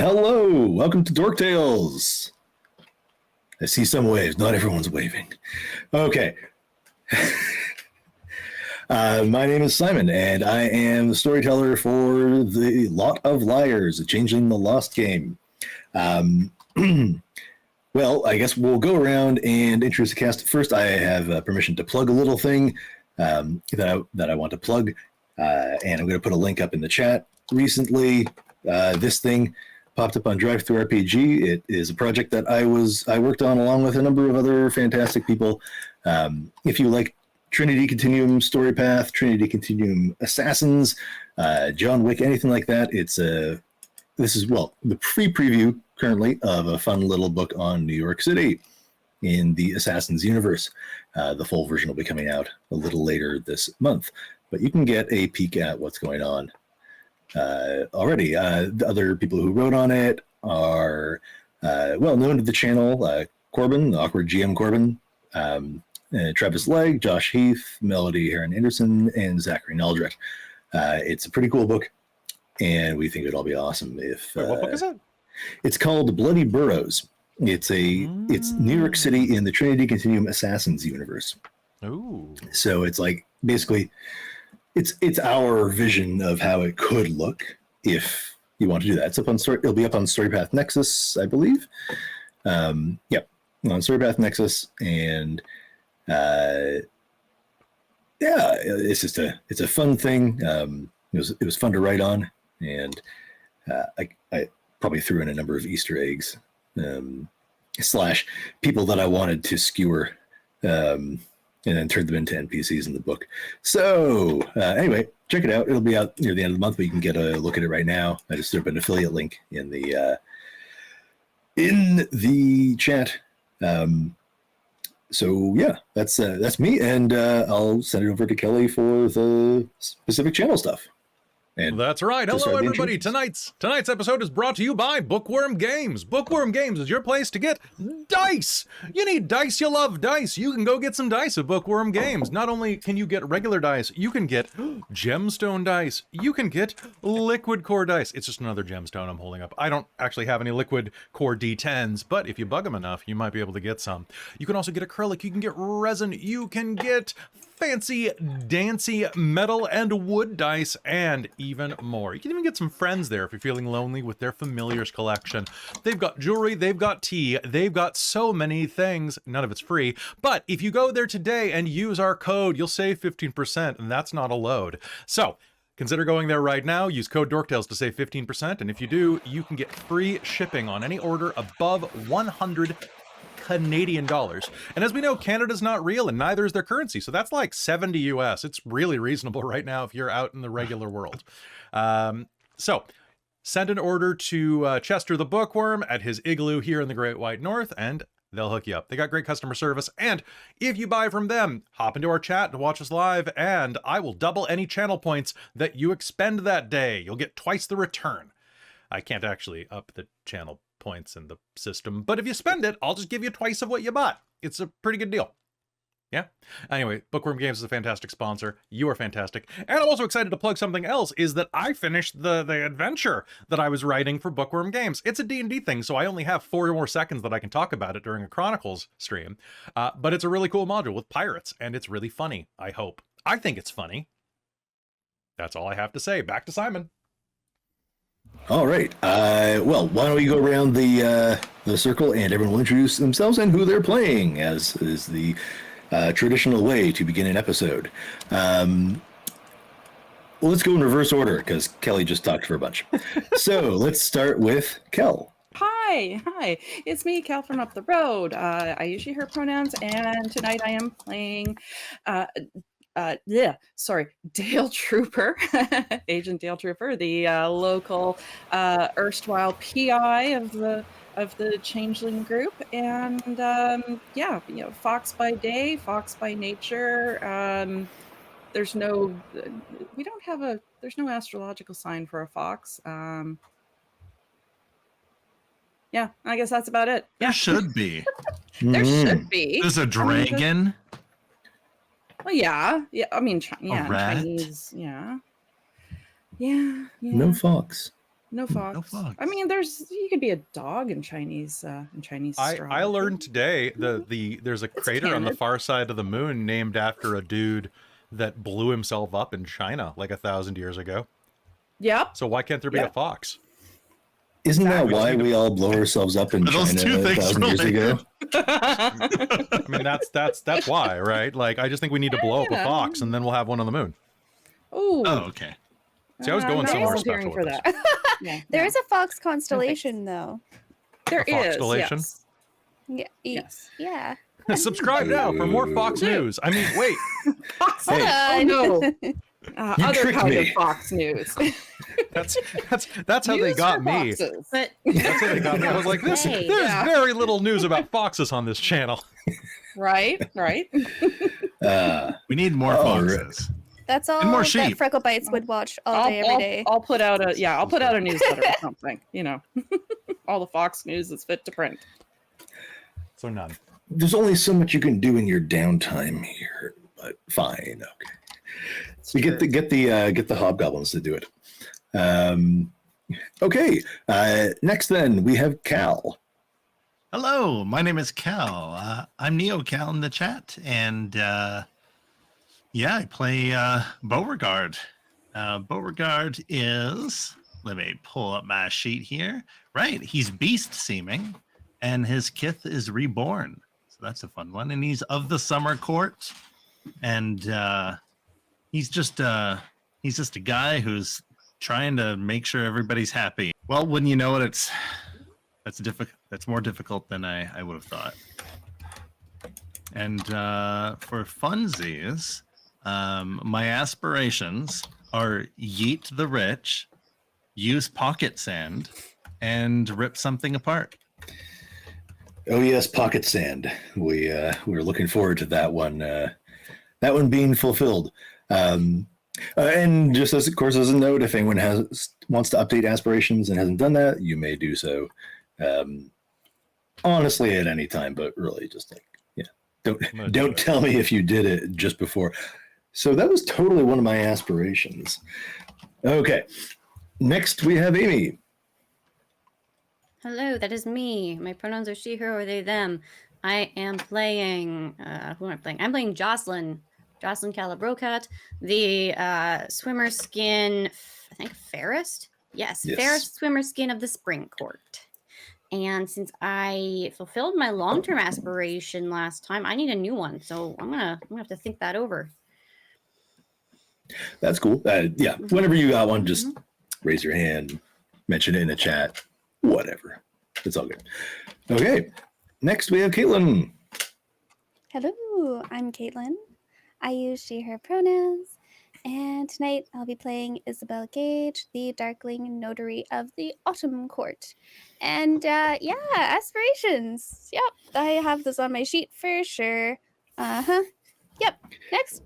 Hello, welcome to Dork Tales. I see some waves, not everyone's waving. Okay. My name is Simon, and I am the storyteller for the Lot of Liars, a Changeling the Lost game. Well, I guess we'll go around and introduce the cast. First, I have permission to plug a little thing that I want to plug, and I'm going to put a link up in the chat. Recently, this thing popped up on ttrpg. It is a project that I worked on along with a number of other fantastic people. If you like Trinity Continuum Story Path, Trinity Continuum Assassins, John Wick, anything like that, this is the pre-preview currently of a fun little book on New York City in the Assassins universe. The full version will be coming out a little later this month, but you can get a peek at what's going on already. The other people who wrote on it are well known to the channel: Corbin, the Awkward GM Corbin, Travis Legg, Josh Heath, Melody Heron Anderson, and Zachary Naldrett. It's a pretty cool book, and we think it'd all be awesome if. Wait, what book is it? It's called Bloody Burrows. It's New York City in the Trinity Continuum Assassins universe. Ooh. So it's like basically it's our vision of how it could look if you want to do that. It's up on it'll be up on Storypath Nexus, I believe. Yep, on Storypath Nexus, and yeah, it's a fun thing. It was fun to write on, and I probably threw in a number of Easter eggs slash people that I wanted to skewer, and then turned them into NPCs in the book. So anyway, check it out. It'll be out near the end of the month, but you can get a look at it right now. I just threw up an affiliate link in the chat. So yeah, that's me, and I'll send it over to Kelly for the specific channel stuff. And that's right. Hello, everybody. Tonight's episode is brought to you by Bookworm Games. Bookworm Games is your place to get dice. You need dice. You love dice. You can go get some dice at Bookworm Games. Not only can you get regular dice, you can get gemstone dice. You can get liquid core dice. It's just another gemstone I'm holding up. I don't actually have any liquid core D10s, but if you bug them enough, you might be able to get some. You can also get acrylic. You can get resin. You can get fancy, dancy metal and wood dice, and even more. You can even get some friends there if you're feeling lonely with their familiars collection. They've got jewelry, they've got tea, they've got so many things. None of it's free, but if you go there today and use our code, you'll save 15%, and that's not a load. So consider going there right now. Use code DorkTales to save 15%, and if you do, you can get free shipping on any order above 100 Canadian dollars. And as we know, Canada's not real, and neither is their currency. So that's like 70 US. It's really reasonable right now if you're out in the regular world. So send an order to Chester the Bookworm at his igloo here in the Great White North, and they'll hook you up. They got great customer service. And if you buy from them, hop into our chat to watch us live, and I will double any channel points that you expend that day. You'll get twice the return. I can't actually up the channel points in the system, but if you spend it, I'll just give you twice of what you bought. It's a pretty good deal. Yeah. Anyway, Bookworm Games is a fantastic sponsor. You are fantastic. And I'm also excited to plug something else, is that I finished the adventure that I was writing for Bookworm Games. It's a D&D thing, so I only have 4 more seconds that I can talk about it during a Chronicles stream. But it's a really cool module with pirates, and it's really funny, I hope. I think it's funny. That's all I have to say. Back to Simon. All right. Well, why don't we go around the circle, and everyone will introduce themselves and who they're playing, as is the traditional way to begin an episode. Well, let's go in reverse order, because Kelly just talked for a bunch. So let's start with Kelle. Hi, it's me, Kelle from up the road. I usually hear pronouns, and tonight I am playing Dale Trooper, Agent Dale Trooper, the local erstwhile PI of the Changeling group, and yeah, fox by day, fox by nature. There's no astrological sign for a fox. Yeah, I guess that's about it. There should be. There should be. There's a dragon. Well, yeah. I mean, a rat? Chinese, yeah. No fox. No fox. No fox. I mean, you could be a dog in Chinese I astrology. learned today there's a crater on the canon. far side of the moon named after a dude that blew himself up in China like 1,000 years ago. Yep. So why can't there be a fox? Isn't that We just why need to- we all blow ourselves up in Are those China two things 1,000 years ago? I mean, that's why, right? Like, I just think we need to blow up a fox and then we'll have one on the moon. Ooh. Oh, okay. See, I was going I'm somewhere volunteering special for with that. Yeah, There yeah. is a fox constellation, though. There A is. foxstellation? Yes. Yeah. Yes. Yeah. Subscribe now for more Fox News. I mean, wait. Hey, Oh no. You Other tricked kind me. of Fox News. That's how they News got for me. foxes. But That's how they got me. I was like, there's Hey, yeah. very little news about foxes on this channel. Right. Right. We need more Oh, foxes. That's all And more that sheep. Freckle Bites would watch all day, every day. I'll put out a newsletter or something. You know, all the Fox News is fit to print. So none. there's only so much you can do in your downtime here, but fine. Okay. So get the hobgoblins to do it. Okay. Next, then we have Kal. Hello, my name is Kelle. I'm Neo Kal in the chat, and I play Beauregard. Beauregard is, let me pull up my sheet here. Right, he's beast seeming, and his kith is reborn. So that's a fun one. And he's of the summer court, and he's just a guy who's trying to make sure everybody's happy. Well, wouldn't you know it, that's difficult. That's more difficult than I would have thought. And for funsies, my aspirations are yeet the rich, use pocket sand, and rip something apart. Oh yes, pocket sand. We're looking forward to that one. That one being fulfilled. And just as a note, if anyone wants to update aspirations and hasn't done that, you may do so. Honestly, at any time, but really, just don't tell me if you did it just before. So that was totally one of my aspirations. Okay, next we have Amy. hello, that is me. My pronouns are she, her, or they, them. I am playing. Who am I playing? I'm playing Jocelyn. Jocelyn Calabrocat, the swimmer skin. I think fairest. Yes, fairest swimmer skin of the spring court. And since I fulfilled my long-term aspiration last time, I need a new one. So I'm gonna have to think that over. That's cool. Yeah, whenever you got one, just raise your hand, mention it in the chat, whatever. It's all good. Okay, next we have Caitlan. Hello, I'm Caitlan. I use she, her pronouns. And tonight I'll be playing Isobel Gage, the Darkling Notary of the Autumn Court. And aspirations. Yep, I have this on my sheet for sure. Yep, next.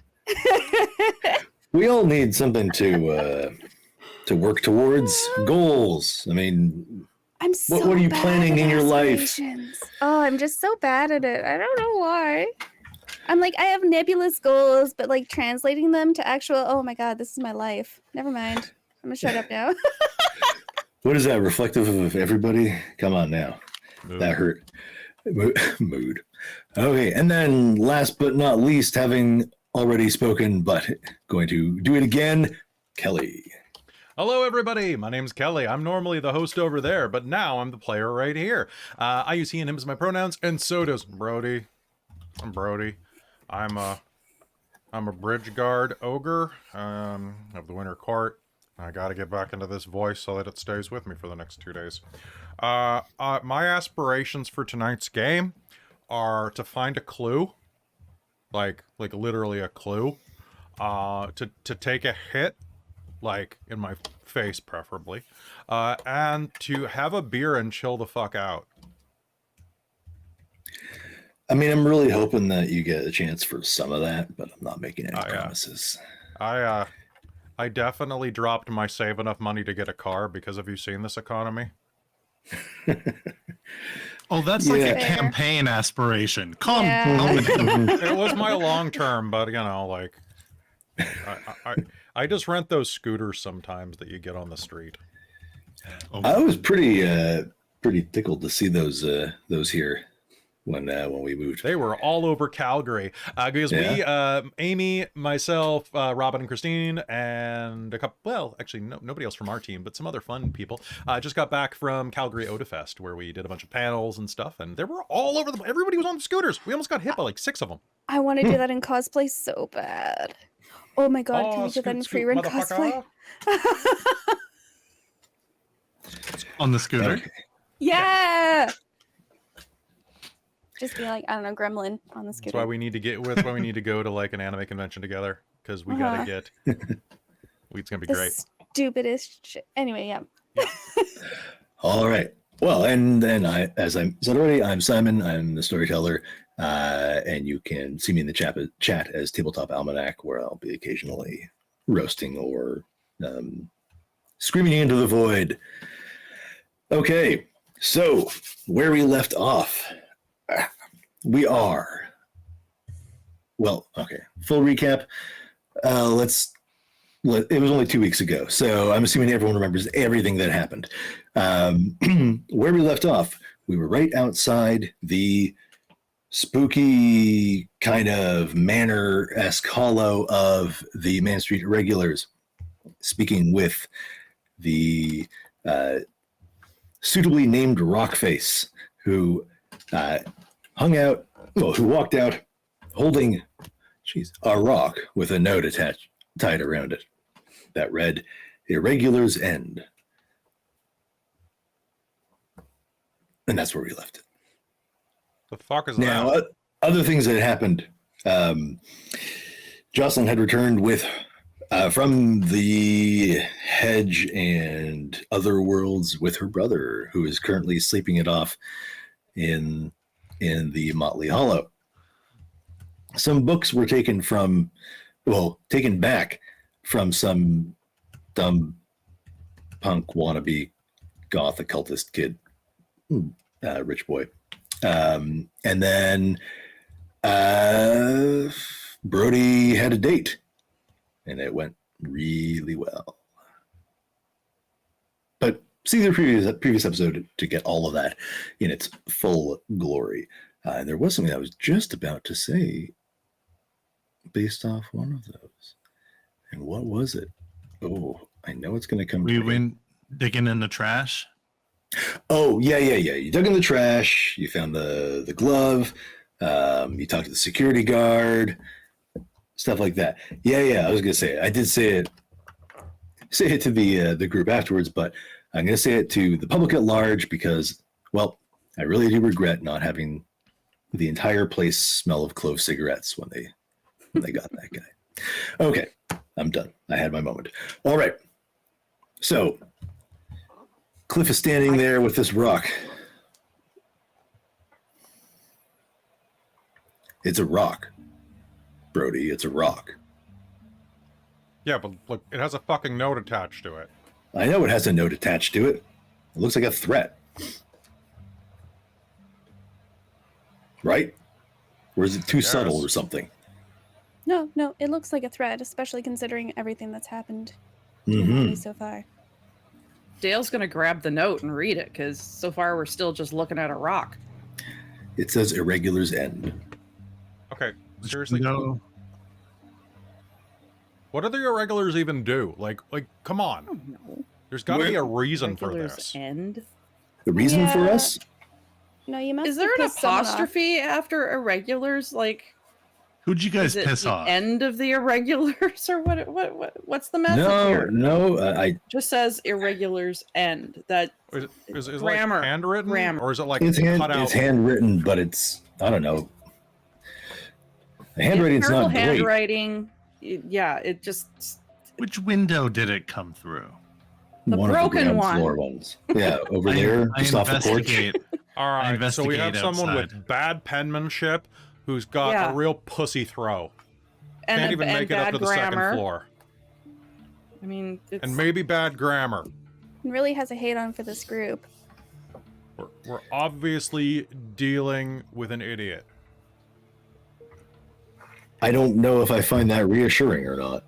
We all need something to work towards. Goals. I mean, I'm so what are you bad planning at in your life? aspirations. Oh, I'm just so bad at it. I don't know why. I'm like, I have nebulous goals, but like translating them to actual, oh my God, this is my life. Never mind. I'm gonna shut up now. What is that, reflective of everybody? Come on now. That hurt. Mood. Okay, and then last but not least, having already spoken, but going to do it again, Kelly. Hello, everybody. My name's Kelly. I'm normally the host over there, but now I'm the player right here. I use he and him as my pronouns, and so does Brodie. I'm Brodie. I'm a bridge guard ogre of the Winter Court. I got to get back into this voice so that it stays with me for the next 2 days. My aspirations for tonight's game are to find a clue, like literally a clue, to take a hit, like in my face preferably, and to have a beer and chill the fuck out. I mean, I'm really hoping that you get a chance for some of that, but I'm not making any promises. I definitely dropped my save enough money to get a car because have you seen this economy? Oh, that's like a Fair. campaign aspiration. Calm Yeah. down. It was my long term, but you know, like I just rent those scooters sometimes that you get on the street. I was pretty tickled to see those here when we moved. They were all over Calgary because we, Amy, myself, Robin and Christine, and a couple, well, actually nobody else from our team, but some other fun people, just got back from Calgary Odafest, where we did a bunch of panels and stuff, and they were all over everybody was on the scooters. We almost got hit by like 6 of them. I want to do that in cosplay so bad. Oh my god, can we do that in free run cosplay? On the scooter? Okay. Yeah! Just be like, I don't know, gremlin on the scooter. That's why we need to go to like an anime convention together, because we gotta get. It's gonna be the great. Stupidest shit. Anyway, yeah. All right. Well, and then as I said already, I'm Simon. I'm the storyteller, and you can see me in the chat as Tabletop Almanac, where I'll be occasionally roasting or screaming into the void. Okay, so where we left off, we are. Well, okay. Full recap. It was only 2 weeks ago, so I'm assuming everyone remembers everything that happened. Where we left off, we were right outside the spooky kind of manor-esque hollow of the Man Street Irregulars, speaking with the suitably named Rockface, who who walked out holding a rock with a note tied around it that read, "Irregular's End." And that's where we left it. The fuck is now, that? Other things that happened. Jocelyn had returned from the hedge and other worlds with her brother, who is currently sleeping it off in the Motley Hollow. Some books were taken back from some dumb punk wannabe goth occultist kid, rich boy. And then Brodie had a date, and it went really well. But see the previous episode to get all of that in its full glory. And there was something I was just about to say based off one of those. And what was it? Oh, I know it's going to come. We went digging in the trash. Oh, yeah. You dug in the trash. You found the glove. You talked to the security guard. Stuff like that. Yeah. I was going to say it. I did say it to the group afterwards, but I'm going to say it to the public at large because, well, I really do regret not having the entire place smell of clove cigarettes when they got that guy. Okay, I'm done. I had my moment. All right. So Cliff is standing there with this rock. It's a rock, Brodie. It's a rock. Yeah, but look, it has a fucking note attached to it. I know it has a note attached to it. It looks like a threat. Right? Or is it too subtle or something? No, it looks like a threat, especially considering everything that's happened so far. Dale's going to grab the note and read it, because so far we're still just looking at a rock. It says Irregular's End. Okay, seriously? No. What do the Irregulars even do? Like, come on. I don't know. There's got to be a reason for Regular's this. End. The reason for us? No, you must. Is there an have pissed someone off. apostrophe after irregulars? Like, Who'd you guys is it piss the off? end of the irregulars, or what's the message here? No. I Just says irregulars end. That Is it grammar. like handwritten? Grammar. Or is it like it's cut out? it's handwritten, but it's I don't know. The handwriting's terrible not great. handwriting. Yeah, it just Which window did it come through? The One broken of the ground one. floor ones. Yeah, over there, I just off the porch. investigate. All right, so we have investigate someone outside. with bad penmanship who's got Yeah. a real pussy throw. and Can't even and make it up bad to the grammar. second floor. I mean, it's, And maybe bad grammar. And really has a hate on for this group. We're obviously dealing with an idiot. I don't know if I find that reassuring or not.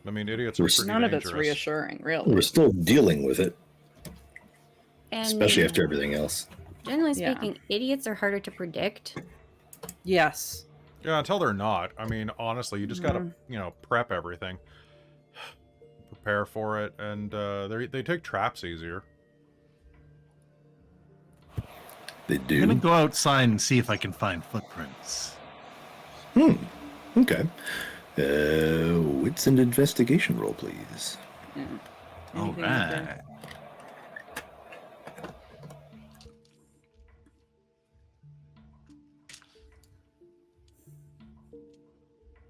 I mean, idiots are pretty None of dangerous. it's reassuring, really. We're still dealing with it, And especially after everything else. generally Yeah. speaking, idiots are harder to predict. Yes. Yeah, until they're not. I mean, honestly, you just gotta, prep everything, prepare for it, and they take traps easier. They I'm gonna do. go outside and see if I can find footprints. Okay. Wits and investigation roll, please. Yeah. All Anything out there? right.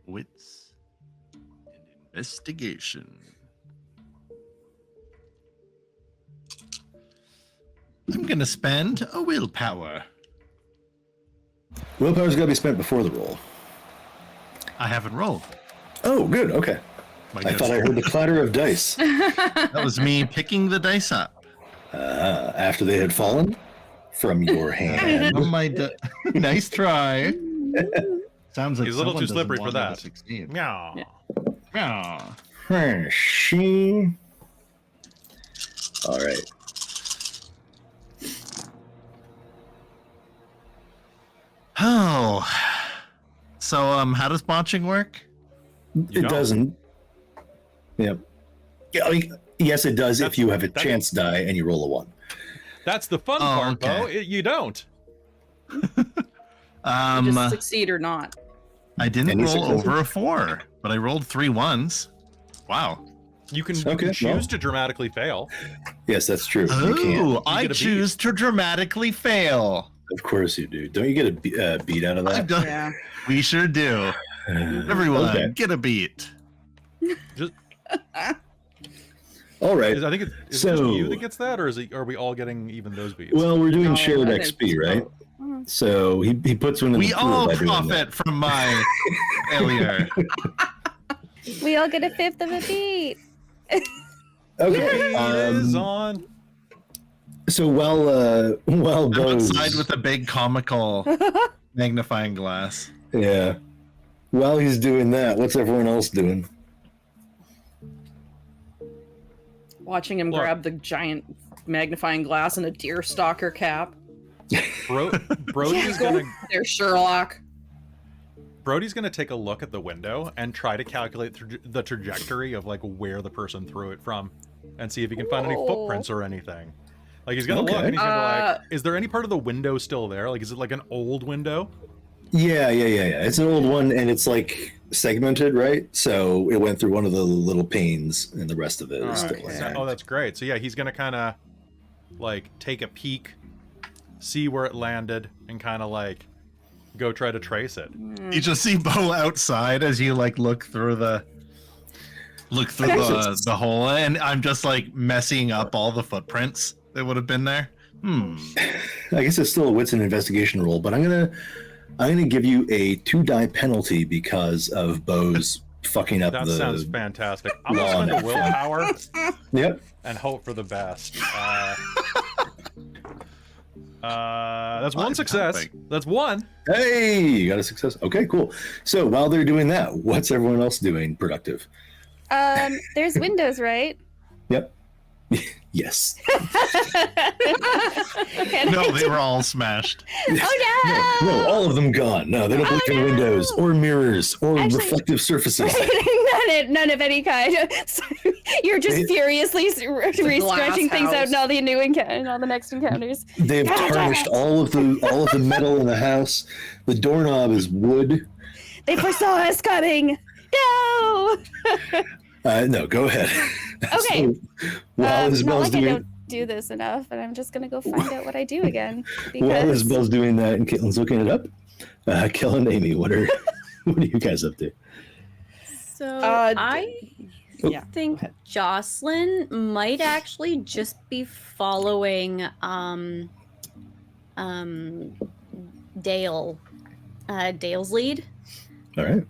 Wits and investigation. I'm gonna spend a willpower. Willpower's got to be spent before the roll. I haven't rolled. Oh, good. Okay. My I thought I heard the clatter of dice That was me picking the dice up. after they had fallen from your hand. Oh my! Nice try. Sounds like He's a little too someone doesn't slippery for want me to that. succeed. Meow. Yeah. She. All right. Oh. So, how does botching work? You It don't. doesn't. Yep. Yeah, I mean, yes, it does if you have a chance die and you roll a 1. That's the fun Oh, part, okay. Bo. You don't. You just succeed or not. I didn't Any roll successes? over a 4, but I rolled 3 1s. Wow. You can, Okay, choose well. to dramatically fail. Yes, that's true. You can. Oh, I get a beat. choose to dramatically fail. Of course you do. Don't you get a beat out of I've that? done- Yeah. We sure do. Everyone, Okay. get a beat. Just, All right. I think is it just So- you that gets that, or are we all getting even those beats? Well, we're doing No, shared I XP, think- right? Mhm. So he puts one in We the pool all by doing that. profit from my failure. We all get a fifth of a beat. Okay. Beat is on. So while I'm Bo's outside with a big comical magnifying glass. yeah, while he's doing that, what's everyone else doing? Watching him Look. grab the giant magnifying glass and a deer stalker cap. Brodie's gonna There's Sherlock. take a look at the window and try to calculate the trajectory of like where the person threw it from, and see if he can find any Whoa. footprints or anything. Like he's gonna look Okay. and he's gonna be like, is there any part of the window still there? Like, is it like an old window? Yeah. It's an old one, and it's like segmented, right? So it went through one of the little panes, and the rest of it is still Okay. there. Oh, that's great. So yeah, he's gonna kind of like take a peek, see where it landed, and kind of like go try to trace it. You just see Bo outside as you like look through the the hole, and I'm just like messing up all the footprints that would have been there. I guess it's still a wits and investigation roll, but I'm gonna give you a 2-die penalty because of Bo's fucking up That the. sounds fantastic. I'm gonna spend a willpower Yep. and hope for the best. That's one I'm success. hoping. That's one. Hey, you got a success. Okay, cool. So while they're doing that, what's everyone else doing productive? There's windows, right? Yep. Yes. No, they were all smashed. Oh no! No, all of them gone. No, they don't believe in windows or mirrors or Actually- reflective surfaces. none of any kind. So you're just They- furiously re-scratching things out house. in all the in all the next encounters. They've God damn tarnished it. all of the metal in the house. The doorknob is wood. They foresaw us coming. No. No, go ahead. Okay. So, while Not Isabel's like I doing don't do this enough, but I'm just gonna go find out what I do again. while Because Isabel's doing that and Caitlin's looking it up, Kelle and Amy, what are you guys up to? So Uh, I Yeah. think Jocelyn might actually just be following Dale's lead. All right.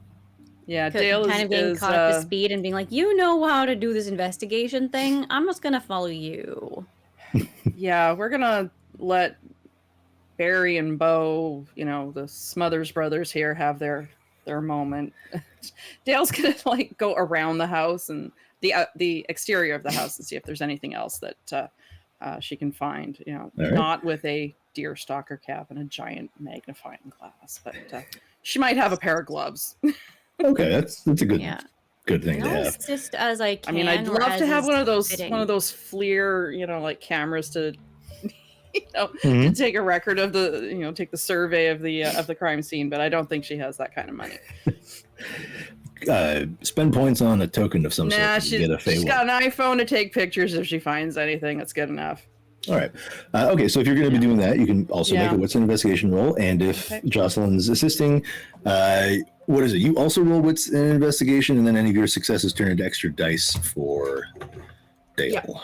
Yeah, 'Cause Dale kind of being is caught up to speed and being like, you know how to do this investigation thing. I'm just gonna follow you. yeah, we're gonna let Barry and Bo, the Smothers brothers here, have their their moment. Dale's gonna like go around the house and the exterior of the house and see if there's anything else that she can find. You know, All right. not with a deer stalker cap and a giant magnifying glass, but she might have a pair of gloves. Okay, that's a good Yeah. good thing to Not have. assist as I can. I mean, I'd or love as to have is one of those fitting. FLIR, you know, like cameras to, you know, Mhm. to take a record of the, you know, take the survey of the crime scene. But I don't think she has that kind of money. Spend points on a token of some Nah, sort to get a she's Fey got an iPhone to take pictures if she finds anything. That's good enough. All right. Okay, so if you're going to be doing that, you can also make Yeah. a wits and investigation roll. And if Okay. Jocelyn's assisting, what is it? You also roll wits and investigation, and then any of your successes turn into extra dice for Dale.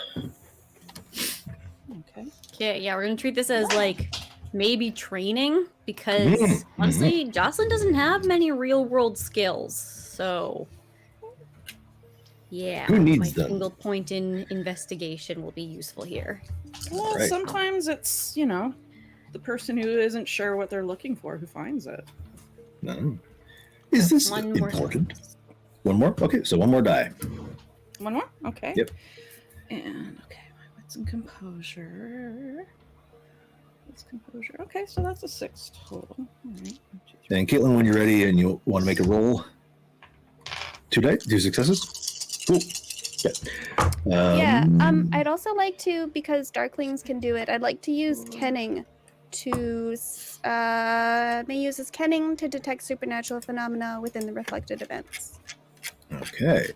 Okay. Okay, yeah, we're gonna treat this as like maybe training because Mhm, honestly, Jocelyn doesn't have many real world skills. So yeah, Who needs my them? single point in investigation will be useful here. Well, Right. sometimes it's, you know, the person who isn't sure what they're looking for who finds it. No. Is this One more important? One more? Okay, so one more die. One more? Okay. Yep. And okay, my wits and composure. Wits composure. Okay, so that's a 6 total. All right. 1, 2, 3. And Caitlan, when you're ready and you want to make a roll, 2 dice, 2 successes. Cool. Yeah. I'd also like to, because Darklings can do it, I'd like to use Kenning to may use as Kenning to detect supernatural phenomena within the reflected events. Okay.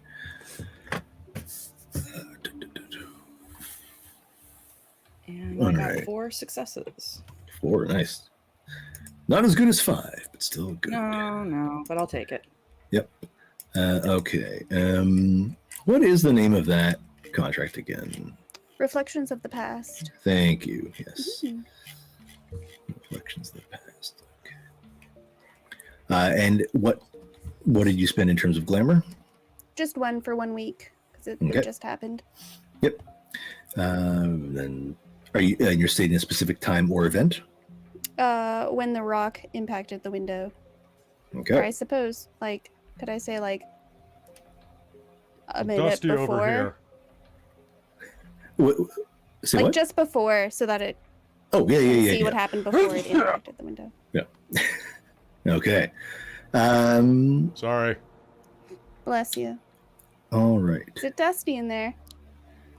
And I All got right. 4 successes. 4, nice. Not as good as 5, but still good. No, but I'll take it. Okay. What is the name of that contract again? Reflections of the past. Thank you. Yes. Mhm. Reflections of the past. Okay. And what did you spend in terms of glamour? Just one for 1 week, because it Okay. just happened. Then are you you're stating a specific time or event? When the rock impacted the window. Or Okay. I suppose, like, could I say, like, a minute Dusty before? over here. What, say Like, what? just before, so that it Oh, yeah, can see yeah. what happened before it impacted the window. Okay. Sorry. Bless you. All right. Is it dusty in there?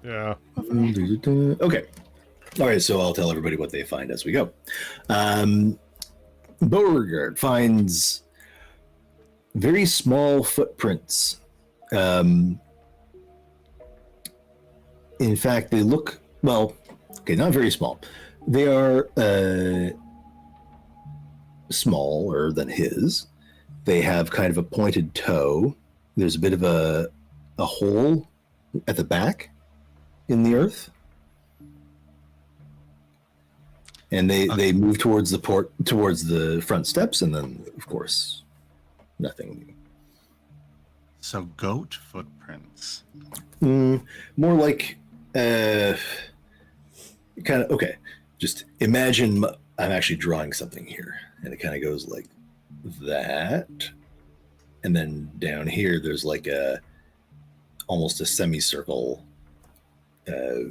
Yeah. Okay. All right, so I'll tell everybody what they find as we go. Beauregard finds very small footprints. In fact, they look, well, okay, not very small. They are smaller than his. They have kind of a pointed toe. There's a bit of a hole at the back in the earth. And they move towards the front steps, and then, of course, nothing. So goat footprints. More like kind of, okay, just imagine I'm actually drawing something here, and it kind of goes like that, and then down here there's like almost a semicircle,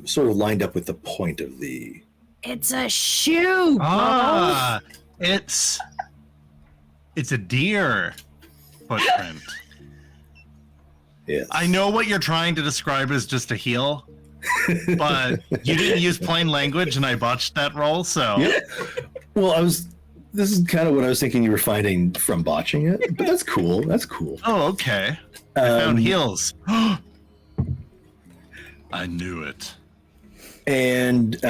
sort of lined up with the point of the. It's a shoe. Ah, it's a deer footprint. Yes. I know what you're trying to describe as just a heel, but you didn't use plain language, and I botched that roll. So Yeah. Well, this is kind of what I was thinking you were finding from botching it, but that's cool. That's cool. oh, okay. I found heels. I knew it. And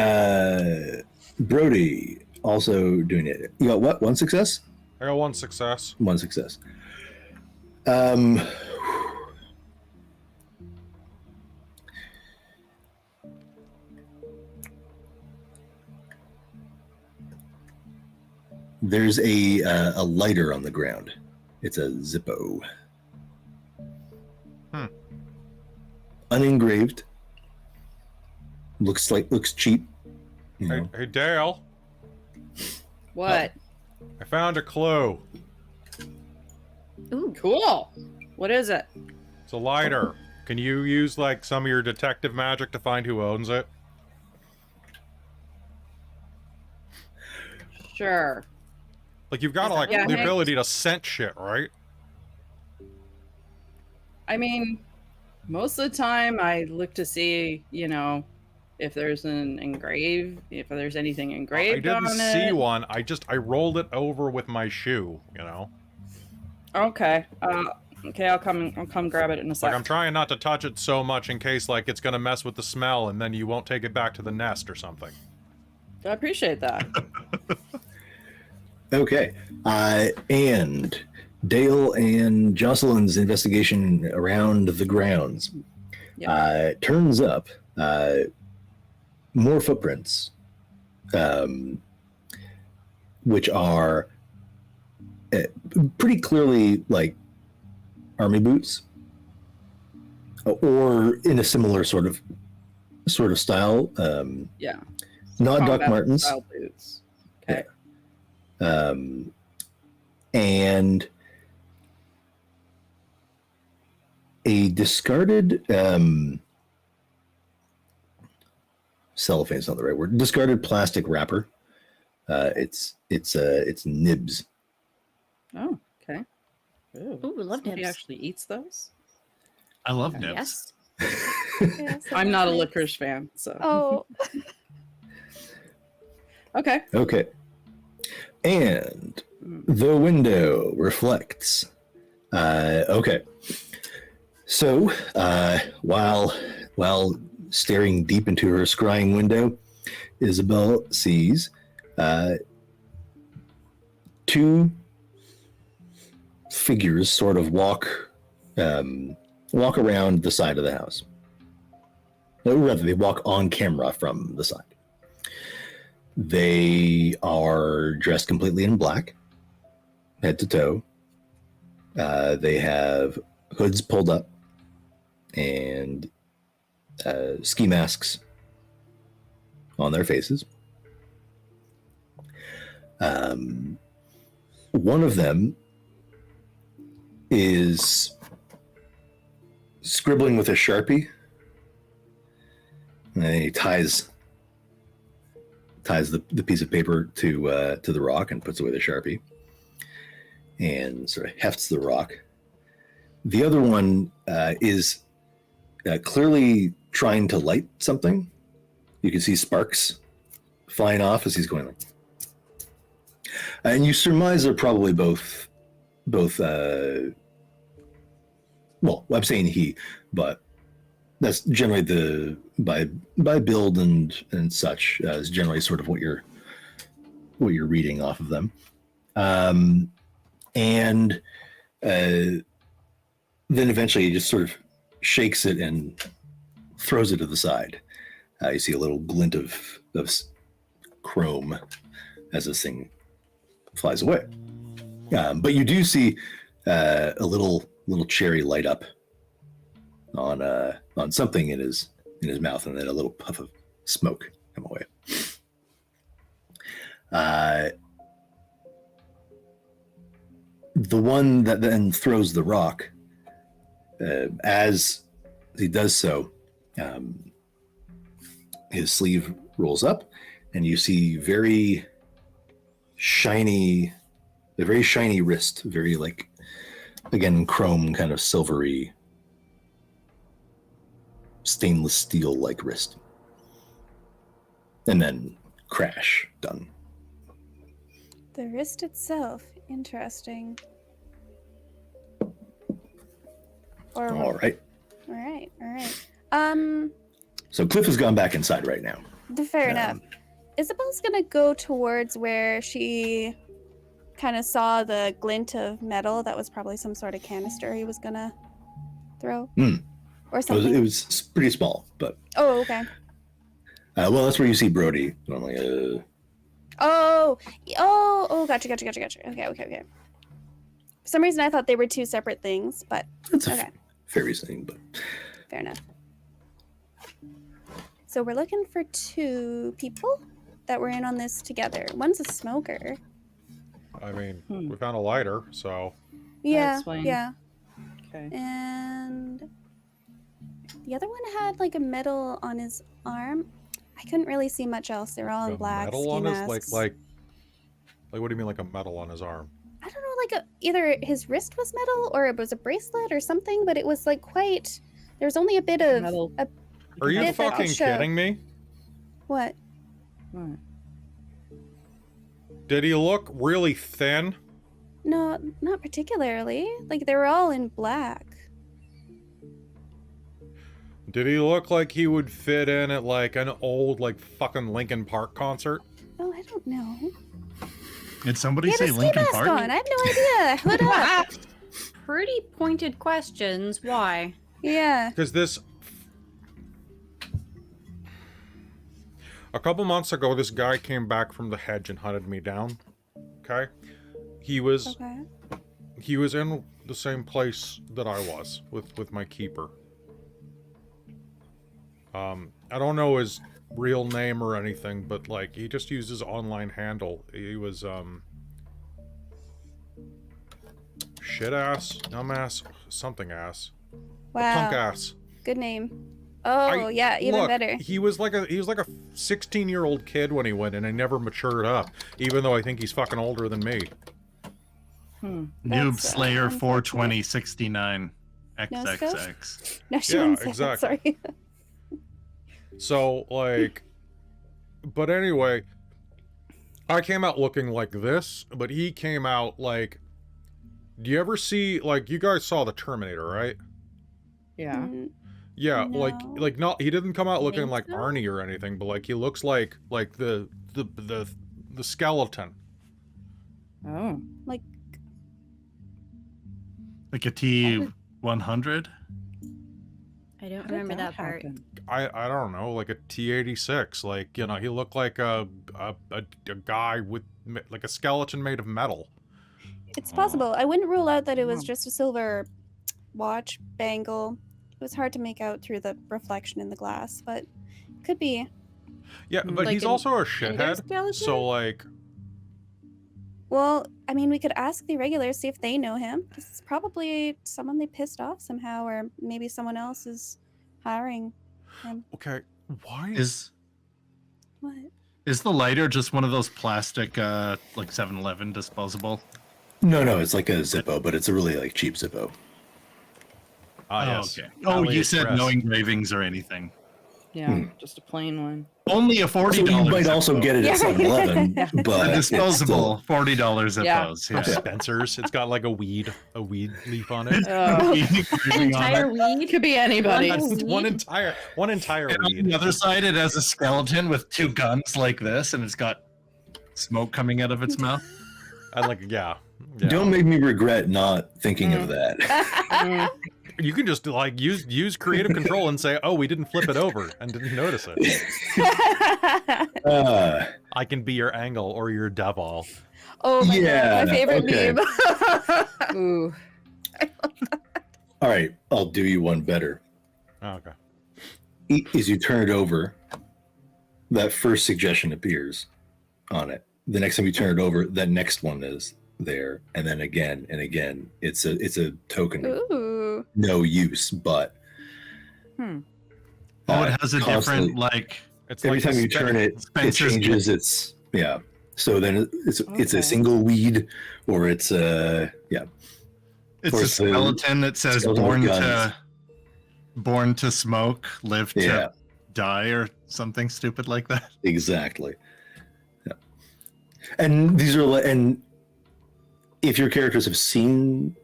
Brodie also doing it. You got what? 1 success? I got 1 success. 1 success. There's a lighter on the ground. It's a Zippo. Unengraved. Looks cheap. You know. Hey, Dale, What? I found a clue. Ooh. Cool. What is it? It's a lighter. Can you use, like, some of your detective magic to find who owns it? Sure. Like, you've got, like, Yeah, the hey. ability to scent shit, right? I mean, most of the time I look to see, you know, if there's if there's anything I engraved didn't on see it. one. I rolled it over with my shoe, you know? Okay. Okay, I'll come grab it in a sec. Like, I'm trying not to touch it so much in case, like, it's gonna mess with the smell and then you won't take it back to the nest or something. I appreciate that. Okay. And Dale and Jocelyn's investigation around the grounds turns up more footprints, which are pretty clearly like army boots, or in a similar sort of style. Yeah. Not Doc Combat Martens. style boots. Okay. And a discarded cellophane's not the right word. Discarded plastic wrapper. It's nibs. Oh, okay. Ooh, love somebody nibs. actually eats those? I love nibs. Yes. Yes, I'm not a nice. licorice fan, so. Oh, Okay. And the window reflects. Okay. So while staring deep into her scrying window, Isobel sees two figures sort of walk around the side of the house. Or rather, they walk on camera from the side. They are dressed completely in black, head to toe. They have hoods pulled up and ski masks on their faces. One of them is scribbling with a Sharpie, and he ties the piece of paper to the rock and puts away the Sharpie and sort of hefts the rock. The other one is clearly trying to light something. You can see sparks flying off as he's going like, and you surmise they're probably both well, I'm saying he, but that's generally by build and such is generally sort of what you're reading off of them. And then eventually he just sort of shakes it and throws it to the side. You see a little glint of chrome as this thing flies away. But you do see a little cherry light up on something in his mouth, and then a little puff of smoke come away. The one that then throws the rock, as he does so, his sleeve rolls up, and you see a very shiny wrist, very like, again, chrome, kind of silvery, stainless steel like wrist. And then crash, done. the wrist itself. Interesting. All right. All right. So Cliff has gone back inside right now. Fair enough. Isabel's gonna go towards where she kind of saw the glint of metal. That was probably some sort of canister he was gonna throw, or something. It was pretty small, but Oh, okay. well, that's where you see Brodie. I'm like, Oh, gotcha. Okay. For some reason, I thought they were two separate things, but that's okay. fair reasoning, but Fair enough. So we're looking for two people that were in on this together. One's a smoker. I mean, we found a lighter, so... Yeah, explain. yeah. Okay. And the other one had like a medal on his arm. I couldn't really see much else. They're all in A black. medal ski on his masks. like what do you mean like a medal on his arm? I don't know, like either his wrist was metal or it was a bracelet or something, but it was like quite. There was only a bit of Metal. Are you Bit that fucking could show. kidding me? what? What? Did he look really thin? No, not particularly. Like they were all in black. Did he look like he would fit in at like an old like fucking Linkin Park concert? Oh, I don't know. Did somebody He had say a ski Linkin mask Park? on. I have no idea. Hood up. Pretty pointed questions. Why? Yeah. Because this... A couple months ago, this guy came back from the hedge and hunted me down. Okay? He was Okay. in the same place that I was with my keeper. I don't know his real name or anything, but like he just used his online handle. He was shit ass, dumbass, something ass, Wow. punk ass. Good name. Oh, yeah, even Look, better. he was like a 16-year-old kid when he went in and never matured up, even though I think he's fucking older than me. That's, Noob Slayer unfortunate. 42069 No scope? XXX. No, she Yeah, wouldn't say that, exactly. sorry. So, like, but anyway, I came out looking like this, but he came out like, do you ever see, like, you guys saw the Terminator, right? Yeah. Mm, Yeah, No. like not, he didn't come out looking Think like so? Arnie or anything, but like he looks like the skeleton. Oh. like, Like a T100? I don't How did remember that part. happen? I don't know, like a T-86, like, you know, he looked like a guy with like a skeleton made of metal. it's possible. I wouldn't rule out that it was Oh. just a silver watch bangle. It was hard to make out through the reflection in the glass, but could be. Yeah, but Like he's an also a ender shithead, skeleton? so like, Well, I mean, we could ask the regulars, see if they know him. This is probably someone they pissed off somehow, or maybe someone else is hiring him. okay, why What? Is the lighter just one of those plastic, like 7-Eleven disposable? No, it's like a Zippo, but it's a really like cheap Zippo. Okay. Oh, you said no engravings or anything. Yeah, just a plain one. Only a So $40. you might also Zippo. get it at Yeah. 7-Eleven, but A it's disposable still- $40 Yeah. Zippos. from Yeah. Spencer's? It's got like a weed leaf on it. Engraving on Entire it. weed. Could be anybody. One- It's one entire And on weed. the other side, it has a skeleton with two guns like this, and it's got smoke coming out of its mouth. I like, yeah. Don't make me regret not thinking of that. Mm. You can just like use creative control and say, "Oh, we didn't flip it over and didn't notice it." I can be your angle or your devil. Oh my Yeah, god, my favorite okay. meme. Ooh. All right, I'll do you one better. Oh, okay. As you turn it over, that first suggestion appears on it. The next time you turn it over, that next one is there, and then again and again. It's a token of Ooh. no use, but Hmm. Oh, it has a constantly- different, like, It's every like time the you turn it, it Spencer's changes its So then it's Okay. a single weed, or it's a it's Or a it's the skeleton that says skeleton with born to smoke, live to Yeah. die, or something stupid like that. Exactly. Yeah. And these are and if your characters have seen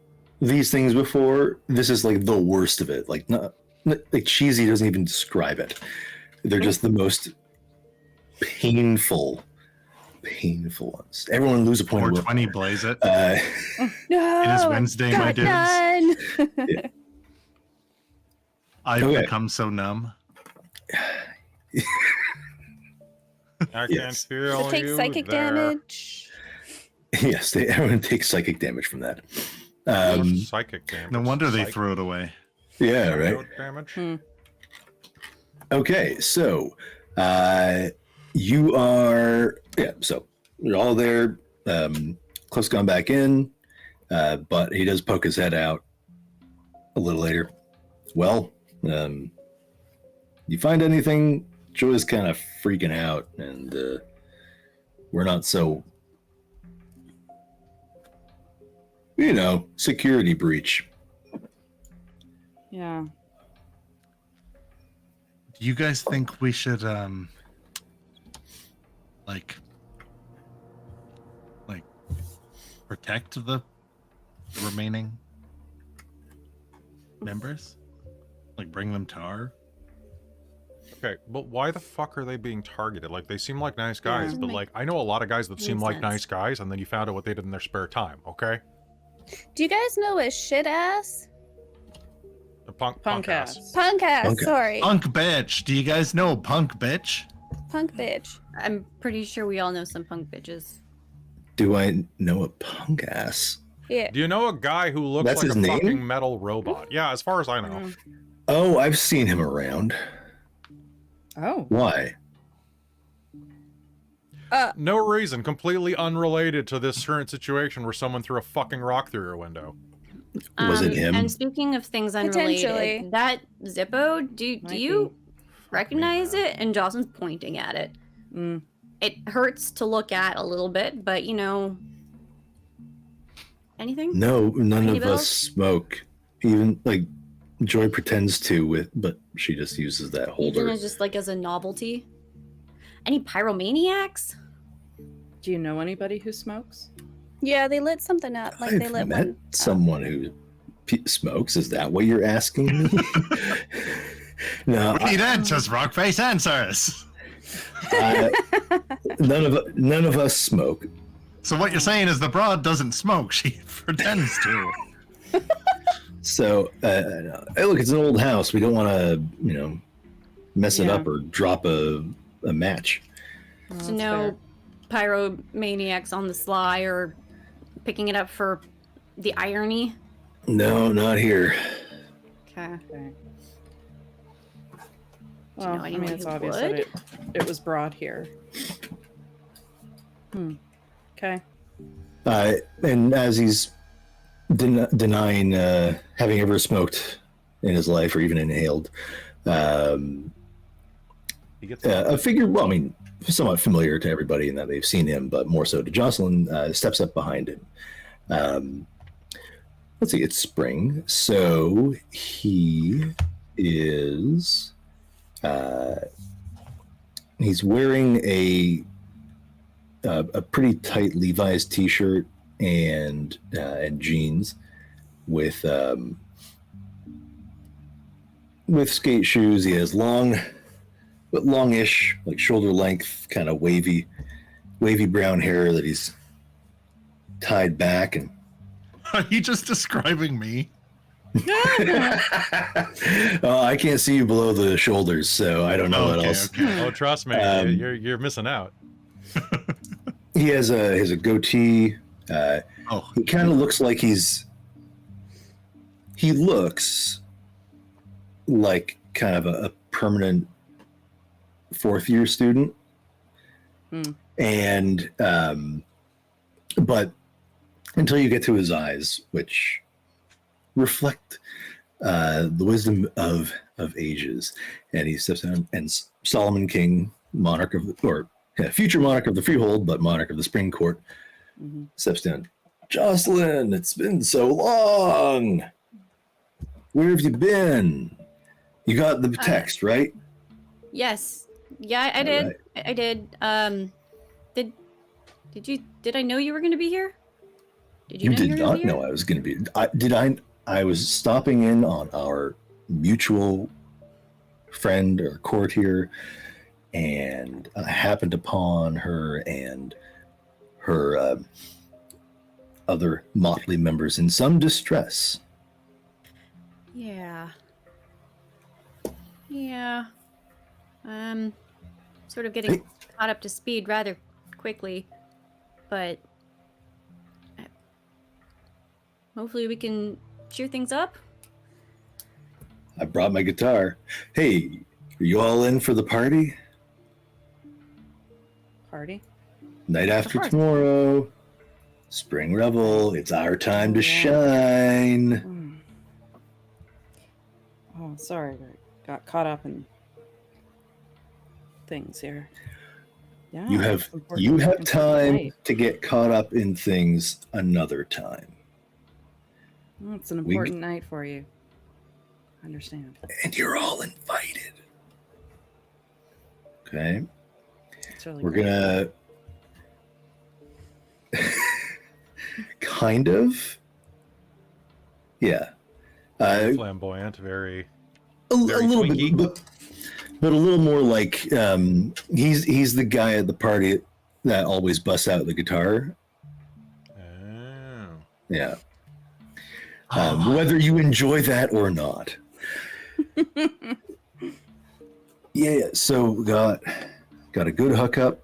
these things before, this is like the worst of it. Like not like cheesy doesn't even describe it. They're just the most painful ones. Everyone lose a point of will. 420 blaze it. No. It is Wednesday, my got dudes. none. I've Okay. become so numb. I Yes. can't feel So take you psychic there. damage. Yes, everyone takes psychic damage from that. Psychic damage. No wonder they Psych- threw it away. Yeah, right. note damage. Hmm. Okay, so you are so you're all there. Cliff's gone back in. but he does poke his head out a little later. Well, you find anything? Joy's kind of freaking out, and we're not so, security breach. Yeah. Do you guys think we should, protect the remaining members? Like, bring them to our... Okay, but why the fuck are they being targeted? Like, they seem like nice guys, Doesn't but make like, I know a lot of guys that seem any like sense. nice guys, and then you found out what they did in their spare time, okay? Do you guys know a shit ass? The punk Punk ass. ass. Punk ass, Okay. sorry. Punk bitch. Do you guys know punk bitch? Punk bitch. I'm pretty sure we all know some punk bitches. Do I know a punk ass? Yeah. Do you know a guy who looks That's like his a name? fucking metal robot? Yeah, as far as I know. Mm. Oh, I've seen him around. Oh. Why? No reason, completely unrelated to this current situation where someone threw a fucking rock through your window. Was it him? And speaking of things unrelated, Potentially. that Zippo, do Might you be. recognize it? And Jocelyn's pointing at it. Mm. It hurts to look at a little bit, but anything? No, none Any of bells? us smoke. Even like Joy pretends to but she just uses that Even holder. as just like as a novelty. Any pyromaniacs? Do you know anybody who smokes? Yeah, they lit something up. Like they I've lit met one. someone who smokes. Is that what you're asking me? No, We need answers, Rockface, answers! none of us smoke. So what you're saying is the broad doesn't smoke. She pretends to. So, hey, look, it's an old house. We don't want to, mess it Yeah. up or drop a match. Oh, So that's no pyromaniacs on the sly or picking it up for the irony? No, not here. Okay. fair. Okay. you Well, know I mean, anyone it's who obvious would? that it was brought here. Okay. And as he's denying having ever smoked in his life or even inhaled, He gets a figure, well, I mean, somewhat familiar to everybody in that they've seen him, but more so to Jocelyn, steps up behind him. Let's see, it's spring. So he is, he's wearing a pretty tight Levi's t-shirt and jeans with skate shoes. He has longish, like shoulder length, kind of wavy brown hair that he's tied back. And Are you just describing me? I can't see you below the shoulders, so I don't know what else. Okay. Oh, trust me, you're missing out. He has a goatee. Oh, He kind of looks like he looks like kind of a permanent fourth year student. And but until you get to his eyes, which reflect the wisdom of ages, and he steps down, and Solomon King, monarch of future monarch of the freehold, but monarch of the spring court, steps down. Jocelyn, it's been so long. Where have you been? You got the text, right? Yes. Yeah, I All did. right. I did. Did I know you were going to be here? Did You know did were gonna not be here? know I was going to be. I was stopping in on our mutual friend or courtier, and I happened upon her and her other motley members in some distress. Yeah. Yeah. Sort of getting Hey. caught up to speed rather quickly, but hopefully we can cheer things up. I brought my guitar. Hey, are you all in for the party? Party. Night after course. tomorrow. Spring Revel, it's our time to Yeah. shine. Oh, sorry. I got caught up in things here. Yeah. You it's have important time night. to get caught up in things another time. Oh, it's an important night for you. I understand. And you're all invited. Okay. It's really We're great. gonna kind of. Yeah. Flamboyant, very. A Very little twinky. bit, but a little more like he's the guy at the party that always busts out the guitar. Oh. Yeah. Whether you enjoy that or not. Yeah. So we got a good hookup,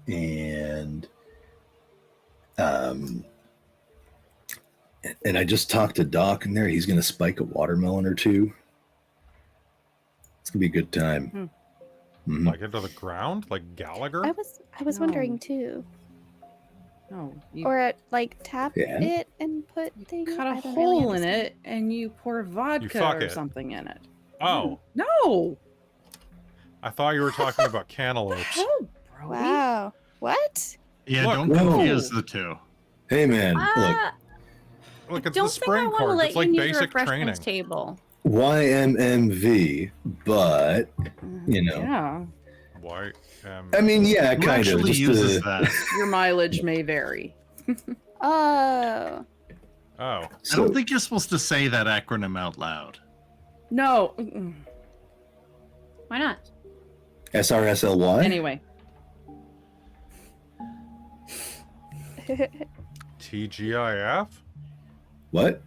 and I just talked to Doc in there. He's going to spike a watermelon or two. It's gonna be a good time. Mhm. Like into the ground, like Gallagher. I was No. wondering too. No, you Or like tap Yeah. it and put things. cut a I don't really hole in understand. it and you pour vodka fuck or it. something in it. Oh, No. I thought you were talking about cantaloupes. Hell, Brodie. Wow. What? Yeah, Look. don't Whoa. confuse the two. Hey man, look, Look, it's Don't the think I spring want to court. let It's like you use the basic refreshments training. table. YMMV, but you know, Yeah. Why? I mean, yeah, Who kind of. actually Just uses that? Your mileage may vary. Oh. Oh, I so, don't think you're supposed to say that acronym out loud. No. Why not? SRSLY. Anyway. TGIF. What?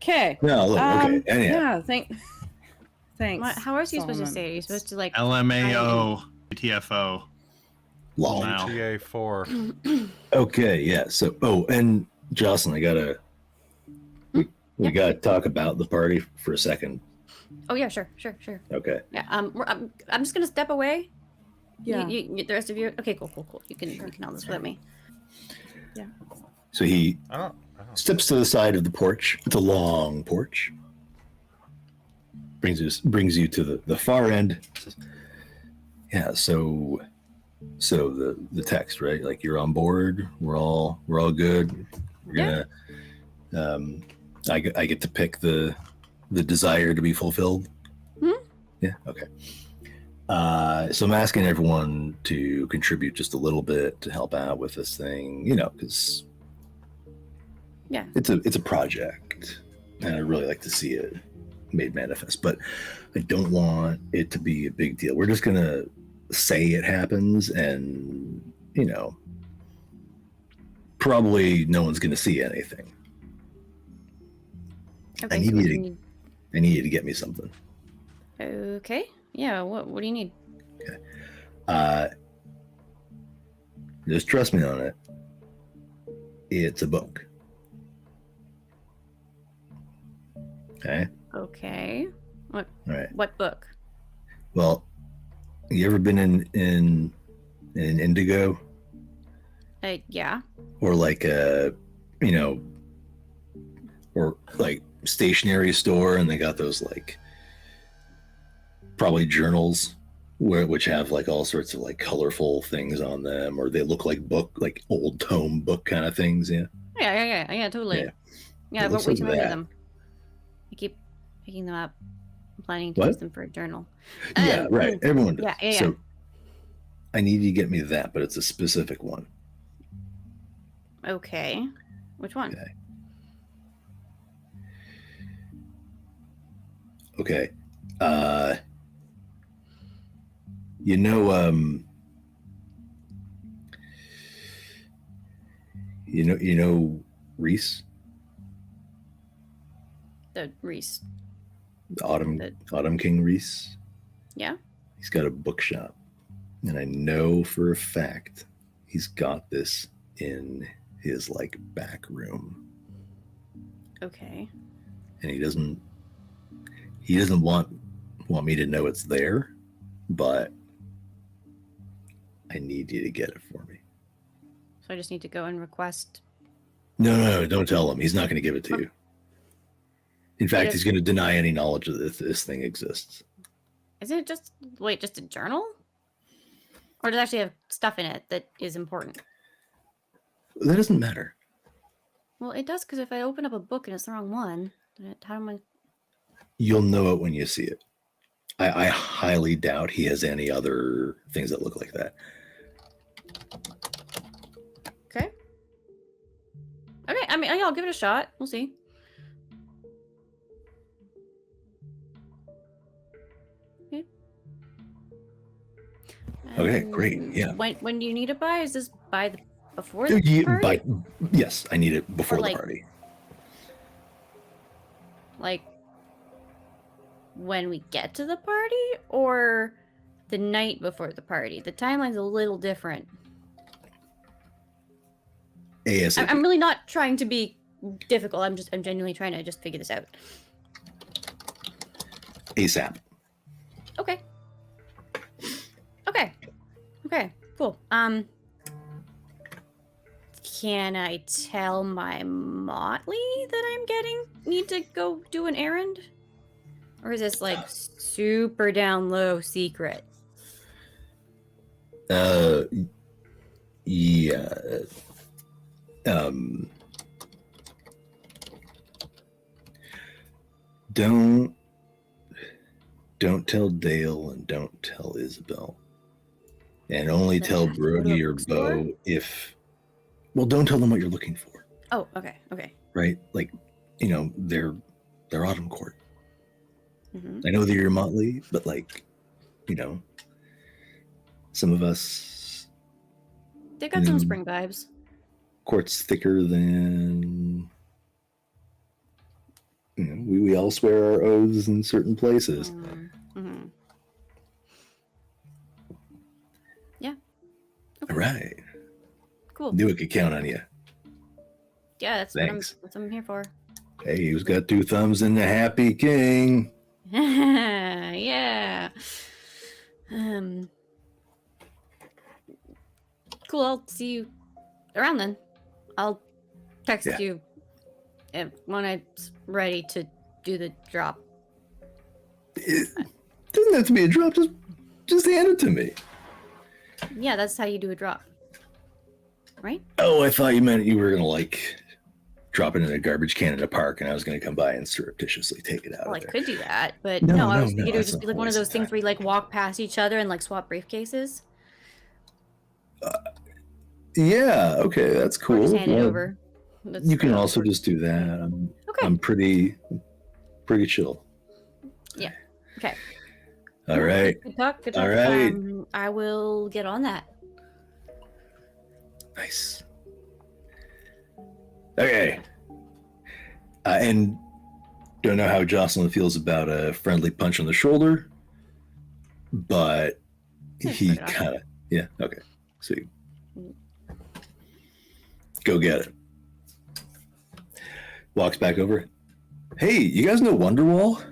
Okay. No, look. Okay. Anyhow, Yeah. Thanks. How else are you supposed to Solomon. say it? Are you supposed to like? LMAO, TFO. lol. Wow. GTA4. Okay, yeah. So, and Jocelyn, we gotta talk about the party for a second. Oh yeah, sure. Okay. Yeah. I'm just gonna step away. Yeah. You, the rest of you. Okay, cool. You can all this without me. So he I don't. steps to the side of the porch. It's a long porch. Brings you to the far end. Yeah. So the text, right? Like you're on board. We're all good. We're gonna. I get to pick the desire to be fulfilled. Hmm? Yeah. Okay. So I'm asking everyone to contribute just a little bit to help out with this thing, because Yeah. it's a project, and I really like to see it made manifest. But I don't want it to be a big deal. We're just gonna say it happens, and probably no one's gonna see anything. Okay. I need so what you do to- you need? I need you to get me something. Okay. Yeah. What do you need? Just trust me on it. It's a book. Okay. Okay. All right. What book? Well, you ever been in Indigo Yeah. or like or like stationery store, and they got those like probably journals which have like all sorts of like colorful things on them, or they look like old tome book kind of things. Yeah. Yeah. Totally. Yeah. Yeah. It I've looks got way like too many of that. them. I keep picking them up. I'm planning to What? use them for a journal. Yeah. Right. Everyone does. Yeah. So I need you to get me that, but it's a specific one. Okay. Which one? Okay. You know Reese, The Reese. the Autumn The- Autumn King Reese. Yeah. He's got a bookshop, and I know for a fact he's got this in his like back room, Okay. and he doesn't want me to know it's there, but I need you to get it for me. So I just need to go and request. No, don't tell him. He's not going to give it to you. In fact, Yes. he's going to deny any knowledge that this thing exists. Is it just a journal? Or does it actually have stuff in it that is important? That doesn't matter. Well, it does, because if I open up a book and it's the wrong one, then how am I? You'll know it when you see it. I highly doubt he has any other things that look like that. Okay. Okay, I mean, I'll give it a shot. We'll see. Okay, great, yeah. When do you need it by? Is this before Yeah, the party? yes, I need it before Or the like- party. Like when we get to the party, or the night before the party? The timeline's a little different. ASAP. I'm really not trying to be difficult. I'm genuinely trying to just figure this out. ASAP. Okay. Okay. Cool. Can I tell my motley that I'm need to go do an errand? Or is this like super down low secret? Yeah. Don't tell Dale and don't tell Isobel. And only Then tell have to go to a Brodie or bookstore? Bo if... Well, don't tell them what you're looking for, Oh, okay. right? Like, they're Autumn Court. Hmm. I know they're your motley, but some of us... They got some Mm. spring vibes. Court's thicker than... we all swear our oaths in certain places. Mm-hmm. Yeah. All right. Cool. Knew I could count on you. Yeah, that's Thanks. what I'm here for. Hey, who's got 2 thumbs and a happy king? Yeah. Cool. I'll see you around then. I'll text Yeah. you when I'm ready to do the drop. It doesn't have to be a drop. Just hand it to me. Yeah, that's how you do a drop. Right? Oh, I thought you meant you were gonna drop it in a garbage can in a park, and I was gonna come by and surreptitiously take it out. Well, I of there. could do that, but No, no, I no, was thinking no, it would that's just be a like one of waste those of things time. where you walk past each other and swap briefcases. Yeah. Okay, that's Or cool. just hand it Well, over. That's You can how it also works. just do that. Okay. I'm pretty chill. Yeah. Okay. All right. Good talk. Good talk. All right. I will get on that. Nice. Okay. And don't know how Jocelyn feels about a friendly punch on the shoulder, but Yeah, he spread it out. kind of, yeah, okay. So go get it. Walks back over. Hey, you guys know Wonderwall?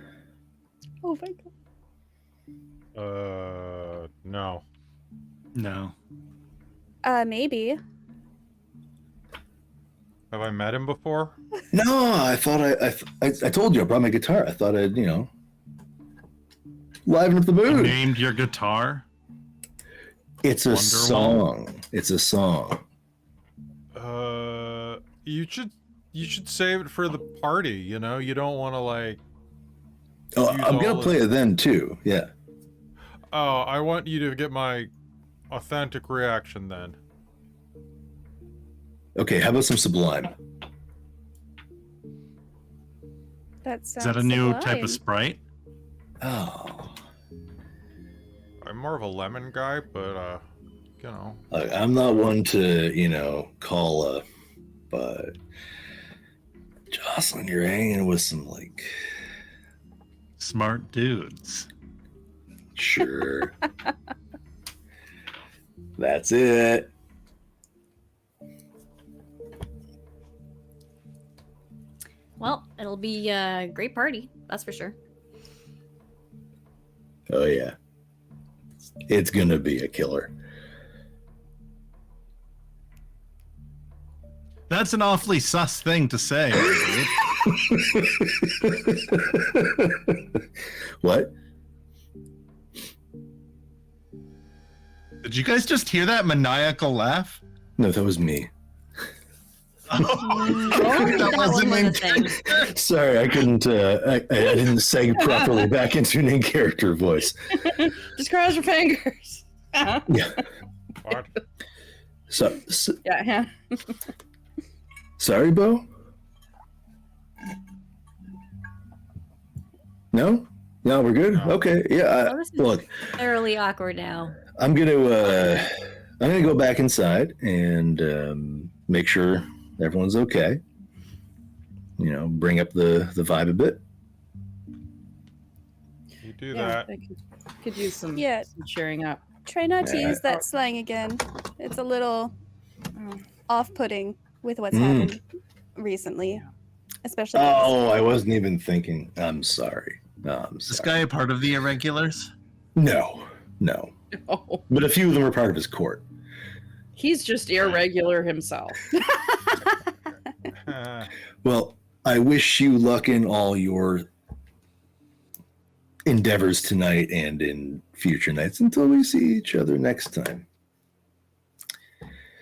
Oh my god. No. No. Maybe. Have I met him before? No, I thought I told you I brought my guitar. I thought I'd, liven up the You mood. named your guitar? It's a Wonderwall? song. It's a song. You should save it for the party, You don't want to Oh, Use I'm all gonna the- play it then too. Yeah. Oh, I want you to get my authentic reaction then. Okay, how about some Sublime? That Is that a new type of sprite? Oh, I'm more of a lemon guy, but I'm not one to, call but Jocelyn, you're hanging with some Smart dudes. sure. That's it. Well, it'll be a great party, that's for sure. Oh yeah. It's gonna be a killer. That's an awfully sus thing to say. What? Did you guys just hear that maniacal laugh? No, that was me. That wasn't in thing. Sorry, I couldn't. I didn't seg properly back into an in-character voice. Just cross your fingers. Yeah. What? So Yeah. sorry, Bo. No, we're good. No. Okay, yeah. Oh, this is Look, thoroughly awkward now. I'm gonna go back inside and make sure everyone's okay. You know, bring up the vibe a bit. You do Yeah, that. I could use some, Yeah. some cheering up. Try not to Yeah. use that slang again. It's a little Oh. off-putting with what's Mm. happened recently, especially. Oh, I wasn't even thinking. I'm sorry. No, I'm Is this sorry. guy a part of the irregulars? No. Oh, But a few of them are part of his court. he's just irregular himself. Well, I wish you luck in all your endeavors tonight and in future nights until we see each other next time.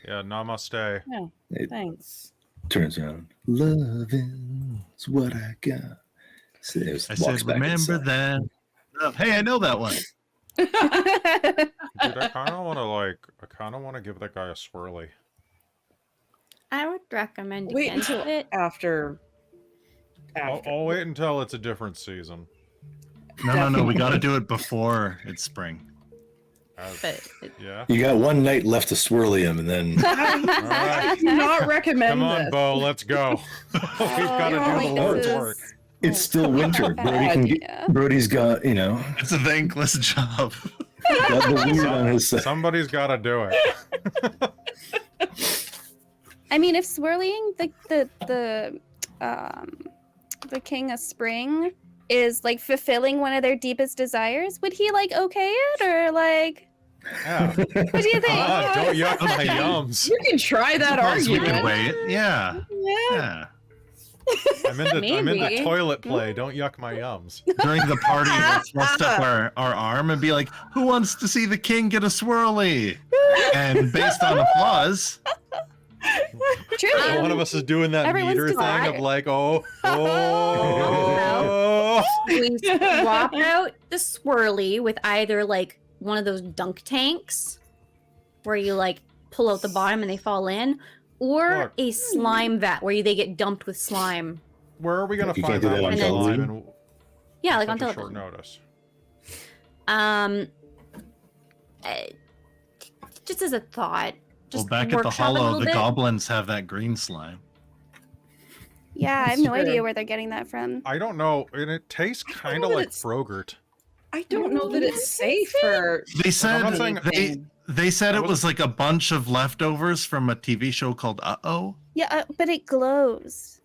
Yeah, namaste. It Thanks. turns around. Loving's what I got. So it I walks said, back remember inside. that. Oh, hey, I know that one. Dude, I kind of want to give that guy a swirly. I would recommend Wait against until it. after. I'll wait until it's a different season. No. We got to do it before it's spring. But Yeah. You got one night left to swirly him, and then I do not recommend Come on, this. Bo, let's go. We've got to Oh, do the Lord's work. it's still winter. Brodie's got, you know, It's a thankless job. got the weird on his side. Somebody's got to do it. I mean, if swirling the king of spring is like fulfilling one of their deepest desires, would he like okay it, or like Yeah. what do you think? Don't yuck my yums. You can try that Suppose we argument. can wait. Yeah. Yeah. Yeah. I'm in the Maybe. toilet play. Don't yuck my yums. During the party, we'll thrust up our arm and be like, who wants to see the king get a swirly? And based on applause, Truly. One of us is doing that Everyone's meter thing desire. of like, oh. we swap out the swirly with either like one of those dunk tanks where you like pull out the bottom and they fall in, or Look. a slime vat where they get dumped with slime. Where are we gonna You find can't do that that much on slime television? in Yeah, like on such a short television. notice? Uh, just as a thought. well, Just back at the workshop a hollow, little the bit. goblins have that green slime. Yeah, I have That's no true. idea where they're getting that from. I don't know, and it tastes kind of that like it's- Frogurt. I don't know that it's safe for. They said not saying- they said I it was like a bunch of leftovers from a TV show called Uh-Oh. Yeah, but it glows.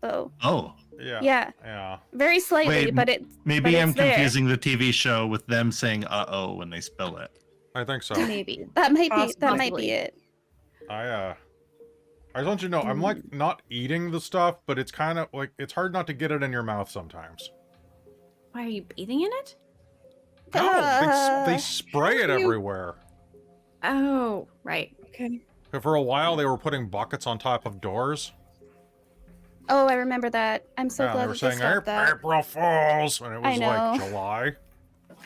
Oh, Oh, Yeah. yeah, Yeah. very slightly, Wait, but it. maybe But I'm it's there. confusing the TV show with them saying "uh-oh" when they spill it. I think so. Maybe. That might be. That might Possibly. be it. I just want you to know, I'm like not eating the stuff, but it's kind of like it's hard not to get it in your mouth sometimes. Why are you bathing in it? No, they Uh, spray it you- everywhere. Oh, right. Okay. For a while, they were putting buckets on top of doors. Oh, I remember that. I'm so Yeah, glad they were that they saying stopped that. April Fools, and it I was know. like July.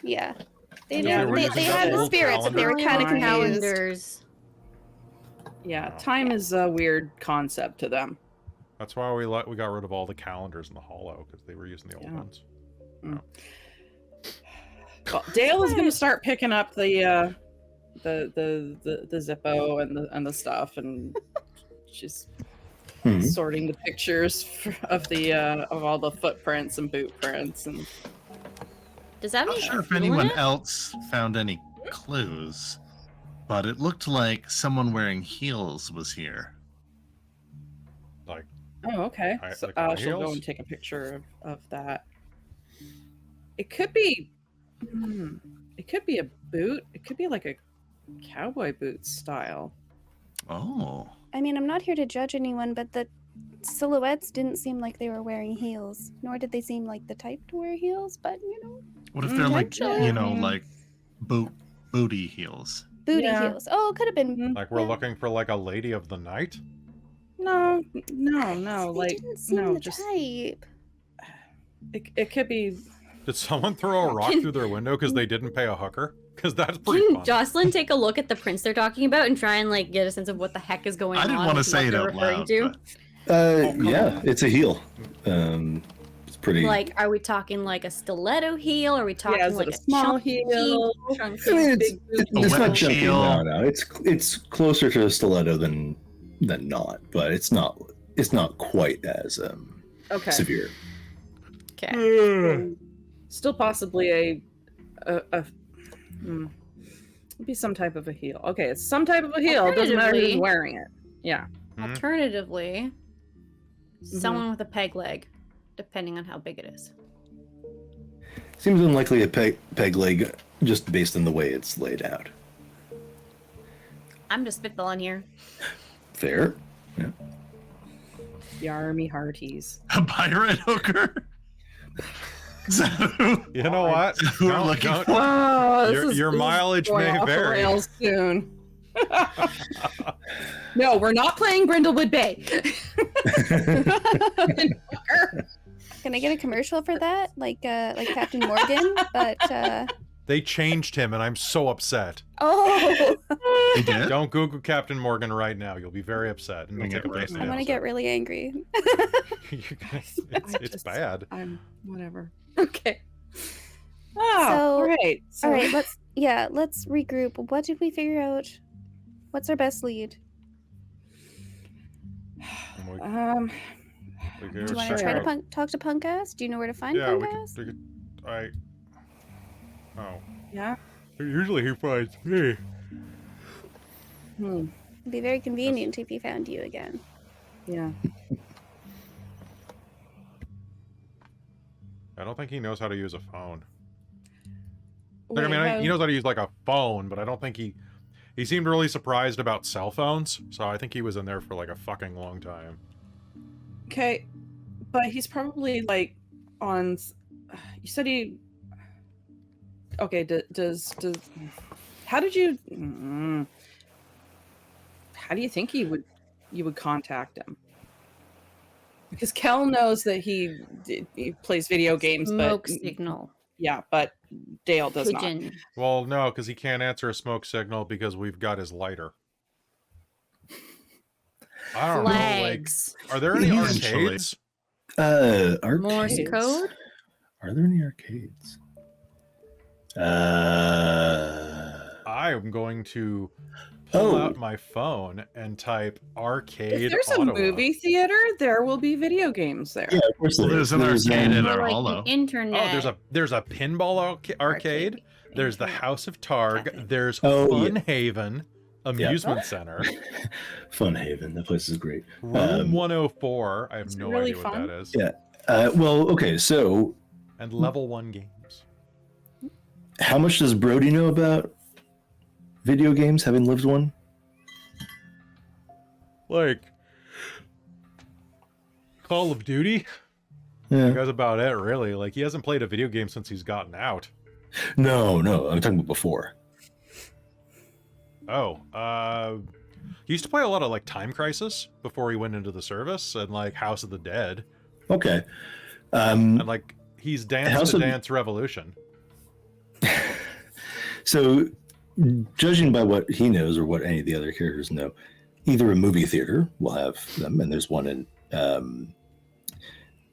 Yeah, they Yeah, did. we're They, using they the had old spirits, but they were kind of calendar. confused. Calendars. Yeah, time is a weird concept to them. That's why we got rid of all the calendars in the hollow because they were using the old Yeah. ones. Well, Dale is going to start picking up the Zippo and the stuff, and she's Hmm. sorting the pictures of all the footprints and boot prints, and Does that Not mean sure if doing anyone it? else found any clues, but it looked like someone wearing heels was here. Like, oh, okay. Like So high she'll go heels? and take a picture of that. It could be. It could be a boot. It could be like a cowboy boot style. Oh, I mean, I'm not here to judge anyone, but the silhouettes didn't seem like they were wearing heels, nor did they seem like the type to wear heels, but What if they're like, Potentially. like booty heels? booty Yeah. heels. Oh, it could have been. Like we're Yeah. looking for like a lady of the night? No. They Like didn't seem no, the just type. it could be. Did someone throw a rock through their window because they didn't pay a hooker? Because that's pretty Can fun. Jocelyn take a look at the prints they're talking about and try and like get a sense of what the heck is going on? I didn't want to with say what it they're out referring loud. to? But Yeah, it's a heel. It's pretty. Like, are we talking like a stiletto heel? Are we talking is it like a small chunky, heel? chunky? I mean, big it's booty. not chunky. Heel. No. It's closer to a stiletto than not, but it's not quite as Okay. severe. Okay. Still possibly it'd be some type of a heel. Okay, it's some type of a heel. It doesn't matter who's Alternatively- wearing it. Yeah. Alternatively, someone with a peg leg, depending on how big it is. Seems unlikely a peg leg, just based on the way it's laid out. I'm just spitballing here. Fair. Yeah. The army hearties. a pirate hooker. Is that who? You know what? Who we're looking for? Oh, Your mileage going may off the vary. rails soon. No, we're not playing Brindlewood Bay. Can I get a commercial for that, like Captain Morgan? But They changed him, and I'm so upset. oh, They did? Don't Google Captain Morgan right now. You'll be very upset. And I you'll get take a right break from now. I the want to get episode. really angry. It's bad. I'm whatever. Okay. So, all right. So, All right, let's regroup. What did we figure out? What's our best lead? We Do could you want to check try to out- talk to Punkass? Do you know where to find Yeah, we Punkass? could. Oh. yeah. Usually he finds me. Hmm. It'd be very convenient if he found you again. Yeah. I don't think he knows how to use a phone. Wait, He knows how to use like a phone, but I don't think he seemed really surprised about cell phones. So I think he was in there for like a fucking long time. Okay, but he's probably like on. You said he. Okay. Does how did you? How do you think you would contact him? Because Kelle knows that he plays video games, Smoke but signal. yeah, but Dale does not. Pigeon. Well, no, because he can't answer a smoke signal because we've got his lighter. I don't know. Like, Flags. are there any Eventually. arcades? Arcades. Morse code. Are there any arcades? I am going to pull Oh. out my phone and type arcade. If there's Ottawa. a movie theater, there will be video games there. Yeah, of course Well, there there's is. an arcade in More our like hollow. the internet. Oh, there's a pinball arcade. There's the House of Targ. Cafe. There's Oh, yeah. Fun Haven Amusement Center. Fun Haven. That place is great. Room 104. I have Is it no really idea fun? what that is. Yeah. Well, okay. So, And Level 1 games. how much does Brodie know about video games, having lived one? Like Call of Duty. Yeah. That's about it, really. Like he hasn't played a video game since he's gotten out. No. I'm talking about before. Oh, he used to play a lot of like Time Crisis before he went into the service, and like House of the Dead, Okay. and like he's Dance House to of- Dance Revolution. So, judging by what he knows or what any of the other characters know, either a movie theater will have them, and there's one in, and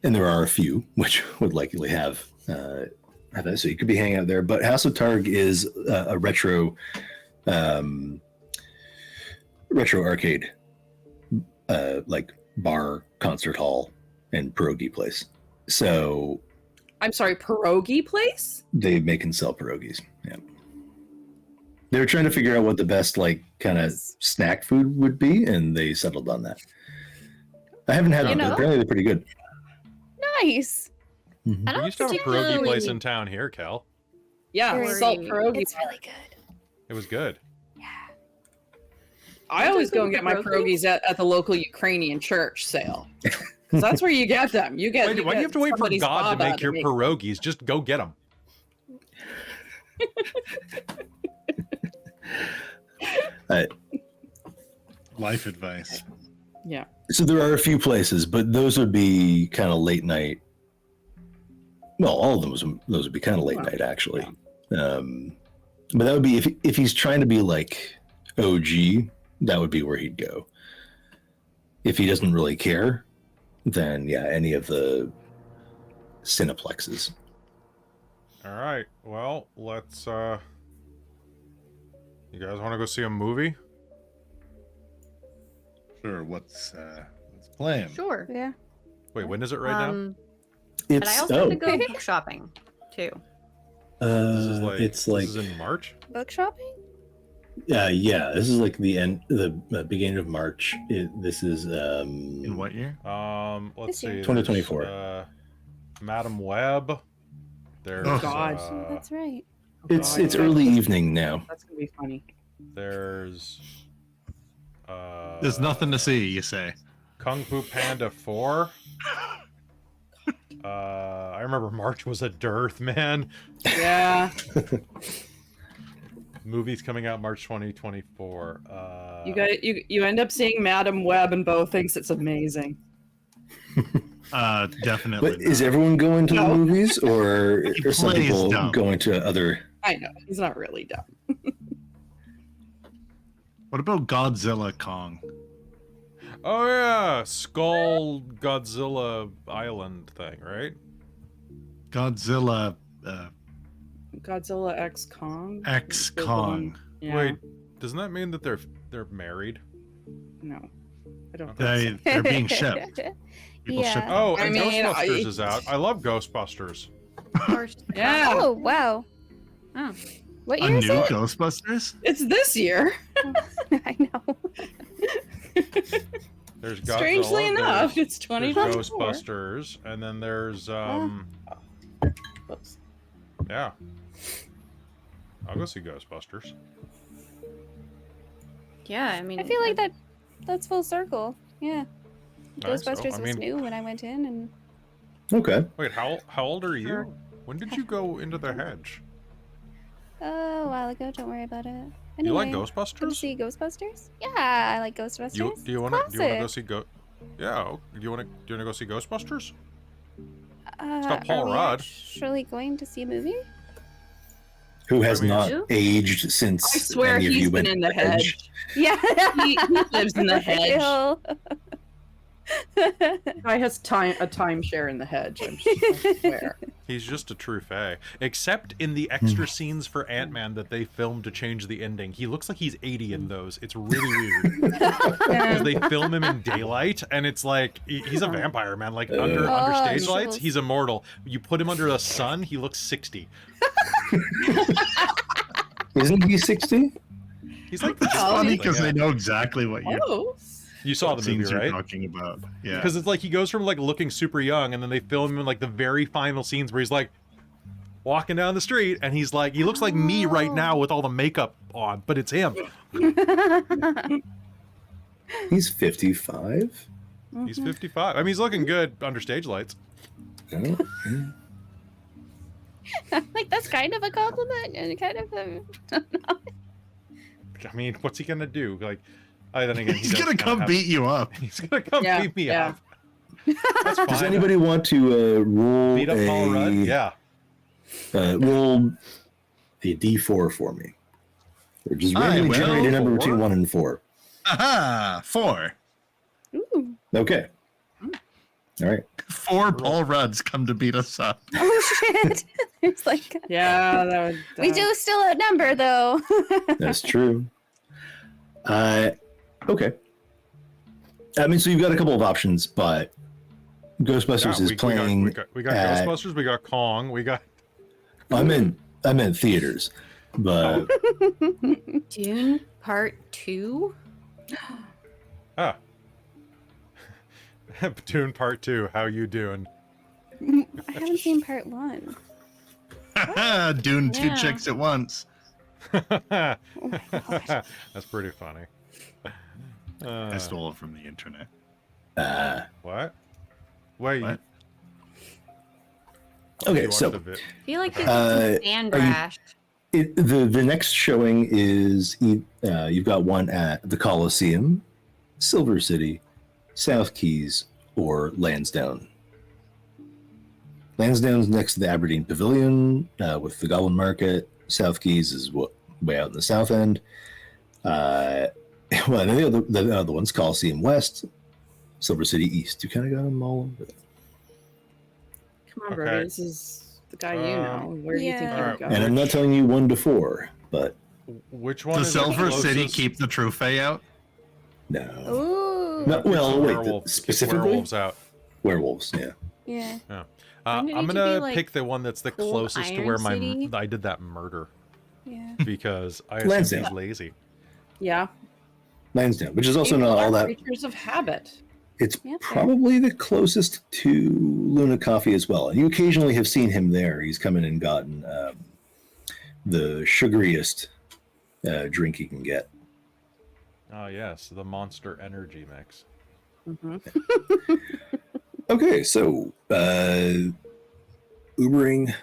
there are a few which would likely have that. So you could be hanging out there. But House of Targ is a retro arcade, like bar, concert hall, and pierogi place. So I'm sorry, pierogi place? they make and sell pierogies. Yeah. They were trying to figure out what the best like kind of snack food would be, and they settled on that. I haven't had them, but apparently they're pretty good. Nice. Mhm. I We don't used to have a pierogi particularly- place in town here, Kel. Yeah, Very salt good. pierogi. It's really good. It was good. I always go and get my pierogies at the local Ukrainian church sale. Because that's where you get them. You get. Why do you have to wait for somebody's God to baba make your pierogies? Just go get them. Life advice. Yeah. So there are a few places, but those would be kind of late night. Well, all of those would be kind of late night, actually. But that would be if he's trying to be like OG, that would be where he'd go. If he doesn't really care, then yeah, any of the Cineplexes. All right. Well, let's. You guys want to go see a movie? Sure. What's playing? Sure. Yeah. Wait, when is it right now? But I also have to go book shopping too. This is in March. Book shopping? Yeah. This is like the end, the beginning of March. This is In what year? Let's This year. see. 2024. There's, Madam Web. There's. Oh. God. Oh, that's right. it's early evening now. That's gonna be funny. There's. There's nothing to see, you say. Kung Fu Panda 4. I remember March was a dearth, man. Yeah. Movies coming out March 2024. You end up seeing Madam Web, and Bo thinks it's amazing. Definitely. But is everyone going to the No. movies, or He are some plays people dumb. going to other? I know he's not really dumb. What about Godzilla Kong? Oh yeah, Skull Godzilla Island thing, right? Godzilla Godzilla X Kong. X The Kong. one- Yeah. Wait, doesn't that mean that they're married? No, I don't. They're being shipped. People Yeah. ship them. Oh, I and mean, Ghostbusters is out. I love Ghostbusters. Of course. Yeah, Oh, wow. Oh. What A year is new it? Ghostbusters? it's this year. I know. There's Godzilla. Strangely enough, there's, it's there's 2024. Ghostbusters, and then there's Oops. yeah. I'll go see Ghostbusters. Yeah, I mean, I feel like that's full circle. Yeah. I think so. Ghostbusters I was mean- new when I went in, and Okay. Wait, how old are you? Sure. When did you go into the hedge? a while ago. Don't worry about it. Anyway, You like go to Ghostbusters? see Ghostbusters? Yeah, I like Ghostbusters. Do you want to go Classic. see Yeah, do you want to go see Ghostbusters? It's got Paul are we Rudd. actually going to see a movie? Who has I mean- not Who? aged since I swear any of he's you been went in the to Edge? hedge. Yeah. He lives in the hedge. Real. Guy has a timeshare in the hedge. I swear. He's just a true fae. Except in the extra scenes for Ant-Man that they filmed to change the ending. He looks like he's 80 in those. It's really weird. Because they film him in daylight, and it's like, he's a vampire, man. Like, under Oh, stage lights, chills. he's immortal. You put him under the sun, he looks 60. Isn't he 60? He's like, It's Oh, funny yeah. because I know exactly what Oh. You saw the scenes movie, right? you're talking about. Yeah. Because it's like he goes from like looking super young, and then they film him in like the very final scenes where he's like walking down the street, and he's like, he looks like me right now with all the makeup on, but it's him. He's 55. He's 55. I mean, he's looking good under stage lights. Oh, yeah. Like that's kind of a compliment and kind of a. I mean, what's he gonna do? Like, then again, He's gonna come beat you up. He's gonna come Yeah, beat me yeah. up. That's fine. Does anybody want to roll beat up Paul Rudd? Yeah. roll a d4 for me? Or just I randomly will. generate a number Four. between 1 and 4. Aha! 4. Ooh. Okay. All right. 4 Paul Rudds come to beat us up. Oh shit! It's like Yeah, that would. we do still outnumber though. That's true. Okay. I mean, so you've got a couple of options, but Ghostbusters Yeah, is playing. we got at- Ghostbusters. We got Kong. We got. I meant theaters, but Dune Part 2? Ah. Dune Part 2. How you doing? I haven't seen part 1. Dune 2 Yeah. chicks at once. Oh my god. That's pretty funny. I stole it from the internet. What? Wait. What? Okay, you so watched a bit. I feel like this Uh, is sand are you- rash. the next showing is you've got one at the Coliseum, Silver City, South Keys, or Lansdowne. Lansdowne's next to the Aberdeen Pavilion with the Goblin Market. South Keys is way out in the south end. Well, and the other one's Coliseum West, Silver City East. You kind of got them all over there. Come on, Okay. Brodie. This is the guy you know. Where do you think Yeah. you would Alright, go? And I'm not telling you 1 to 4, but Which one Does is the Silver City closest? keep the trophy out? no. Ooh. No, well, wait, Werewolves. specifically Werewolves out. werewolves, yeah. Yeah. Wouldn't it I'm need to gonna be, like, pick the one that's the Cold closest to Iron where City? I did that murder Yeah. because I assume Lansdowne. he's lazy. Yeah. Lansdowne, which is also People not are all that. creatures of habit. It's Yeah, fair. probably the closest to Luna Coffee as well. And you occasionally have seen him there. He's come in and gotten the sugariest drink he can get. Oh yes, the Monster Energy mix. Hmm. Okay, so Ubering,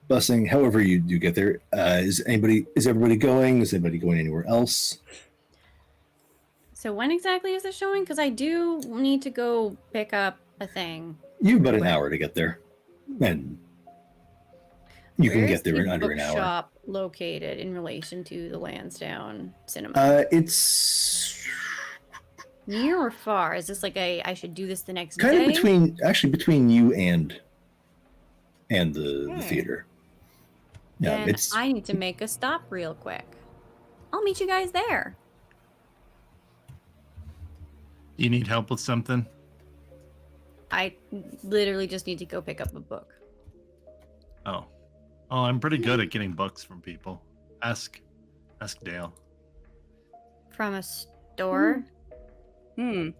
busing, however you get there. Is everybody going? Is anybody going anywhere else? So when exactly is it showing? Because I do need to go pick up a thing. You have about an hour to get there. And you can Where's get there the in under an hour. bookshop located in relation to the Lansdowne Cinema? It's Near or far? Is this like I should do this the next kind day? of between you and the theater. Yeah, Then it's I need to make a stop real quick. I'll meet you guys there. You need help with something? I literally just need to go pick up a book. Oh, I'm pretty good at getting books from people. Ask Dale. From a store?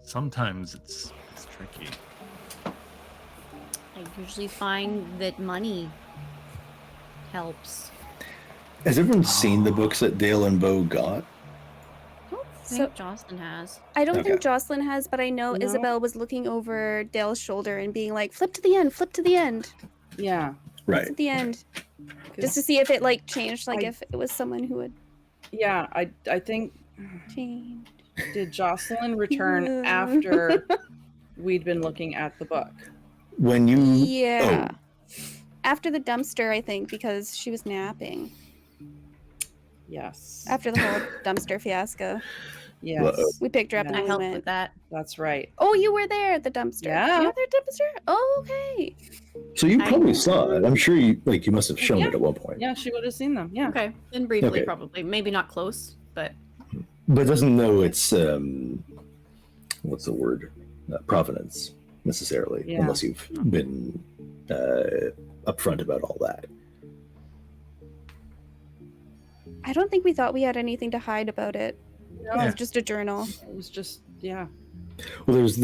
Sometimes it's tricky. I usually find that money helps. has everyone seen the books that Dale and Bo got? I think Jocelyn has. I don't Okay. think Jocelyn has, but I know No. Isobel was looking over Dale's shoulder and being like, flip to the end, flip to the end. Yeah. Right. At the end. 'Cause- Just to see if it like changed, like I- if it was someone who would yeah, I think change. did Jocelyn return after we'd been looking at the book? When you Yeah. After the dumpster, I think, because she was napping. Yes. After the whole dumpster fiasco. Yes. Uh-oh. We picked her up Yeah. and I we helped went. with that. That's right. Oh, you were there at the dumpster. Yeah. You were there at the dumpster? Oh, okay. so you I- probably saw it. I'm sure you must have shown it at one point. Yeah, she would have seen them. Yeah. Okay. Then briefly, Okay. probably. Maybe not close, but But doesn't know its what's the word? Provenance necessarily, Yeah. unless you've been upfront about all that. I don't think we thought we had anything to hide about it. No, It was just a journal. it was just yeah. Well, there's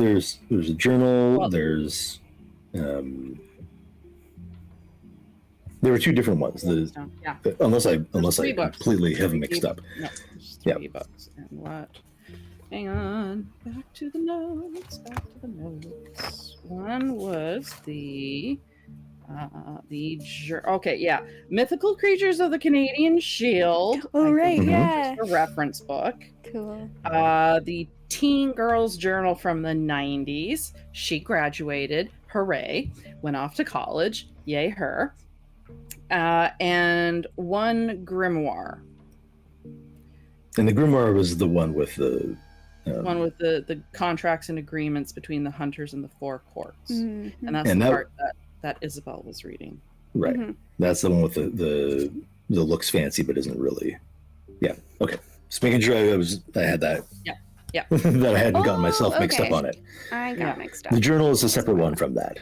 a journal. Well- There's there were 2 different ones. Yeah. Unless I three books. completely have them mixed up. No, there's Yeah. 3 books. And what? Hang on. Back to the notes. Back to the notes. One was okay, yeah. Mythical Creatures of the Canadian Shield. Oh, I right, think yeah. it's a reference book. Cool. The Teen Girl's Journal from the 90s. She graduated. Hooray. Went off to college. Yay, her. And one grimoire. And the grimoire was the one with the One with the contracts and agreements between the hunters and the 4 courts. Mhm. And that's And the that- part that Isobel was reading. right. Mhm. That's the one with the looks fancy but isn't really. Yeah. Okay. Just making sure I had that. Yeah. Yeah. that I hadn't gotten Oh, myself mixed okay. up on it. I got Yeah. mixed up. The journal is a separate one from that.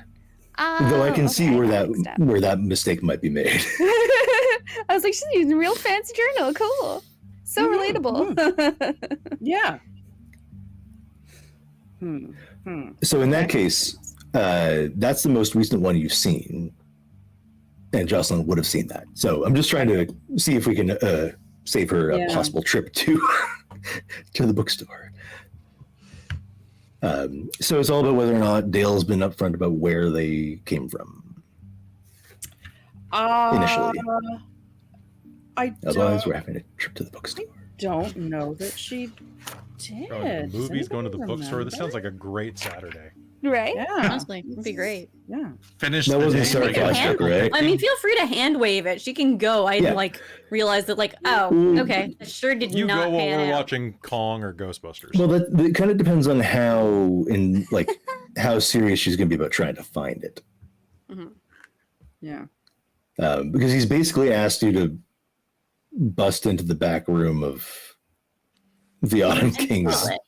Oh, Though I can see okay, where I got mixed up. that mistake might be made. I was like, she's using a real fancy journal. Cool. So Mhm, relatable. Yeah. So in that case, that's the most recent one you've seen, and Jocelyn would have seen that. So I'm just trying to see if we can save her a Yeah. possible trip to to the bookstore. So it's all about whether or not Dale's been upfront about where they came from initially. Otherwise, we're having a trip to the bookstore. Don't know that she did. Going to the movies, going to the Anybody bookstore. This remember? sounds like a great Saturday. Right? Yeah, Honestly, it'd be great. yeah. Finish That the wasn't day. sarcastic, right? I mean, feel free to hand wave it. She can go. I Yeah. like realized that, like, oh, Mm. okay. I sure did You not go while pan we're out. watching Kong or Ghostbusters. Well, that kind of depends on how serious she's going to be about trying to find it. Yeah. Because he's basically asked you to bust into the back room of the Autumn Kings. Pull it.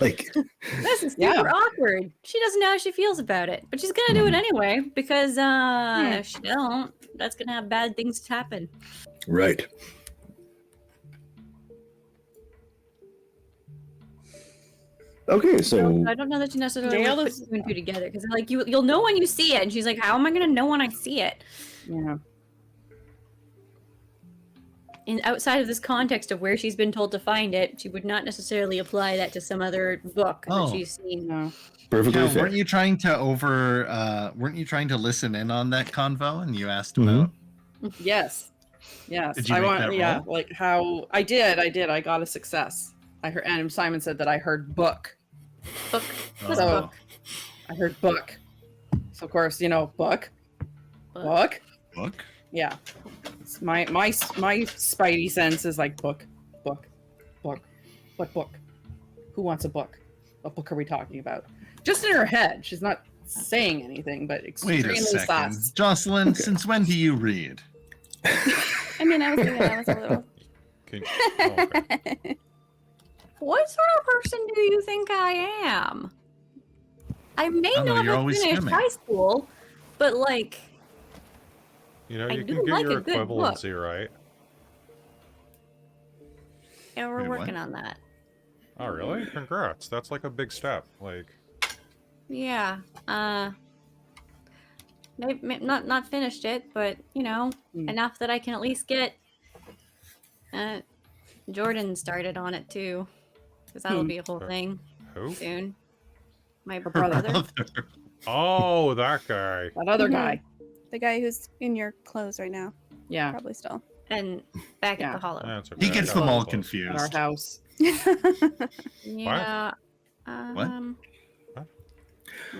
Like, This is super Yeah. awkward. She doesn't know how she feels about it, but she's gonna do it anyway because if she don't, that's gonna have bad things happen. right. Okay, so I don't know that you necessarily Dale put is- two and two together because like you'll know when you see it, and she's like, "How am I gonna know when I see it?" Yeah. And outside of this context of where she's been told to find it, she would not necessarily apply that to some other book Oh. that she's seen. No. perfectly Cal, fair. weren't you trying to listen in on that convo and you asked Mhm. about Yes. Yes. Did you I make want. that Yeah. roll? Like how I did. I got a success. I heard, and Simon said that I heard book. Book. What's So- book? I heard book. So of course, book. Book. Book. book? Yeah. It's my spidey sense is like book. What book? Who wants a book? What book are we talking about? Just in her head. She's not saying anything, but Wait extremely a second. sus. Jocelyn, Okay. since when do you read? I mean, I was thinking I was a little. Can- oh, okay. What sort of person do you think I am? I may I don't know, not you're have always finished swimming. high school, but like, You know, I you do can get like your a good book. equivalency right. yeah, we're Wait, what? working on that. Oh, really? Congrats. That's like a big step. Like, Yeah. Maybe not finished it, but Hmm. enough that I can at least get Jordan started on it too, because that'll Hmm. be a whole thing who? soon. My Her brother. Oh, that guy. That other Mhm. guy. The guy who's in your clothes right now, Yeah. probably still. And back Yeah. at the hollow. That's okay. He I gets got them all close. At our confused. house. Yeah. What?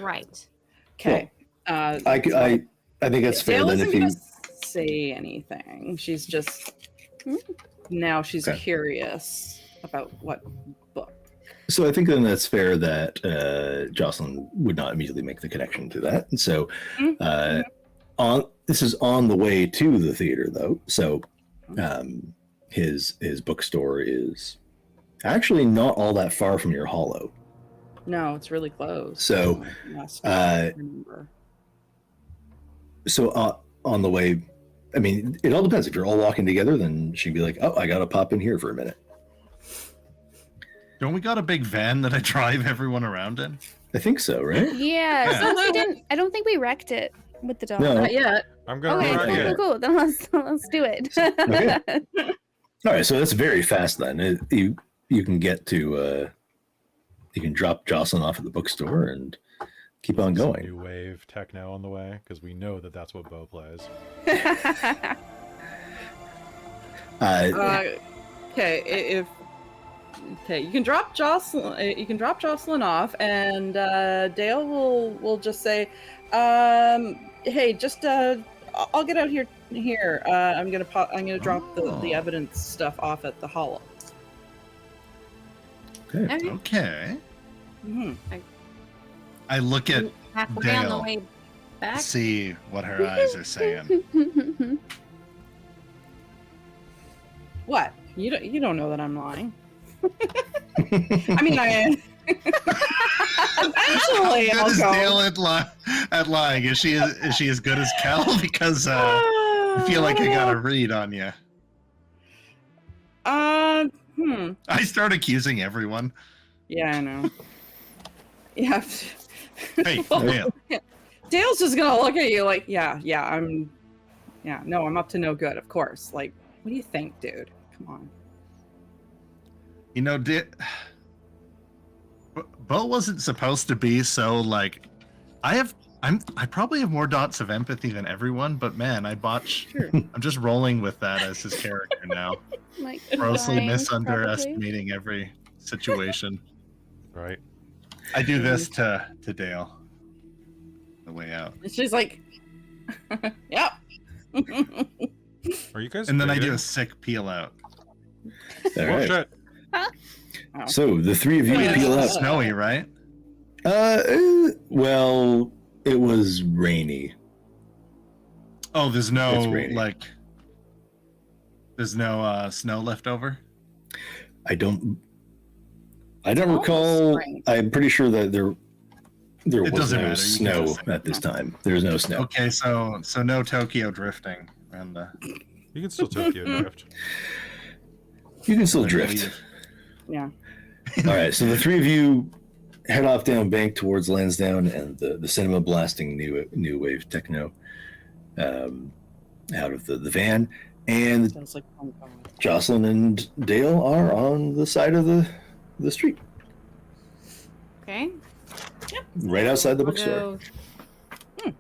Right. Okay. I think that's fair. Dale Then isn't if you, gonna say anything. She's just now she's Okay. curious about what book. so I think then that's fair that Jocelyn would not immediately make the connection to that. And so, this is on the way to the theater though. So, his bookstore is actually not all that far from your hollow. No, it's really close. So, Last I remember. On the way, I mean, it all depends. If you're all walking together, then she'd be like, "Oh, I gotta pop in here for a minute." Don't we got a big van that I drive everyone around in? I think so, right? Yeah. Yeah. Since we didn't, I don't think we wrecked it with the dog. No. Not yet. I'm gonna Okay, wreck cool, it. cool, cool. Then let's do it. Okay. All right, so that's very fast then. You can get to you can drop Jocelyn off at the bookstore and keep on Some going. New wave techno on the way because we know that that's what Bo plays. Okay, you can drop Jocelyn. You can drop Jocelyn off, and Dale will just say, "Hey, just I'll get out here. I'm gonna drop the evidence stuff off at the hollow." Okay. Okay. Okay. Mhm. I look at Halfway on the Dale. way back. see what her eyes are saying. What? You don't know that I'm lying. I mean, I eventually How I'll good is go. Dale at lying? Is she as good as Cal? Because I feel like I got a read on you. I start accusing everyone. Yeah, I know. Yeah. Hey, Dale. Dale's just gonna look at you like, I'm up to no good, of course. Like, what do you think, dude? Come on. You know, Bo wasn't supposed to be so like. I probably have more dots of empathy than everyone, but man, I botch. Sure. I'm just rolling with that as his character now. Like Grossly dying, misunderestimating every situation. Right. I do this to Dale. The way out. And she's like, yep. Are you guys? And then I do breathing? a sick peel out. All Oh right. shit! So the three of you Wait, peel It's out. snowy, right? Well, it was rainy. Oh, there's It's no raining. there's no snow left over. I don't almost recall. spring. I'm pretty sure that there It was doesn't no matter, you can snow just- at this time. There was no snow. Okay, so no Tokyo drifting around the. You can still Tokyo drift. You can still drift. Yeah. All right, so the three of you head off down bank towards Lansdowne and the cinema blasting new wave techno out of the van, and Sounds like fun. Jocelyn and Dale are on the side of the street, Okay. right outside the I'll bookstore. go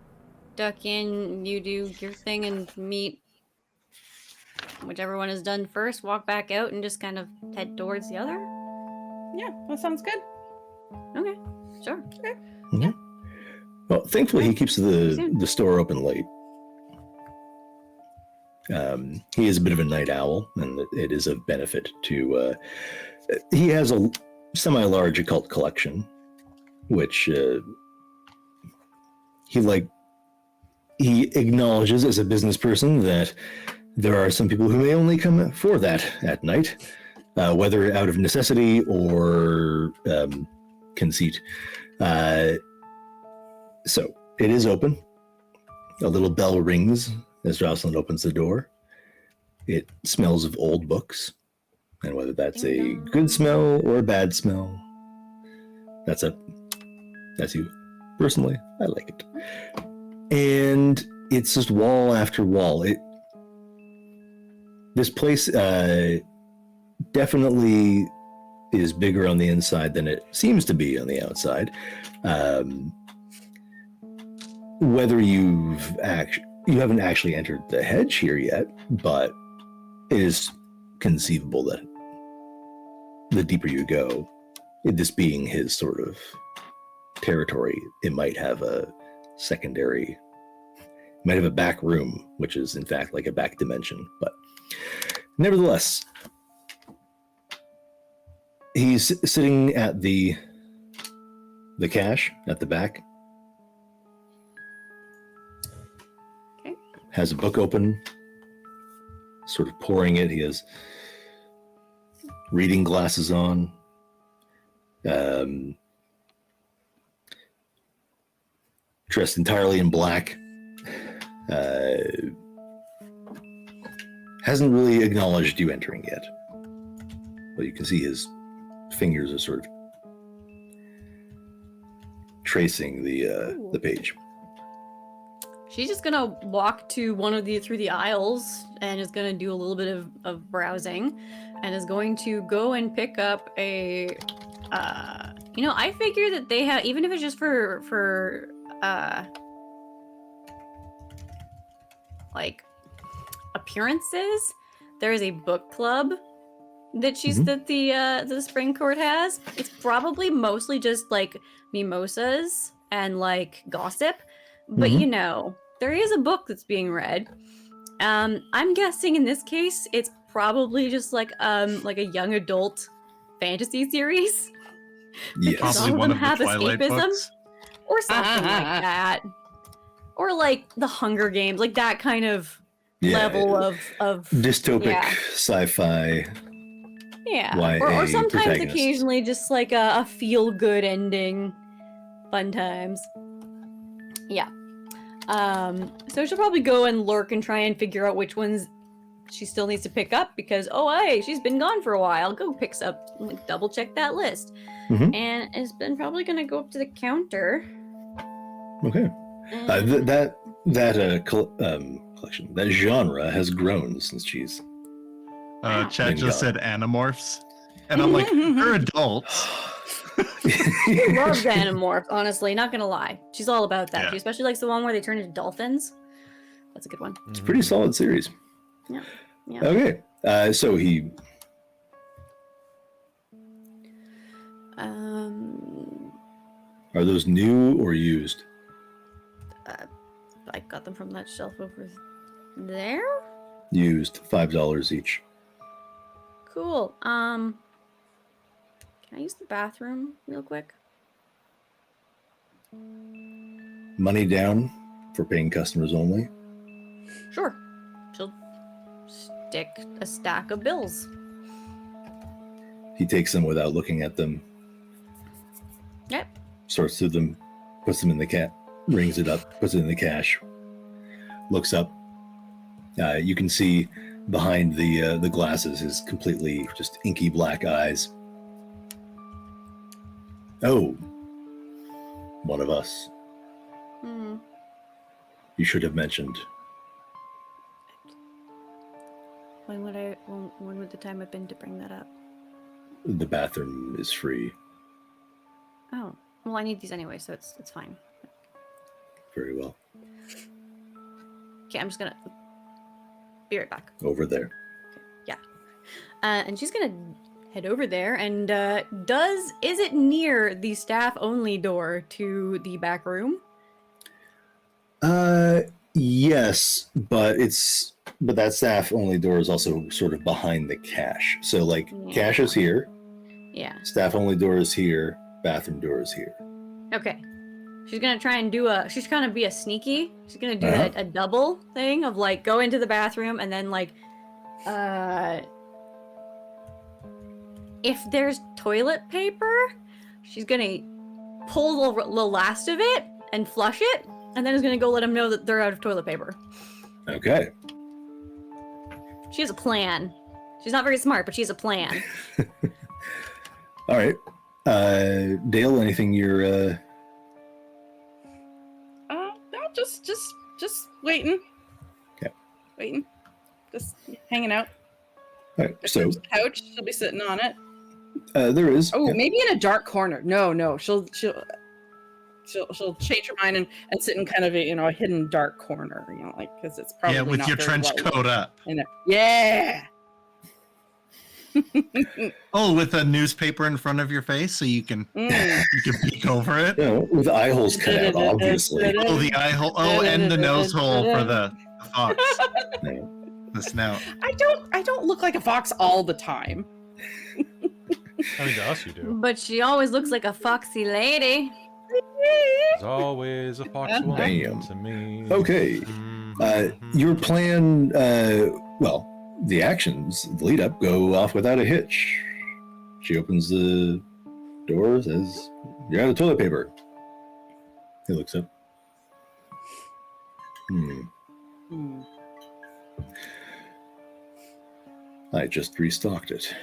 duck in, you do your thing, and meet whichever one is done first. Walk back out and just kind of head towards the other. Yeah, that sounds good. Okay, sure. Well, thankfully, he keeps the store open late. He is a bit of a night owl, and it is of benefit to. He has a semi-large occult collection, which he acknowledges as a business person that there are some people who may only come for that at night, whether out of necessity or conceit. So it is open. A little bell rings as Jocelyn opens the door. It smells of old books, and whether that's a good smell or a bad smell, that's you. Personally, I like it. And it's just wall after wall. This place definitely is bigger on the inside than it seems to be on the outside. Whether you haven't actually entered the hedge here yet, but it is conceivable that the deeper you go, this being his sort of territory, it might have a secondary, might have a back room, which is in fact like a back dimension. But nevertheless, he's sitting at the cache at the back. Okay. Has a book open, sort of pouring it. He has reading glasses on. Dressed entirely in black. Hasn't really acknowledged you entering yet. But you can see his fingers are sort of tracing the page. She's just gonna walk to through the aisles and is gonna do a little bit of browsing, and is going to go and pick up a. I figure that they have, even if it's just for like appearances, there is a book club that that the spring court has. It's probably mostly just like mimosas and like gossip, but there is a book that's being read. I'm guessing in this case it's probably just like a young adult fantasy series. Yes. Some Possibly of one them of the have Twilight escapism. books. Or something like that. Or like the Hunger Games, like that kind of level of dystopic yeah. sci-fi. Yeah. YA Or sometimes protagonist. occasionally just like a feel-good ending. Fun times. Yeah. So she'll probably go and lurk and try and figure out which ones she still needs to pick up because, she's been gone for a while. Go picks up, double check that list. Mhm. And is then probably gonna go up to the counter. Okay. and- Collection, that genre has grown since she's Chat Been just gone. said animorphs. And I'm like, they're adults. She loves Animorphs, honestly, not gonna lie. She's all about that. Yeah. She especially likes the one where they turn into dolphins. That's a good one. It's a pretty solid series. Yeah. Yeah. Okay. So he are those new or used? I got them from that shelf over there. Used, $5 each. Cool. Can I use the bathroom real quick? Money down for paying customers only. Sure. She'll stick a stack of bills. He takes them without looking at them. Yep. Sorts through them, puts them in the cat, rings it up, puts it in the cash. Looks up. You can see behind the glasses his completely just inky black eyes. Oh, one of us. Hmm. You should have mentioned. When would the time have been to bring that up? The bathroom is free. Oh, well, I need these anyway, so it's fine. Very well. Okay, I'm just gonna be right back. Over there. Yeah. And she's gonna head over there and is it near the staff only door to the back room? Yes, but that staff only door is also sort of behind the cash. So like cash is here, Yeah. staff only door is here, bathroom door is here. Okay. She's gonna try and she's gonna be a sneaky. She's gonna do Uh-huh. a double thing of like go into the bathroom and then like if there's toilet paper, she's gonna pull the last of it and flush it, and then is gonna go let them know that they're out of toilet paper. Okay. She has a plan. She's not very smart, but she has a plan. All right. Dale, anything you're No, just waiting. Okay. Waiting. Just hanging out. all right, If so there's a couch, she'll be sitting on it. there is Oh, yeah. maybe in a dark corner. No, she'll change her mind and sit in kind of a hidden dark corner, like because it's probably Yeah, with not your very trench well coat up. in there. Yeah. Oh, with a newspaper in front of your face so you can Mm. peek over it. With eye holes cut out, obviously. Oh, the eye hole. Oh, and the nose hole for the fox. No. The snout. I don't look like a fox all the time. I mean, to us you do. But she always looks like a foxy lady. There's always a fox woman Damn. to me. Okay. Your plan, well, the actions, the lead up, go off without a hitch. She opens the door, says, "You're out of toilet paper." He looks up. Hmm. I just restocked it.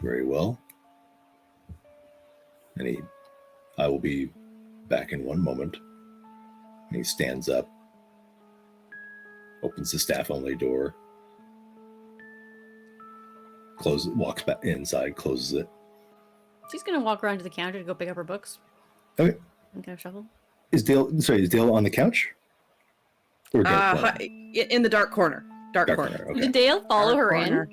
Very well. And I will be back in one moment. And he stands up, opens the staff only door, walks back inside, closes it. She's gonna walk around to the counter to go pick up her books. Okay. And kind of shuffle. Is Dale on the couch? Or In the dark corner. Dark corner. Okay. Did Dale follow Dark her corner.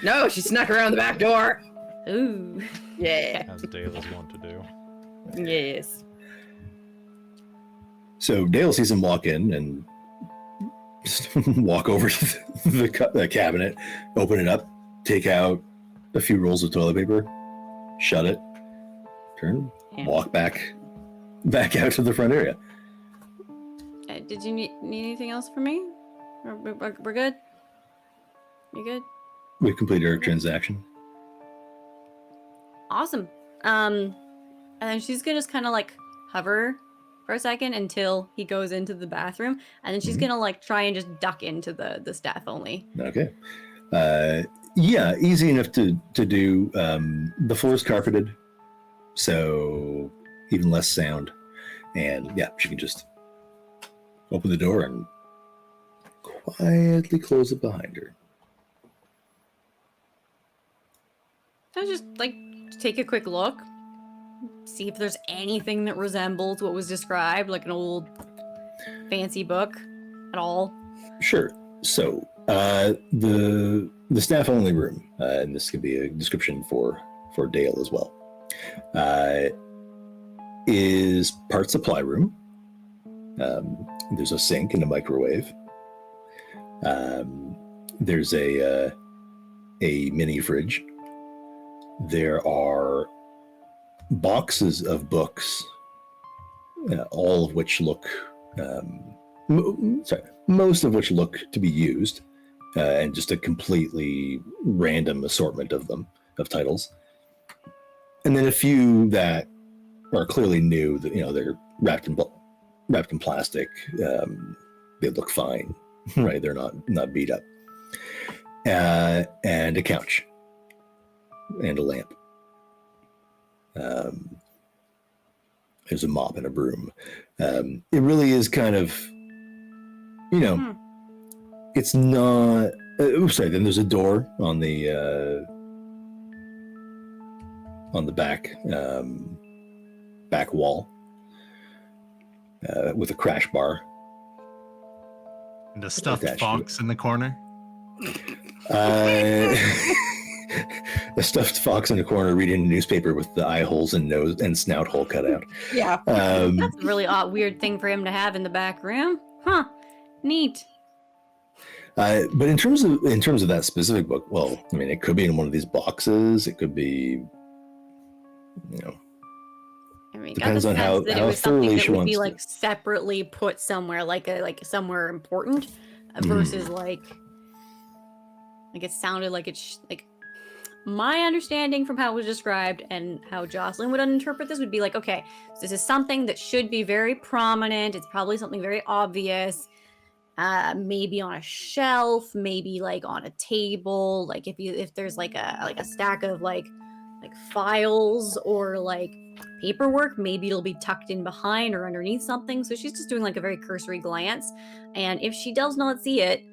No, she snuck around the back door. in? Ooh. Yeah. As Dale is wont to do. Yes. So Dale sees him walk in and walk over to the cabinet, open it up, take out a few rolls of toilet paper, shut it, turn, Yeah. walk back out to the front area. Did you need anything else from me? We're good? You good? We completed our transaction. Awesome. And then she's gonna just kind of like hover for a second until he goes into the bathroom, and then she's gonna like try and just duck into the staff only. Okay. Yeah, easy enough to do. The floor is carpeted, so even less sound. And yeah, she can just open the door and quietly close it behind her. I just like take a quick look, see if there's anything that resembles what was described, like an old fancy book at all. Sure. So the staff only room, and this could be a description for Dale as well, is part supply room. There's a sink and a microwave. There's a mini fridge. There are boxes of books, all of which look, most of which look to be used, and just a completely random assortment of them, of titles. And then a few that are clearly new, that, they're wrapped in plastic. They look fine, right? They're not beat up. And a couch and a lamp. There's a mop and a broom. It really is kind of, it's not. Sorry. Then there's a door on the back wall with a crash bar. And a stuffed fox in the corner. A stuffed fox in the corner reading a newspaper with the eye holes and nose and snout hole cut out. Yeah. That's a really odd, weird thing for him to have in the back room. Huh. Neat. But in terms of that specific book, well, I mean, it could be in one of these boxes. It could be, I mean, depends on how it was something thoroughly that she would wants be to. like separately put somewhere, like somewhere important, versus like it sounded like it's like. My understanding from how it was described and how Jocelyn would interpret this would be like, okay, so this is something that should be very prominent. It's probably something very obvious. Maybe on a shelf, maybe like on a table. Like if there's like a stack of like files or like paperwork, maybe it'll be tucked in behind or underneath something. So she's just doing like a very cursory glance. And if she does not see it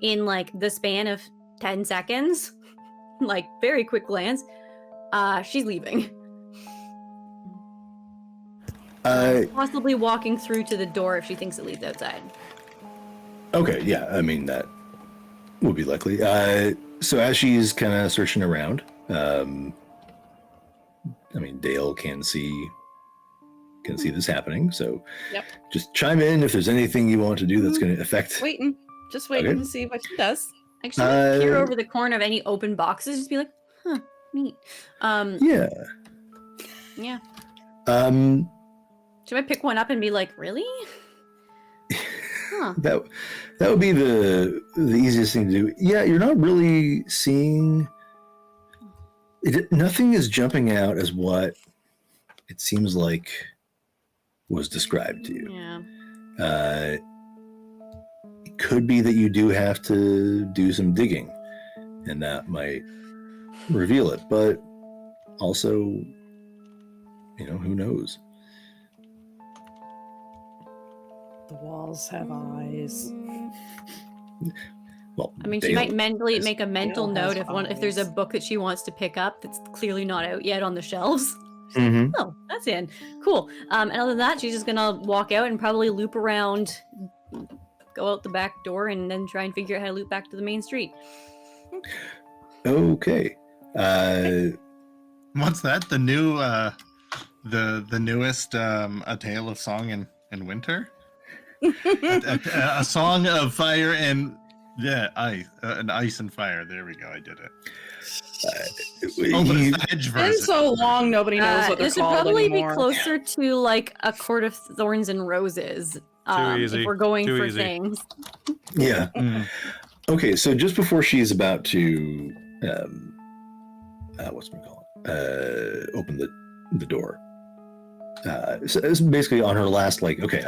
in like the span of 10 seconds, like very quick glance, she's leaving. Possibly walking through to the door if she thinks it leads outside. Okay, yeah, I mean that would be likely. So as she's kind of searching around, I mean, Dale can see this happening. So Yep. Just chime in if there's anything you want to do that's going to affect. Just waiting Okay. to see what she does. Actually, peer over the corner of any open boxes, just be like, huh, neat. Yeah. Yeah. Should I pick one up and be like, really? Huh. That would be the easiest thing to do. Yeah, you're not really seeing it. Nothing is jumping out as what it seems like was described to you. Yeah. It could be that you do have to do some digging, and that might reveal it. But also, who knows? The walls have eyes. Well, I mean, she might mentally make a mental note if there's a book that she wants to pick up that's clearly not out yet on the shelves. Mm-hmm. Oh, that's in. Cool. And other than that, she's just gonna walk out and probably loop around, go out the back door, and then try and figure out how to loop back to the main street. Okay. What's that? The new, the newest, A Tale of Song in Winter? a song of fire and ice, an ice and fire. There we go. I did it. But it's the hedge It's version. been so long, nobody knows what they're This would called probably anymore. be closer to like A Court of Thorns and Roses. easy. If we're going Too for easy. things. Yeah. Mm. Okay, so just before she's about to, what's it called? Open the door. So it's basically on her last, like, okay,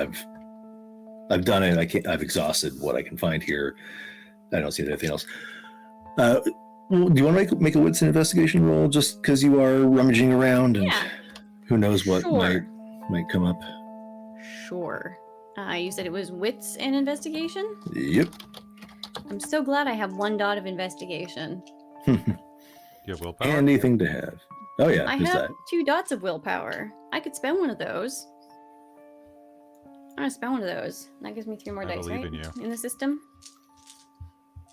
I've done it. I've exhausted what I can find here. I don't see anything else. Well, do you want to make a wits and investigation roll just because you are rummaging around and Yeah. who knows what Sure. might come up? Sure. You said it was wits and investigation? Yep. I'm so glad I have 1 dot of investigation. Do You have willpower? Handy thing to have. Oh yeah, I there's have that. 2 dots of willpower. I could spend one of those. I'm gonna spend one of those. That gives me 3 more I dice, believe right? in you. In the system.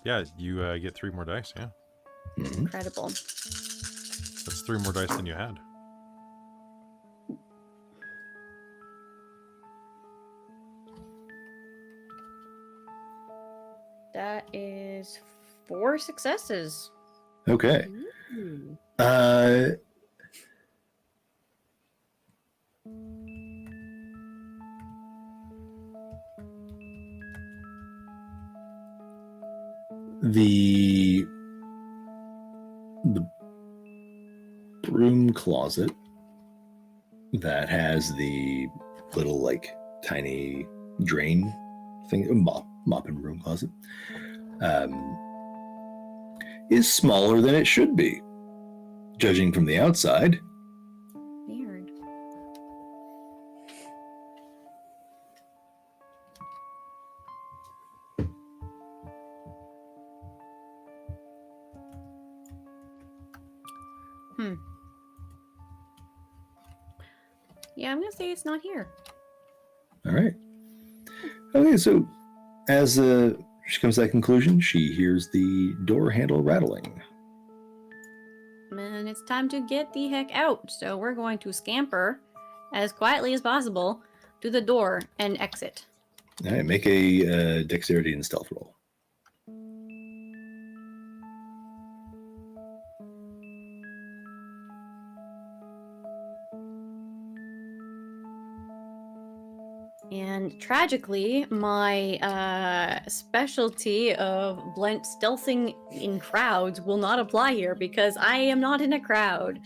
Yeah, you get 3 more dice, yeah. Mhm. Incredible. That's 3 more dice than you had. That is 4 successes. Okay. Ooh. The broom closet that has the little like tiny drain thing, mop and broom closet, is smaller than it should be, judging from the outside. Weird. Yeah, I'm gonna say it's not here. All right. Okay, so as she comes to that conclusion, she hears the door handle rattling. And it's time to get the heck out. So we're going to scamper as quietly as possible to the door and exit. All right, make a dexterity and stealth roll. And tragically, my specialty of blunt stealthing in crowds will not apply here because I am not in a crowd.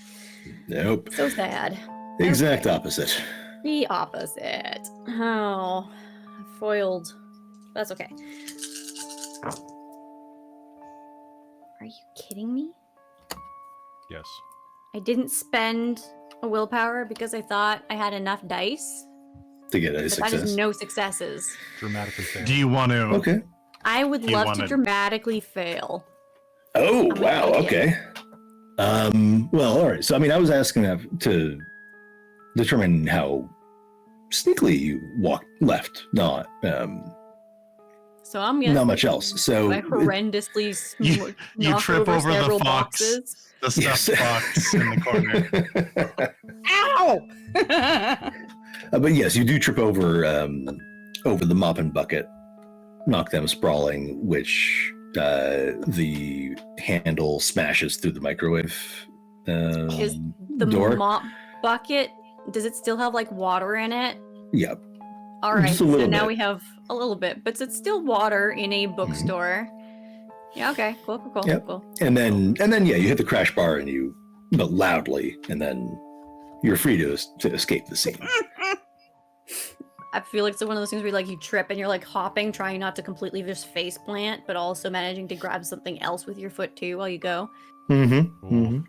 Nope. So sad. The exact Okay. opposite. The opposite. Oh, foiled. That's okay. Are you kidding me? Yes. I didn't spend a willpower because I thought I had enough dice. To get a But success. that is no successes. Dramatically failed. Do you want to? Okay. I would You love to wanna- dramatically fail. Oh, I'm an wow. idiot. Okay. Well, all right. So, I mean, I was asking to determine how sneakily you walked left, not So I'm gonna not much else. So, I horrendously You knock trip over the several fox. boxes. The stuffed fox in the corner. Ow! but yes, you do trip over the mop and bucket, knock them sprawling, which the handle smashes through the microwave Is the door. mop bucket, does it still have like water in it? Yep. All right, Just a so little now bit. we have a little bit, but it's still water in a bookstore. Yeah, okay, cool. Yep. Cool. And then yeah, you hit the crash bar and you, but loudly, and then you're free to escape the scene. I feel like it's one of those things where like you trip and you're like hopping, trying not to completely just face plant, but also managing to grab something else with your foot too while you go. Mm-hmm.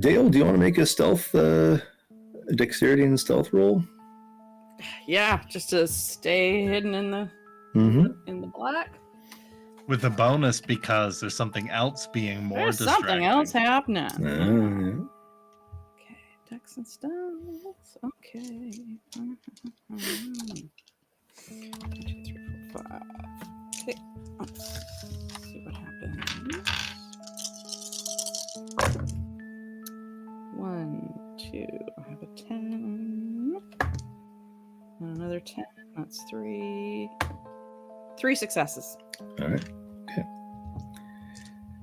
Dale, do you want to make a stealth, dexterity and stealth roll? Yeah, just to stay hidden in the in the black. With a bonus because there's something else being more There's distracting. something else happening. Okay, Dex and stealth. Okay. 1, 2, 3, 4, 5. Okay, let's see what happens. 1, 2. I have a 10. And another 10. That's 3. 3 successes. All right.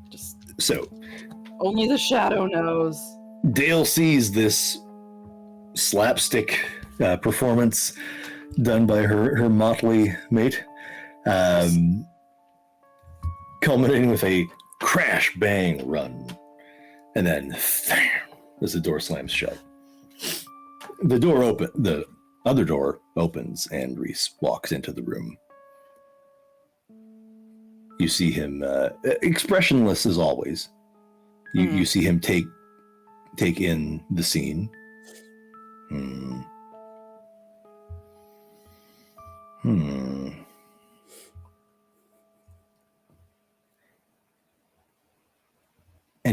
Just So only the shadow knows. Dale sees this slapstick performance done by her motley mate, culminating with a crash bang run, and then as the door slams shut. The other door opens, and Reese walks into the room. You see him expressionless as always. You see him take in the scene.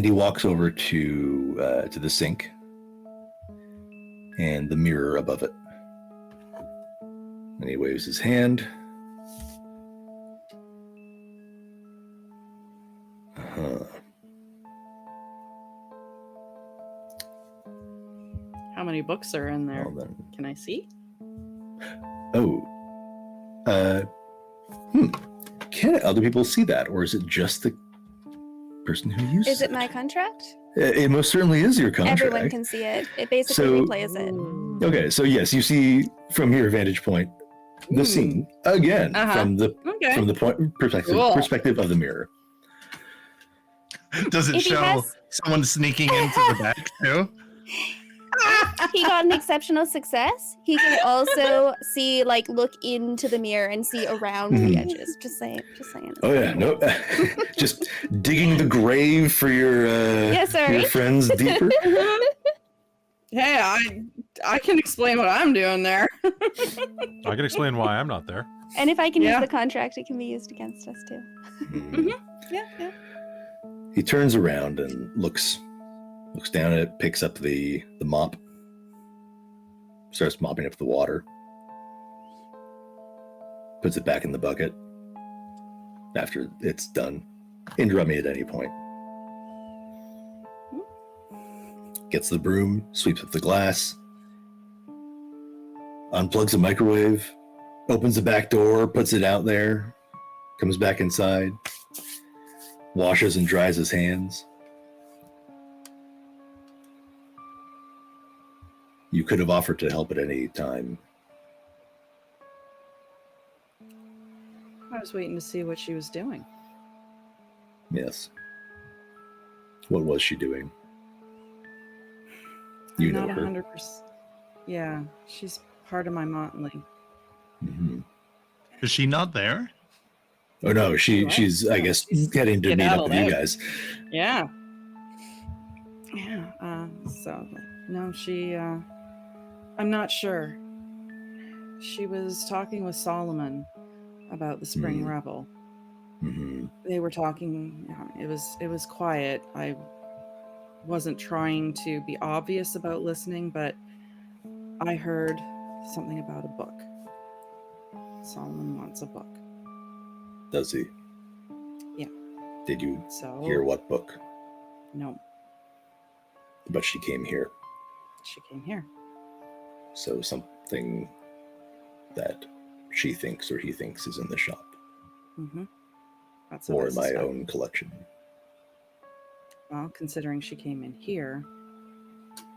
And he walks over to the sink and the mirror above it. And he waves his hand. How many books are in there? Well, then. Can I see? Oh. Can other people see that, or is it just the person who uses it? Is it my contract? It most certainly is your contract. Everyone can see it. It basically So- replays it. Okay, so yes, you see from your vantage point the scene again from the Okay. perspective of the mirror. Does it If he show has- someone sneaking into the back too? He got an exceptional success. He can also see, like, look into the mirror and see around the edges. Just saying. Oh yeah, no, just digging the grave for your sorry. your friends deeper. Hey, I can explain what I'm doing there. I can explain why I'm not there. And if I can Yeah. use the contract, it can be used against us too. Yeah. He turns around and looks down at it, picks up the mop, starts mopping up the water, puts it back in the bucket after it's done. Interrupt me at any point. Gets the broom, sweeps up the glass, unplugs the microwave, opens the back door, puts it out there, comes back inside, washes and dries his hands. You could have offered to help at any time. I was waiting to see what she was doing. Yes. What was she doing? You I'm know not her. 100%. Yeah, she's part of my motley. Mhm. Is she not there? Oh no, What? she's I guess heading to meet up with you skedaddled out. guys. Yeah. Yeah. So no, she. I'm not sure. She was talking with Solomon about the spring revel. Hmm. They were talking. It was quiet. I wasn't trying to be obvious about listening, but I heard something about a book. Solomon wants a book. Does he? Yeah. Did you So hear what book? No, But she came here. she came here. So something that she thinks or he thinks is in the shop. Mm-hmm. That's what I Or in my suspect. own collection. Well, considering she came in here,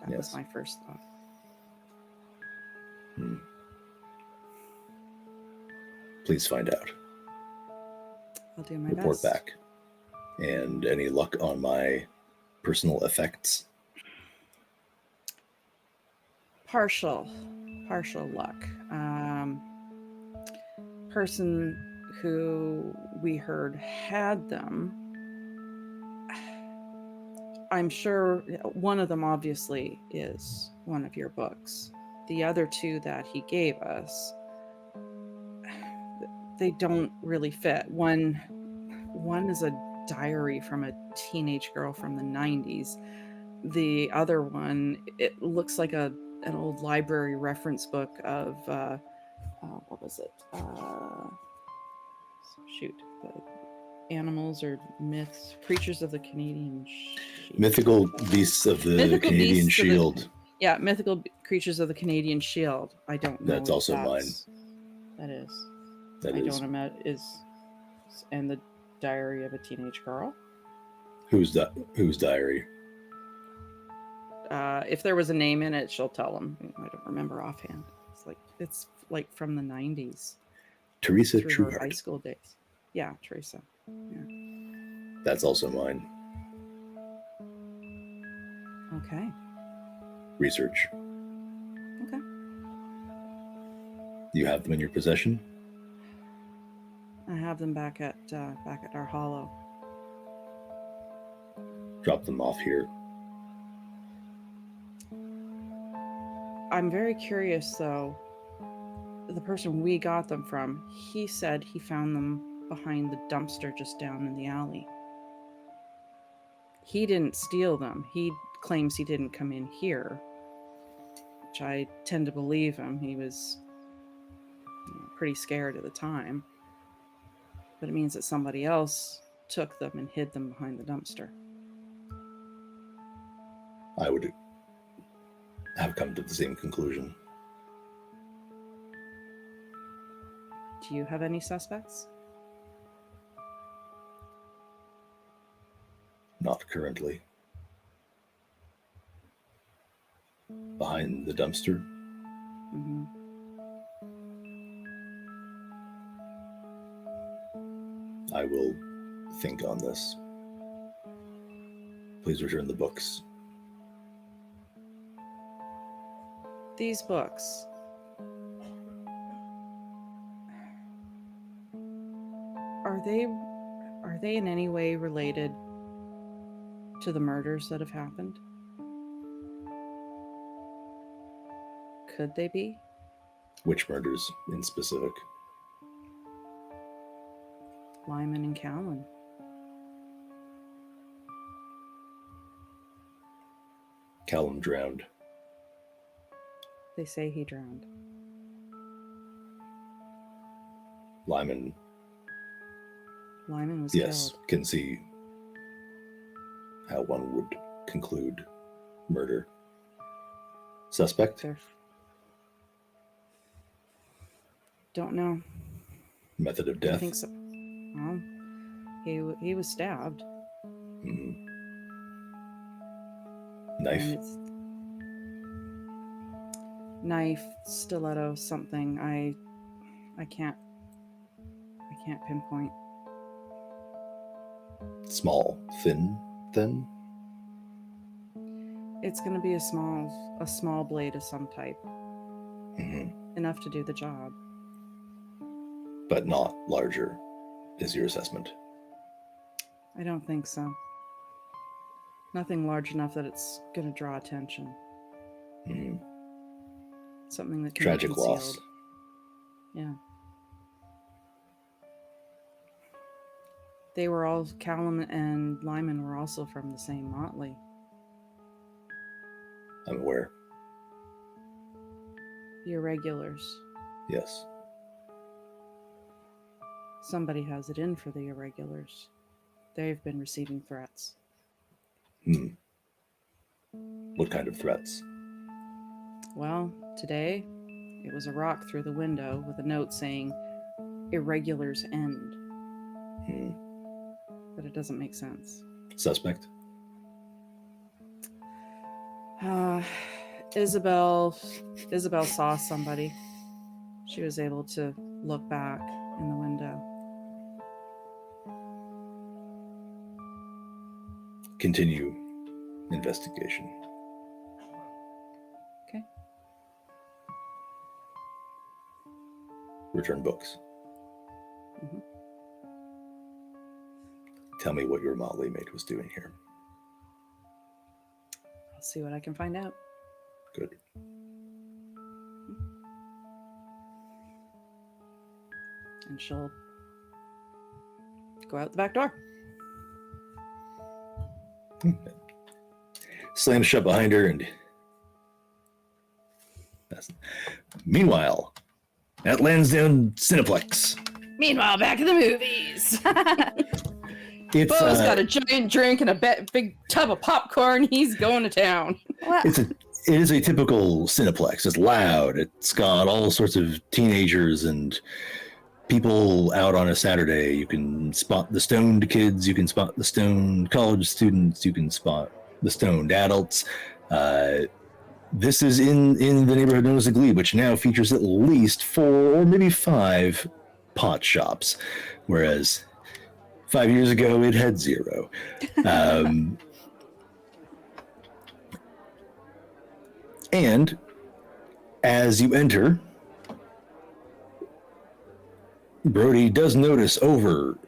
that was Yes. my first thought. Please find out. I'll do my Report best. back. And any luck on my personal effects? Partial luck. Person who we heard had them. I'm sure one of them obviously is one of your books. The other two that he gave us, they don't really fit. One is a diary from a teenage girl from the 90s. The other one, it looks like an old library reference book of what was it? The animals or myths, creatures of the Canadian Shield. Mythical beasts of the Mythical Canadian beasts of the- Shield. Yeah, mythical creatures of the Canadian Shield. I don't know. That's if also mine. That is. That I is don't imagine is, and the diary of a teenage girl. whose diary? If there was a name in it, she'll tell him. I don't remember offhand. It's like from the 90s. Teresa Through her high Trueheart. school days. Yeah, Teresa. Yeah. That's also mine. Okay. Research. Okay. You have them in your possession? I have them back at our hollow. Drop them off here. I'm very curious though. The person we got them from, he said he found them behind the dumpster just down in the alley. he didn't steal them. He claims he didn't come in here, which I tend to believe him. He was pretty scared at the time. But it means that somebody else took them and hid them behind the dumpster. I would have come to the same conclusion. Do you have any suspects? Not currently. Behind the dumpster? Mm-hmm. I will think on this. Please return the books. These books. Are they in any way related to the murders that have happened? Could they be? Which murders in specific? Lyman and Callan. Callum drowned. They say he drowned. Lyman, Lyman was yes, killed. can see how one would conclude murder. Suspect? Don't know. Method of I death? think so. Well, he was stabbed. Mhm. Knife? And it's knife, stiletto, something. I can't pinpoint. Small? Thin? It's going to be a small blade of some type. Mhm. Enough to do the job. But not larger, is your assessment? I don't think so. Nothing large enough that it's going to draw attention. Mhm. Something that can Tragic be concealed. loss. Yeah. They were all, Callum and Lyman were also from the same motley. I'm aware. The irregulars. Yes. Somebody has it in for the irregulars. They've been receiving threats. What kind of threats? Well, today, it was a rock through the window with a note saying, "Irregulars end." But it doesn't make sense. Suspect? Isobel saw somebody. She was able to look back in the window. Continue investigation. Okay. Return books. Mhm. Tell me what your motley mate was doing here. I'll see what I can find out. Good. And she'll go out the back door. Slams shut behind her and... Meanwhile, at Lansdowne Cineplex. Meanwhile, back in the movies. It's Bo's got a giant drink and a big tub of popcorn. He's going to town. it is a typical Cineplex. It's loud. It's got all sorts of teenagers and people out on a Saturday. You can spot the stoned kids. You can spot the stoned college students. You can spot the stoned adults. This is in the neighborhood known as the Glebe, which now features at least 4 or maybe 5 pot shops, whereas 5 years ago it had 0. And as you enter, Brodie does notice over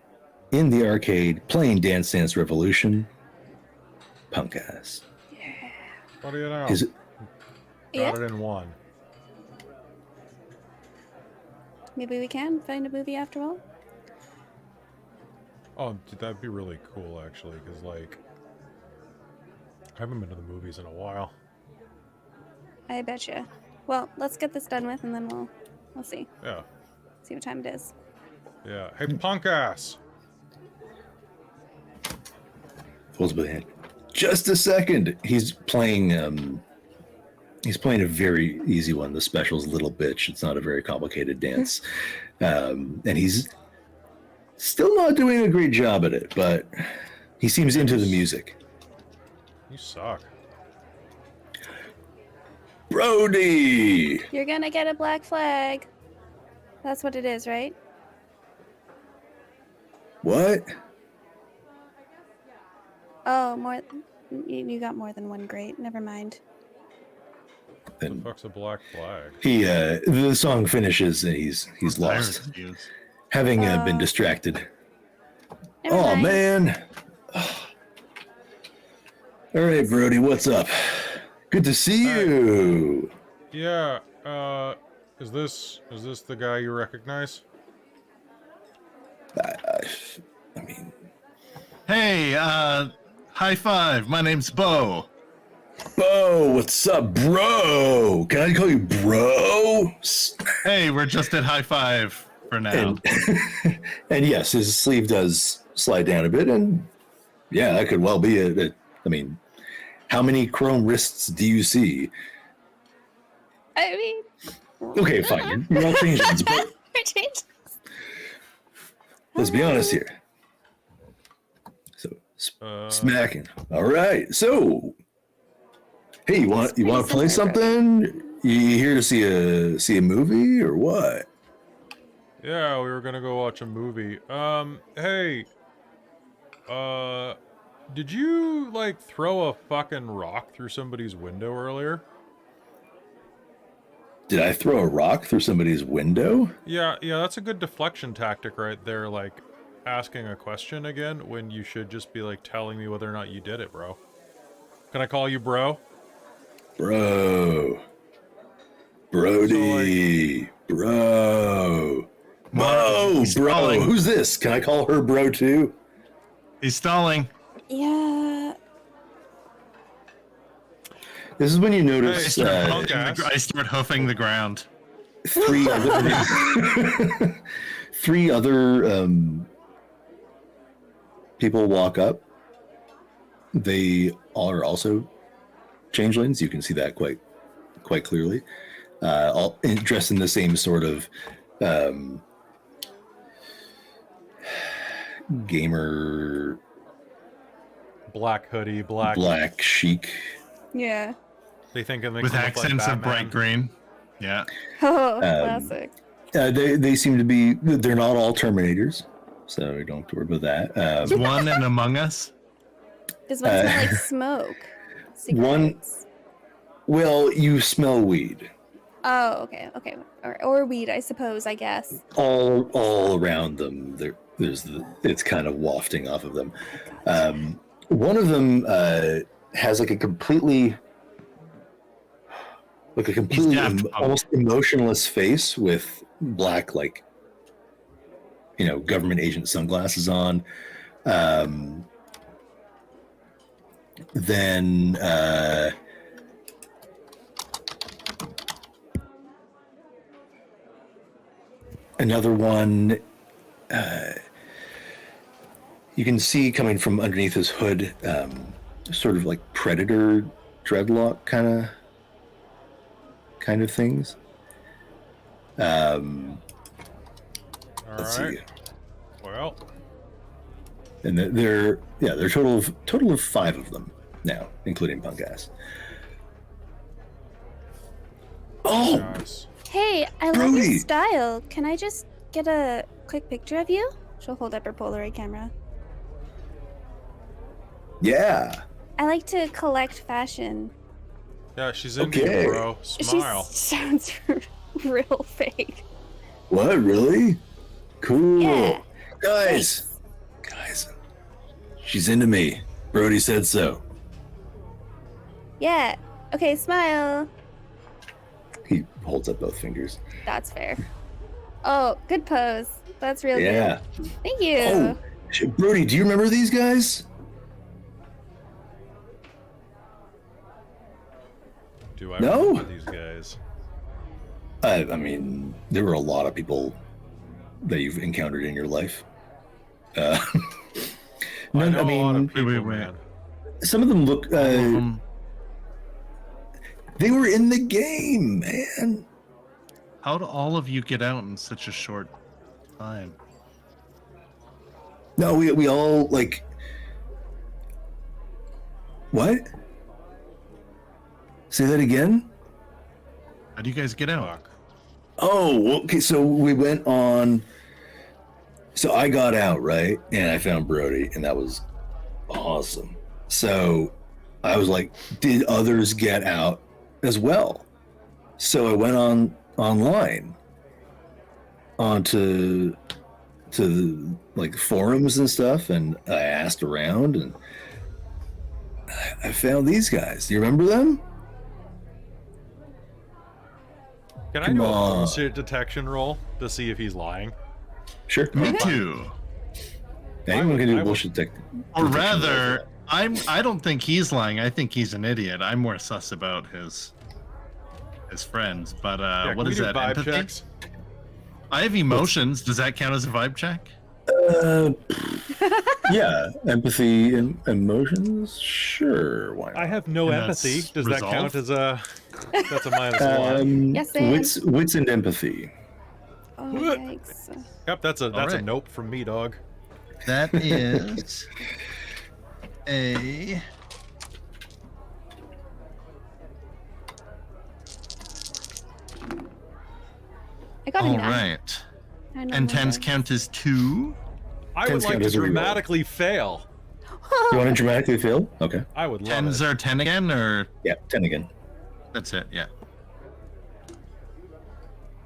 in the arcade playing Dance Dance Revolution, punk ass. What do you know? Is it? Got it in one. Maybe we can find a movie after all. Oh, dude, that'd be really cool, actually, because, like, I haven't been to the movies in a while. I betcha. Well, let's get this done with, and then we'll see. Yeah. See what time it is. Yeah. Hey, punk ass. Holds by the hand. Just a second. He's playing a very easy one. The special's Little Bitch. It's not a very complicated dance. And he's still not doing a great job at it, but he seems into the music. You suck. Brodie! You're gonna get a black flag. That's what it is, right? What? Oh, more. You got more than one great. Never mind. What the fuck's a black flag? The song finishes and he's lost. Having been distracted. Never Oh, mind. man. All right, Brodie, what's up? Good to see you. Yeah, is this the guy you recognize? I mean, Hey, high five. My name's Bo. Bo, what's up, bro? Can I call you bro? Hey, we're just at high five for now. And, and yes, his sleeve does slide down a bit, and yeah, that could well be it. I mean, how many chrome wrists do you see? I mean. Okay, fine. You're all changelings, but let's be honest here. So, smacking. All right. So, hey, you want to play something? You here to see a movie or what? Yeah, we were gonna go watch a movie. Hey, did you like throw a fucking rock through somebody's window earlier? Did I throw a rock through somebody's window? Yeah, that's a good deflection tactic right there, like asking a question again when you should just be like telling me whether or not you did it, bro. Can I call you bro? Bro. Brodie. Bro. Whoa, bro. Who's this? Can I call her bro too? He's stalling. Yeah. This is when you notice I start hoofing the ground. three other people walk up. They are also changelings. You can see that quite clearly. All dressed in the same sort of gamer, Black hoodie, black chic. Yeah. They think they With look accents like of bright green. Yeah. Oh, classic. They seem to be. They're not all Terminators, so don't have to worry about that. One in Among Us. Does one smell like smoke? One- Cigarettes? Well, you smell weed Oh, okay. Or weed, I suppose. I guess. all around them. It's kind of wafting off of them. One of them has like a completely almost emotionless face with black, like, government agent sunglasses on. Then another one, you can see coming from underneath his hood, sort of like predator dreadlock kind of things. All Let's right. see. Well, And they're total of 5 of them now, including punk ass. Oh, guys. Hey, I love your Brodie. style. Can I just get a quick picture of you? She'll hold up her Polaroid camera. yeah. I like to collect fashion. Yeah, she's into Okay. you, bro. Smile. She sounds real fake. What, really? Cool. Yeah. Guys, she's into me. Brodie said so. Yeah. Okay, smile. He holds up both fingers. That's fair. Oh, good pose. That's real Yeah. good. Thank you. Oh, Brodie, do you remember these guys? Do I No? remember these guys? I mean, there were a lot of people that you've encountered in your life. I None, know I a lot of mean, people, wait. man. some of them look. They were in the game, man. How do all of you get out in such a short time? No, we all like. What? Say that again. How do you guys get out? Fuck. Oh, okay. So we went on. So I got out, right? And I found Brodie, and that was awesome. So I was like, did others get out as well? So I went online onto like forums and stuff, and I asked around, and I found these guys. Do you remember them? Can I Come do a on. bullshit detection roll to see if he's lying? Sure. Me too. Anyone can I do would- bullshit Or rather, I don't think he's lying. I think he's an idiot. I'm more sus about his friends. But Yeah, what can is we do that? vibe Empathy? checks? I have emotions. Does that count as a vibe check? Yeah, empathy and emotions. Sure, why not? I have no And empathy. that's Does that resolve? count as a? That's a -1. Yes, and- wits and empathy. Oh, yikes. Yep, that's a right. nope from me, dog. That is a. I got a All 9. right. I know And my tens dice. count as 2. I would Tens like count to as a reroll. dramatically fail. You want to dramatically fail? Okay. I would love Tens it. are 10 again, or Yeah, 10 again. that's it? Yeah.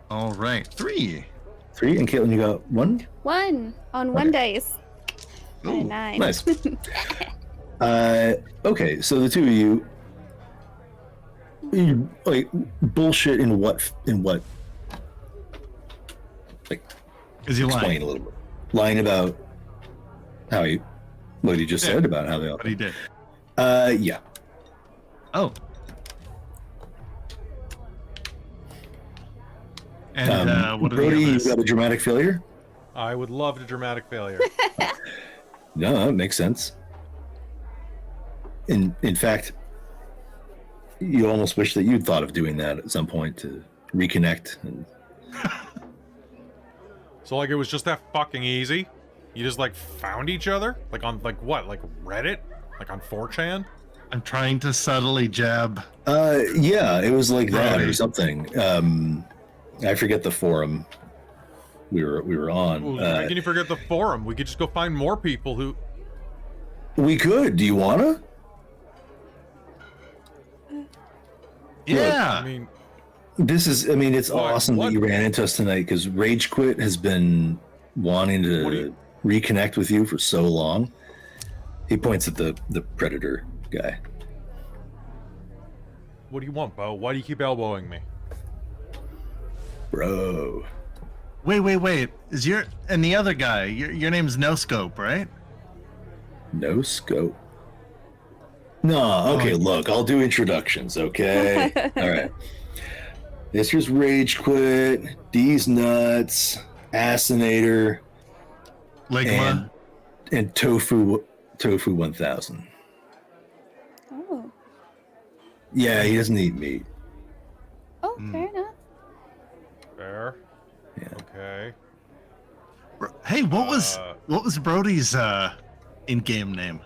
All right. 3. 3, and Caitlan, you got 1? 1 on 1 dice. Got a Ooh, 9. Nice. Okay, so the two of you, like bullshit in what like Is he explain lying? a little bit. Lying about how he what he just Yeah. said about how they all What he did. yeah. Oh. And what are Brodie, the you others? got a dramatic failure? I would love a dramatic failure. No, that makes sense. In fact, you almost wish that you'd thought of doing that at some point to reconnect. And So like it was just that fucking easy. You just like found each other like on like what like Reddit like on 4chan. I'm trying to subtly jab. yeah, it was like that or Brodie. something. I forget the forum we were on. Well, how can you forget the forum? We could just go find more people who. We could. Do you wanna? Yeah. I mean, This is. I mean, it's What? awesome What? that you ran into us tonight because Rage Quit has been wanting What do to you- reconnect with you for so long. He points at the Predator guy. what do you want, Bo? Why do you keep elbowing me? Bro. Wait. Is your and the other guy? Your name's No Scope, right? No scope. No, okay, look, I'll do introductions, okay? All right. This here's Rage Quit, D's Nuts, Asinator, Ligma. and Tofu 1000. Oh. Yeah, he doesn't eat meat. Oh, fair enough. Fair. Yeah. Okay. Hey, what was Brodie's in-game name?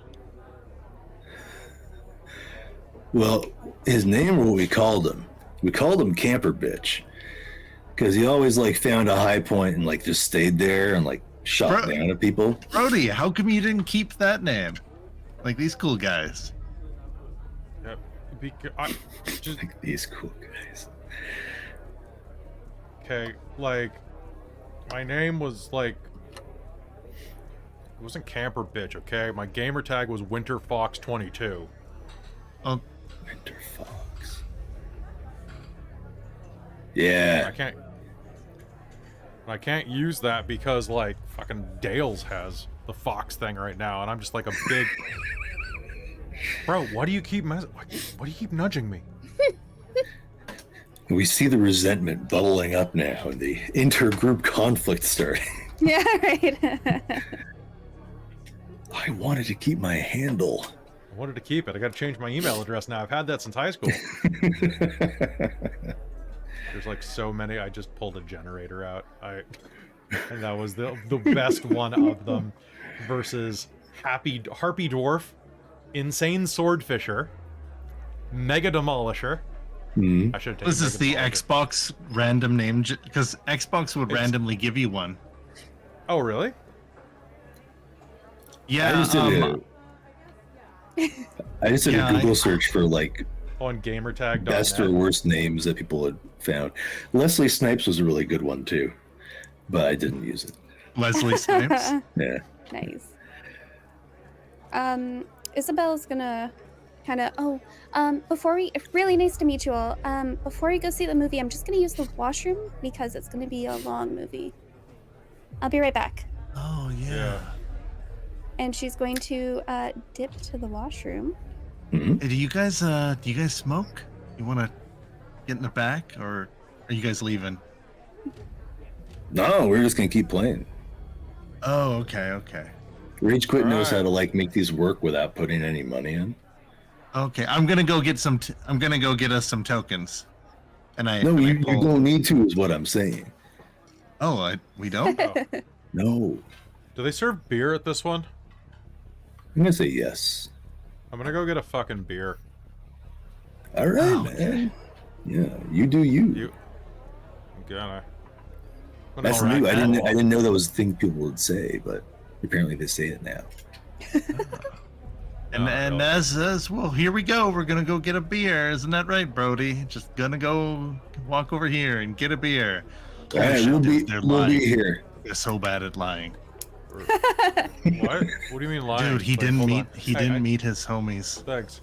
Well, his name or what we called him? We called him Camper Bitch. Because he always like found a high point and like just stayed there and like shot Bro- down at people. Brodie, how come you didn't keep that name? Like these cool guys. Yep. I just Like these cool guys. okay. Like my name was like it wasn't Camper Bitch. Okay, my gamer tag was Winter Fox 22. Oh, Winter Fox. Yeah. I can't use that because like fucking Dales has the Fox thing right now, and I'm just like a big. Bro, why do you keep what do you keep nudging me? We see the resentment bubbling up now and the intergroup conflict starting. Yeah, right. I wanted to keep my handle. I wanted to keep it. I got to change my email address now. I've had that since high school. There's like so many. I just pulled a generator out. And that was the best one of them. Versus Harpy Dwarf, Insane Swordfisher, Mega Demolisher. Mm-hmm. I should have taken This is the Mega Demolisher. Xbox random name, because Xbox would randomly give you one. Oh, really? Yeah, I just did a Google search for like On gamertag.net. best or worst names that people had found. Leslie Snipes was a really good one too, but I didn't use it. Leslie Snipes. Yeah. Nice. Isabel's gonna kind of, before we, really nice to meet you all. Before we go see the movie, I'm just gonna use the washroom because it's gonna be a long movie. I'll be right back. Oh yeah. And she's going to dip to the washroom. Mm-hmm. Hey, do you guys smoke? You want to get in the back, or are you guys leaving? No, we're just gonna keep playing. Oh, okay. Rage Quit knows Alright. how to like make these work without putting any money in. Okay, I'm gonna go get some. I'm gonna go get us some tokens. And I. No, and I you pull- don't need to, is what I'm saying. Oh, we don't. Oh. No, Do they serve beer at this one? I'm gonna say yes. I'm gonna go get a fucking beer. All right, Oh, man. Yeah, you do you. I'm gonna. That's Alright, new. I man. didn't know that was a thing people would say, but apparently they say it now. And no. as well, here we go. We're gonna go get a beer. Isn't that right, Brodie? Just gonna go walk over here and get a beer. All right, shit, we'll they're be lying. here. They're so bad at lying. What? What do you mean lying? Dude, he Wait, didn't hold meet. on. He Hey, didn't hey, meet his homies. Thanks.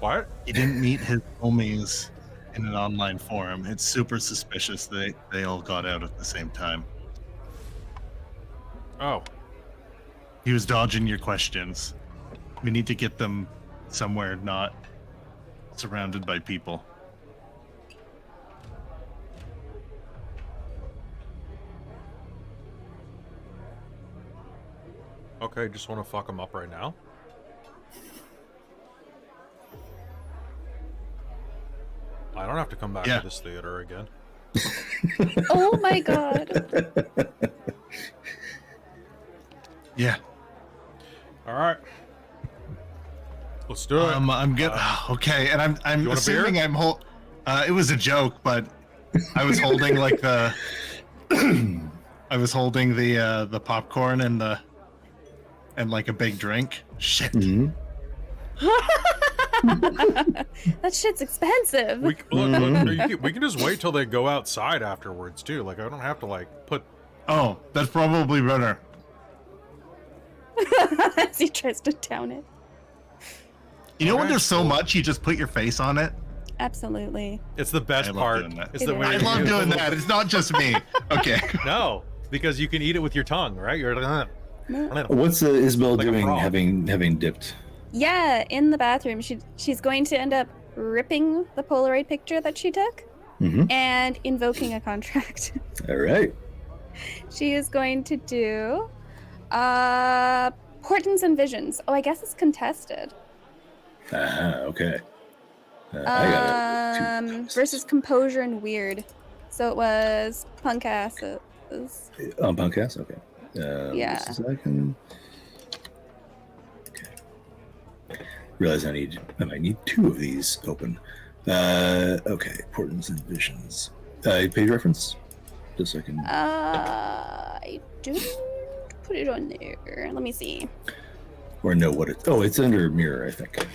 What? He didn't meet his homies in an online forum. It's super suspicious. They all got out at the same time. Oh. He was dodging your questions. We need to get them somewhere not surrounded by people. Okay, just want to fuck him up right now. I don't have to come back Yeah. to this theater again. Oh my god. Yeah. All right. Let's do it. I'm good. Okay, and I'm you want a beer? assuming it was a joke, but I was holding like the I was holding the popcorn and like a big drink. Shit. Mhm. That shit's expensive. We, look, we can just wait till they go outside afterwards too. Like I don't have to like put. Oh, that's probably better. As he tries to down it. You know when Okay, there's so cool. much, you just put your face on it. Absolutely. It's the best I love part. doing that. It's the It way I is. you love do doing it. that. It's not just me. Okay. No, because you can eat it with your tongue, right? You're like, What's Isobel Like a doing, frog. having dipped? Yeah, in the bathroom. She's going to end up ripping the Polaroid picture that she took Mm-hmm. and invoking a contract. All right. She is going to do Portents and Visions. Oh, I guess it's contested. Okay. I got it. Versus Composure and Weird. So it was punk asses. On podcast. Okay. Yeah. Just a second. Okay. Realize I might need two of these open. Okay. Portents and Visions. Page reference. Just a second. I didn't put it on there. Let me see. Or know what it. Oh, it's under mirror. I think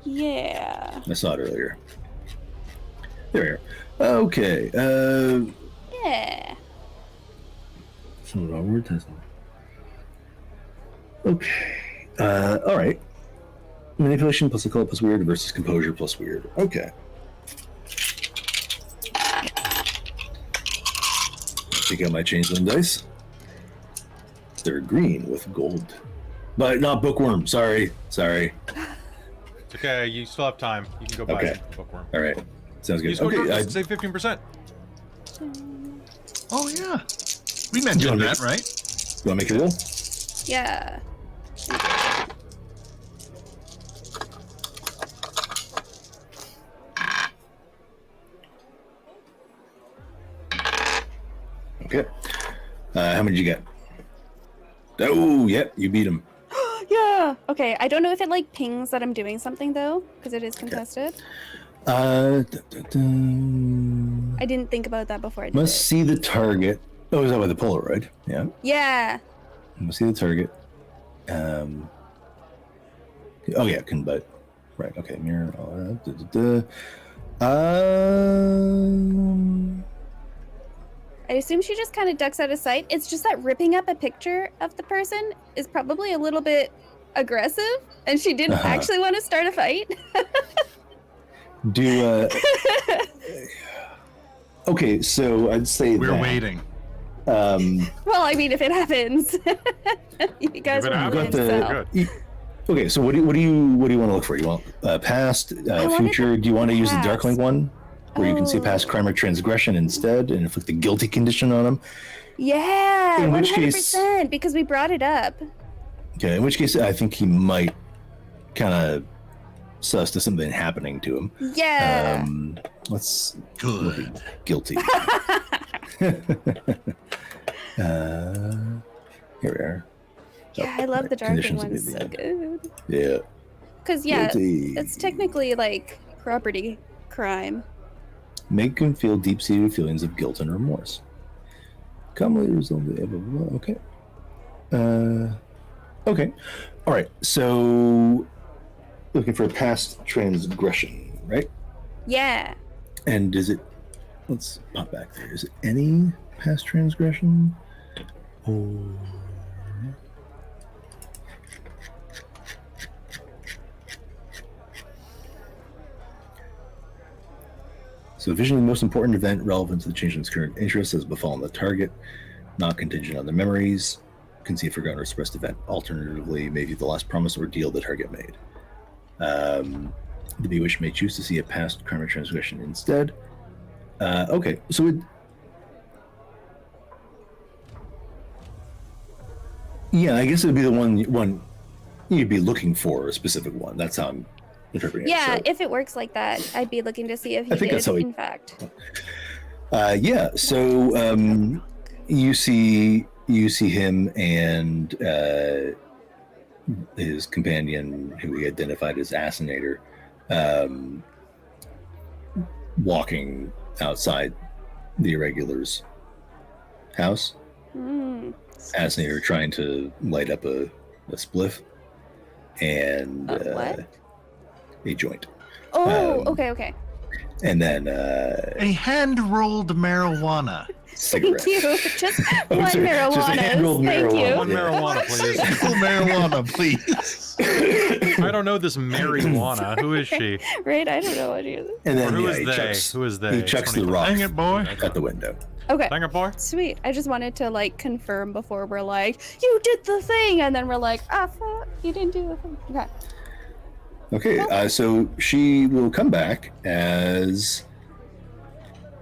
Yeah. I saw it earlier. There we are. Okay. Yeah. So wrong word testing. Okay. All right. Manipulation plus occult plus weird versus composure plus weird. Okay. Take out my changeling dice. They're green with gold, but not bookworm. Sorry. it's okay. You still have time. You can go buy Okay. some bookworm. All right. Sounds You good. scored Okay, save 15%. Oh yeah, we mentioned that, right? you want to make a roll? Yeah. Okay. How many did you get? Oh, yep, you beat him. Yeah. Okay. I don't know if it like pings that I'm doing something though, because it is contested. I I didn't think about that before I did must it. see the target. Oh, is that with the Polaroid? Yeah. Yeah. Must see the target. Oh yeah, can but right. Okay, mirror. All that. I assume she just kind of ducks out of sight. It's just that ripping up a picture of the person is probably a little bit aggressive, and she didn't actually want to start a fight. Okay, so I'd say We're that. waiting. Well, I mean, if it happens, you guys If it are happens, so. good. Okay, so what do you want to look for? You want past, wanted future? Do you want to use the past. Darkling one, where you can see past crime or transgression instead, and inflict the guilty condition on them? Yeah, In which 100%, because we brought it up. Okay, in which case I think he might kind of sus to something happening to him. Yeah. Let's Good. guilty. Here we are. Yeah, I love the Darkling Conditions one. would be So the good. Yeah. Because, yeah, Guilty. it's technically like property crime. Make him feel deep-seated feelings of guilt and remorse. Commonly result in blah, blah, blah. Okay. Okay. All right. So, looking for a past transgression, right? Yeah. And is it? Let's pop back there. Is it any past transgression? Or so, visually, the most important event relevant to the changeling's current interest has befallen the target, not contingent on their memories. Can see a forgotten or expressed event. Alternatively, maybe the last promise or deal the target made. The bewitched may choose to see a past crime or transgression instead. Okay, so it. Yeah, I guess it would be the one you'd be looking for, a specific one. That's how I'm interpreting Yeah, it. So, if it works like that, I'd be looking to see if he I think did, that's how he- in fact. yeah, so you see him and his companion, who he identified as Assassinator, walking outside the Irregulars' house. Assassinator trying to light up a spliff and What? a joint. Oh, okay. And then A hand-rolled marijuana. cigarette. Thank you. Just one Just a marijuana. hand-rolled Thank marijuana. One you. marijuana, please. Single marijuana, please. I don't know this marijuana. Who is she? Right? I don't know what he is. And then Or who is he they? chucks, Who is they? He chucks the rock Dang it, boy. at the window. Okay. Dang it, boy. Sweet. I just wanted to like confirm before we're like, you did the thing, and then we're like, ah, fuck, you didn't do the thing. Okay. Okay, so she will come back as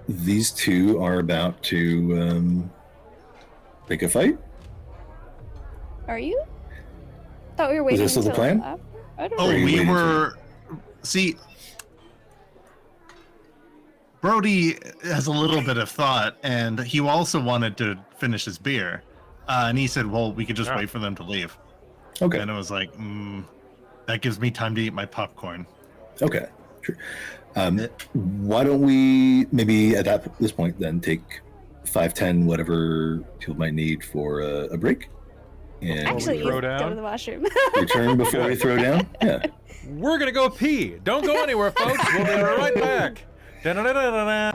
these two are about to pick a fight. Are you? Thought we were waiting. this still the until plan? after. I don't Oh, Or are know. you we waiting for- were. See, Brodie has a little bit of thought, and he also wanted to finish his beer. And he said, well, we could just Yeah. wait for them to leave. Okay, And it was like, that gives me time to eat my popcorn. okay, sure. Why don't we maybe at this point then take 5, 10, whatever people might need for a break, and Actually, throw you go down? to the washroom. return before we throw down. Yeah. We're gonna go pee. Don't go anywhere, folks. We'll be right back. Da-da-da-da-da-da.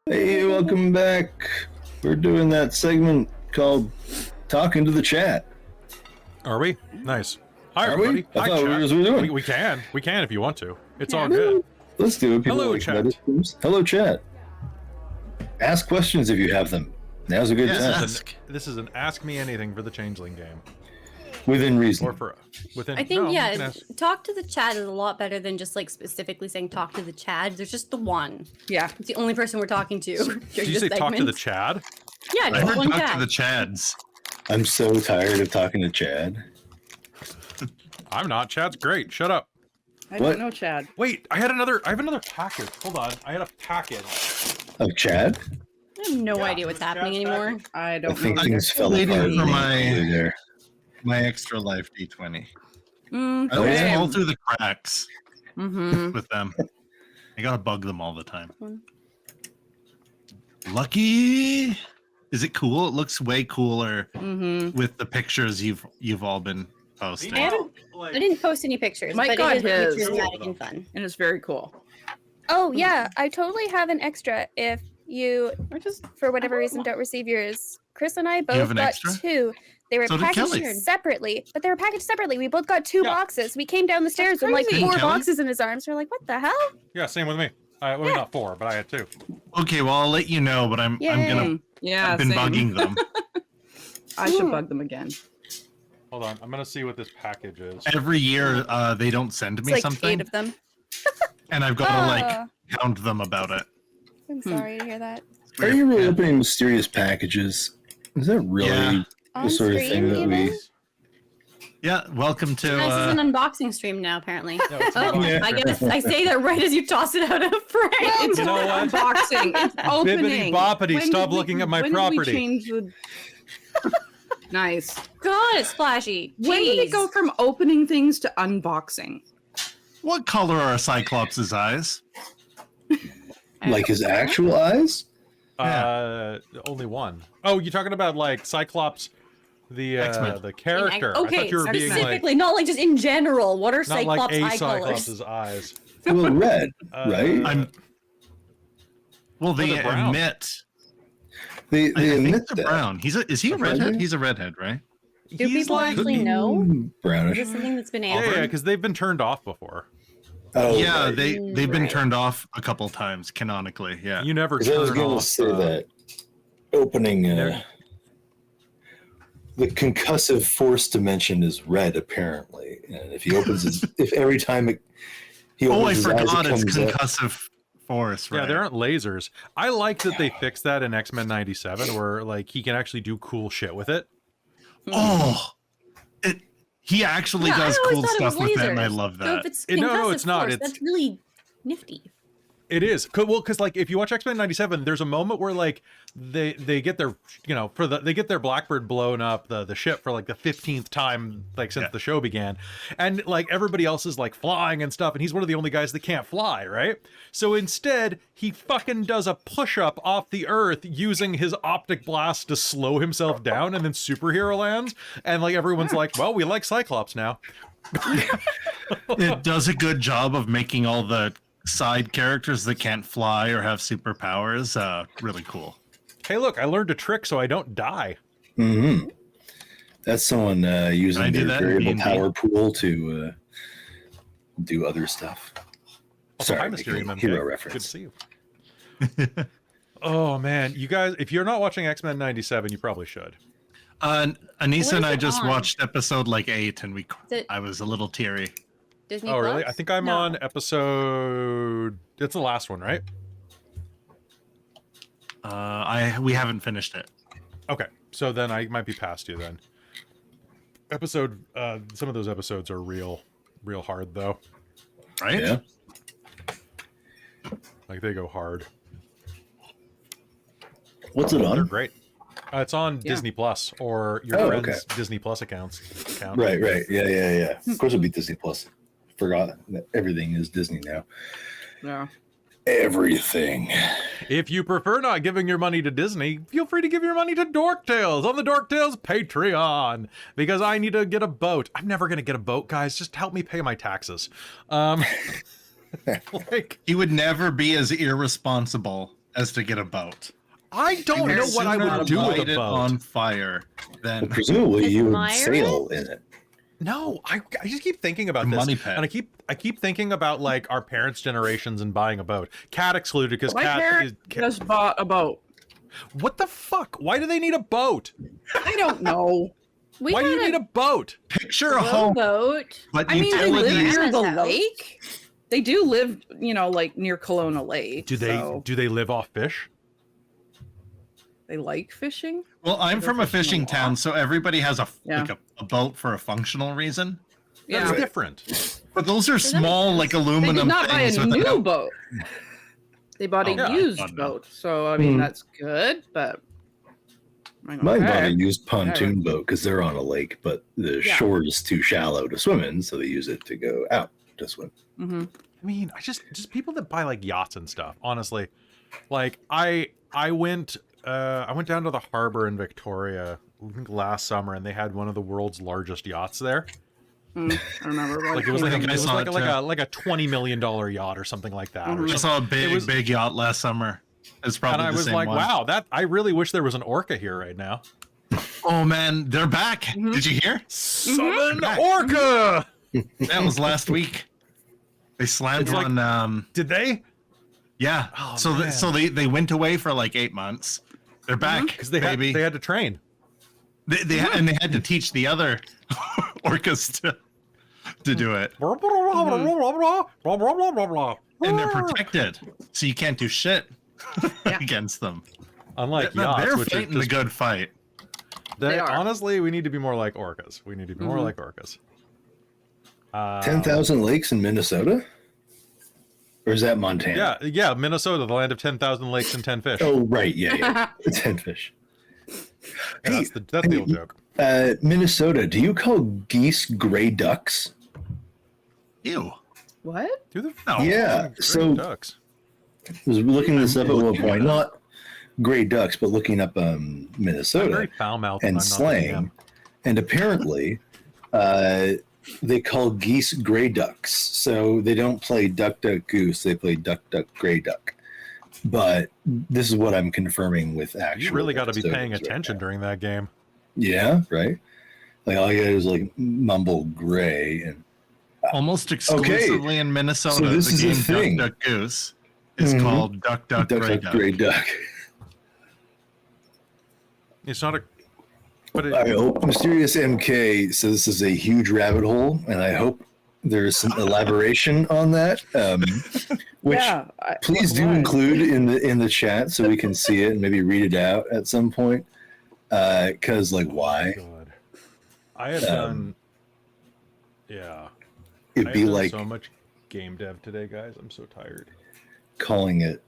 Hey, welcome back. We're doing that segment called Talking to the Chat. Are we? Nice. Hi, Are we? everybody. I Hi, thought we chat. were doing. We can. We can if you want to. It's all good. Let's do it. People Hello, like chat. Reddit rooms. Hello, chat. Ask questions if you have them. Now's a good Yes, time. ask. This is an Ask Me Anything for the Changeling game. Within reason. Or for within. I think no, you can yeah, ask- talk to the chat is a lot better than just like specifically saying talk to the Chad. There's just the one. Yeah. It's the only person we're talking to. during Did you this say talk to the segment. Chad? Yeah, I just heard one talk Chad. to the Chads. I'm so tired of talking to Chad. I'm not. Chad's great. Shut up. I What? don't know, Chad. Wait, I have another package. Hold on. I had a package. Of Chad? I have no Yeah, idea what's this happening Chad's anymore. I I don't think know. things fell Waiting apart. for my- there. My extra life D20. Mm, I always Okay. fall through the cracks mm-hmm. with them. I gotta bug them all the time. One. Lucky. Is it cool? It looks way cooler Mm-hmm. with the pictures you've all been posting. I haven't. I didn't post any pictures, Mike but got it is his. really dramatic and fun. And it's very cool. Oh yeah, I totally have an extra. If you, I just for whatever reason, don't receive yours, Chris and I have both an got extra? two. They were So did packaged Kelly. separately, but they were packaged separately. We both got two Yeah. boxes. We came down the stairs with like crazy. 4 Kelly? boxes in his arms. We're like, what the hell? Yeah, same with me. Well, not 4, but I had 2. Okay, well I'll let you know, but I'm Yay. gonna yeah, I've been same. bugging them. I should bug them again. Hold on. I'm gonna see what this package is. Every year they don't send It's me like something, 8 of them. and I've got to like Oh, hound them about it. I'm sorry to hear that. Are you really Yeah. opening mysterious packages? Is that really Yeah. the On sort of stream, thing that even? we... Yeah, welcome to This is an unboxing stream now, apparently. No, it's Oh, not. Yeah. I guess I say that right as you toss it out of frame. It's You know not what? unboxing. It's opening. boppity, When stop did we- looking at my when property. Did we change the... Nice. God, it's splashy. When did it Jeez. go from opening things to unboxing? What color are Cyclops' eyes? Like his actual eyes? Only one. Oh, you're talking about like Cyclops, X-Men. the character. I Okay, thought you were being like specifically, not like just in general. What are not like Cyclops a eye colors? Cyclops' eyes. Well, red, right? Well, they they're brown. admit. They I think admit they're that. brown. Is he a Are redhead? they? He's a redhead, right? Do people like, actually know? Is Brownish. this something that's been yeah, answered? because they've been turned off before. Oh, Yeah, right. they've been Right. turned off a couple times canonically. Yeah. You never 'Cause I was turn going to off. say that opening there- the concussive force dimension is red apparently, and if he opens his, if every time he opens Oh, I his eyes, forgot it it's comes up. concussive force. Right. Yeah, there aren't lasers. I like that they fixed that in X-Men '97, where like he can actually do cool shit with it. Oh, he actually Yeah, I does always cool thought it was stuff with that, and I lasers. love So that. if it's No, concussive it's not. force, It's- that's really nifty. It is well because like if you watch X-Men '97, there's a moment where like they get their they get their Blackbird blown up the ship for like the 15th time like since Yeah. the show began, and like everybody else is like flying and stuff, and he's one of the only guys that can't fly, right? So instead he fucking does a push-up off the earth using his optic blast to slow himself down, and then superhero lands, and like everyone's like, well, we like Cyclops now. It does a good job of making all the side characters that can't fly or have superpowers really cool. Hey, look, I learned a trick so I don't die. Mm-hmm. That's someone Can I using do their that in variable D&D? power pool to do other stuff. Also, Sorry, hi, Mr. making a MMK. hero Good to reference. see you. Oh man, you guys, if you're not watching X-Men '97, you probably should. Anissa What and is I it just on? watched episode like 8, and it- I was a little teary. Disney Oh really? Plus? I think I'm No. on episode. It's the last one, right? We haven't finished it. Okay, so then I might be past you then. Episode. Some of those episodes are real hard though. Right? Yeah. Like they go hard. What's it They're on? great. It's on Yeah. Disney Plus or your Oh, friend's okay. Disney Plus account. Right. Yeah. Of course, it'll be Disney Plus. Forgot that everything is Disney now. Yeah. everything. If you prefer not giving your money to Disney, feel free to give your money to Dork Tales on the Dork Tales Patreon, because I need to get a boat. I'm never going to get a boat, guys. Just help me pay my taxes. Like, He would never be as irresponsible as to get a boat. I don't know what I would do with a It boat. on fire. Then But presumably you would Admire sail in it. No, I just keep thinking about A this, money pit. and I keep thinking about like our parents' generations and buying a boat. Cat excluded because My parents just bought a boat. What the fuck? Why do they need a boat? I don't know. We Why do you got need a boat? picture a home, boat. but I mean, they live utilities. near the House. lake. They do live, like near Kelowna Lake. Do they live off fish? They like fishing? Well, I'm from a fishing town, so everybody has Yeah. a boat for a functional reason. That's Yeah. different. But those are small, like They aluminum did not buy things. a with new no- boat. They bought a Yeah. used Oh, no. boat. So, I mean, Hmm. that's good, but. Mine bought a Okay. used pontoon boat because they're on a lake, but the Yeah. shore is too shallow to swim in, so they use it to go out to swim. Mm-hmm. I mean, just people that buy like yachts and stuff. Honestly, like I went down to the harbor in Victoria, I think last summer, and they had one of the world's largest yachts there. I remember. Like it was like, think I saw it, like a $20 million yacht or something like that. Or Mhm. I something. saw a big, It big yacht last summer. It's probably And I the was same like, one. wow, I really wish there was an orca here right now. Oh man, they're back. Mhm. Did you hear? Summon Back. orca! That was last week. They slammed It's like- on. Did they? Yeah. Oh, so man. they went away for like 8 months. They're back Because they baby. had to train. They had to teach the other orcas to do it, and they're protected, so you can't do shit Yeah. against them. Unlike They're yachts, which fighting are the just, good fight. They are. honestly, we need to be more like orcas. We need to be more Mhm. like orcas. 10,000 lakes in Minnesota? Or is that Montana? Yeah, Minnesota, the land of 10,000 lakes and 10 fish. Oh, right. Yeah. 10 fish. Yeah, that's the old joke. Minnesota, do you call geese gray ducks? Ew. What? Do the No. Yeah. great So ducks. I was looking this up at one Looking point. it Not gray ducks, but looking up I'm Minnesota very foul-mouthed. and slang. And apparently, they call geese gray ducks. So they don't play duck, duck, goose. They play duck, duck, gray duck. But this is what I'm confirming with actual. You really got to be paying Minnesotans right attention now. during that game. Yeah, right. Like all you gotta do is like mumble gray and Almost exclusively in Minnesota, So this the is a game thing. Duck Duck Goose is Mhm. called Duck Duck, duck, Gray duck, Duck. gray duck. It's not a. But it, I hope Mysterious MK says this is a huge rabbit hole, and I hope there's some elaboration on that. Which please do why? include in the chat so we can see it and maybe read it out at some point. Because why? God. I have Um, done. Yeah. It'd I be have done like so much game dev today, guys. I'm so tired. calling it.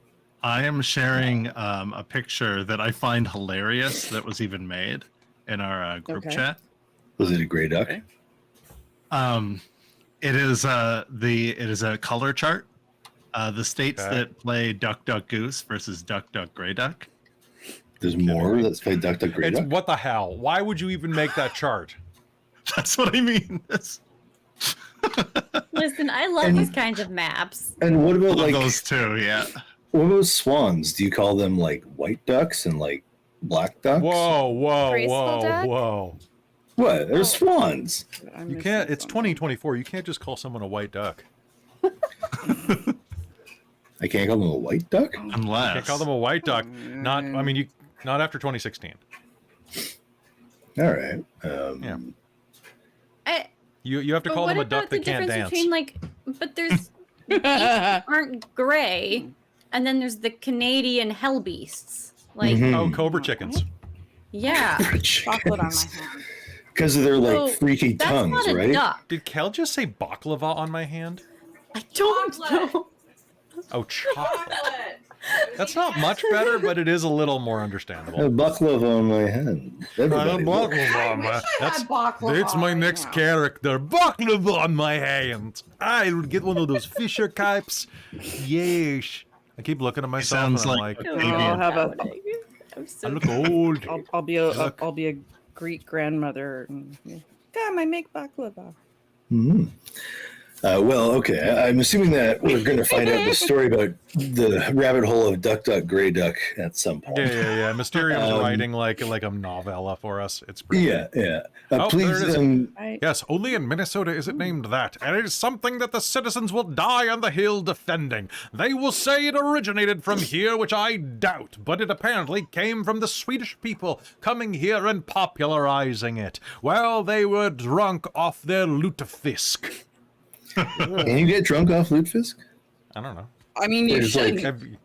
I am sharing a picture that I find hilarious that was even made in our group Okay. chat. Was it a gray duck? Okay. It is a color chart. The states Okay. that play Duck Duck Goose versus Duck Duck Gray Duck. There's more that's played duck, duck, gray It's duck. what the hell? Why would you even make that chart? That's what I mean. Listen, I love And- these kinds of maps. And what about Love those two, yeah. what about swans? Do you call them like white ducks and like black ducks? Whoa, whoa, Graceful whoa, duck? whoa! What? They're swans. I'm You missing can't. It's something. 2024. You can't just call someone a white duck. I can't call them a white duck. You Unless can't call them a white duck. Not. I mean, you. Not after 2016. All right. Yeah. I, You have to but call what them a about duck the that can't difference dance. between but there's the geese aren't gray, and then there's the Canadian hell beasts. Like, Mhm. Oh, cobra chickens. yeah, Chocolate on my hand. Because of their like So, freaky that's tongues, not a right? duck. Did Kel just say baklava on my hand? I don't know. Oh, chocolate. That's not much better, but it is a little more understandable. A baklava on my head. Everybody loves. That's my next character. Baklava on my hand. I will get one of those Fisher capes. Yes. I keep looking at myself sounds and I'm like like, a I'll Fabian. have a. I'm so I look old. I'll be a Greek grandmother. And, Come, I make baklava. Hmm. Well, okay. I'm assuming that we're going to find out the story about the rabbit hole of Duck Duck Grey Duck at some point. Yeah. Mysterium's writing like a novella for us. It's pretty Yeah. Oh, Please. there it is. I, Yes, only in Minnesota is it named that, and it is something that the citizens will die on the hill defending. They will say it originated from here, which I doubt, but it apparently came from the Swedish people coming here and popularizing it. Well, they were drunk off their lutefisk. Can you get drunk off lutefisk? I don't know. I mean, you It's like- should.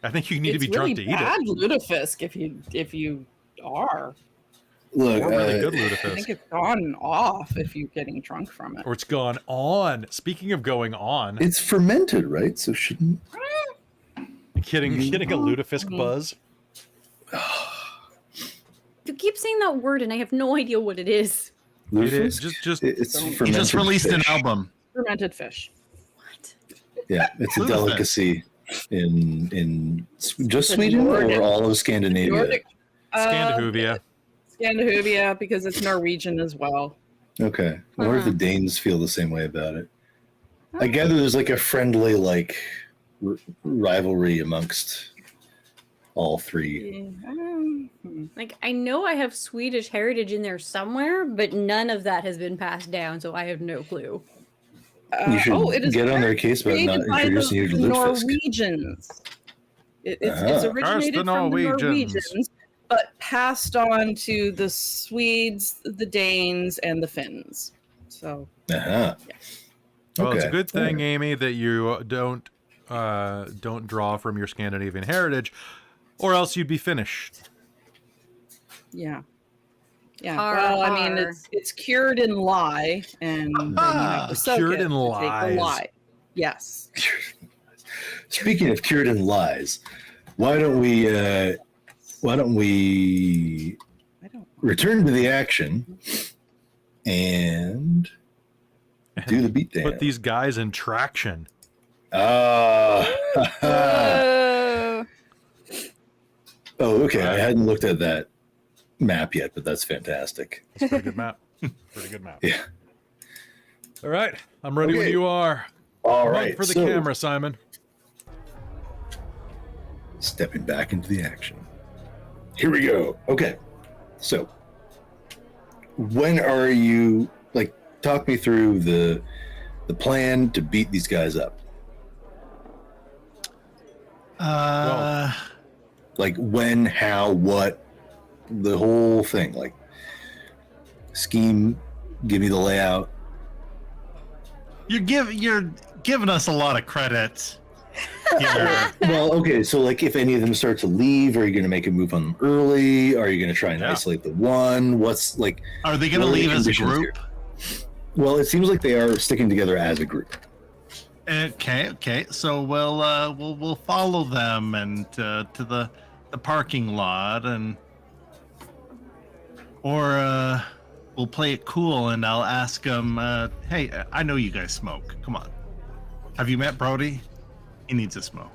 I think you need to It's be drunk really to eat bad it. lutefisk if you are. Look, Or really good I lutefisk. think it's gone off if you're getting drunk from it. Or it's gone on. Speaking of going on, it's fermented, right? So shouldn't. getting a lutefisk buzz. You keep saying that word, and I have no idea what it is. It is Lutefisk? just It's Don't- He fermented just released an fish. album. Fermented fish. What? Yeah, it's a Lutefisk. delicacy in just The Sweden Nordic- or all of Scandinavia. Nordic, Scandinavia. Scandinavia, because it's Norwegian as well. Okay, I wonder if the Danes feel the same way about it. I Oh. gather there's like a friendly rivalry amongst all three. Like, I know I have Swedish heritage in there somewhere, but none of that has been passed down, so I have no clue. You should it is get on their case about not created by introducing you to the lutefisk. Norwegians. It's Ah. originated from the Norwegians, but passed on to the Swedes, the Danes, and the Finns. So Uh-huh. Well, it's a Okay. good thing, Amy, that you don't draw from your Scandinavian heritage, or else you'd be Finnish. yeah. Yeah, Har, well, I mean, har. it's cured in lye, and then you have to soak Cured it in to take lies. the lye. Yes. Speaking of cured in lies, why don't we I don't. return to the action and do the beatdown? Put these guys in traction. Whoa. Oh, okay. I hadn't looked at that map yet, but that's fantastic. It's a pretty good map. Pretty good map. Yeah. All right, I'm ready when Okay. you are. All Run right. for the so, camera, Simon. Stepping back into the action. Here we go. Okay. So, when are you talk me through the plan to beat these guys up? Like when, how, what, the whole thing. Like scheme, give me the layout. You're giving us a lot of credit. Here. Well, okay, so if any of them start to leave, are you going to make a move on them early? Are you going to try and Yeah. isolate the one? What's Are they going to what are the leave as a conditions group? Well, it seems like they are sticking together as a group. Okay. So we'll follow them and to the parking lot or we'll play it cool and I'll ask them. Hey, I know you guys smoke. Come on. Have you met Brodie? He needs a smoke.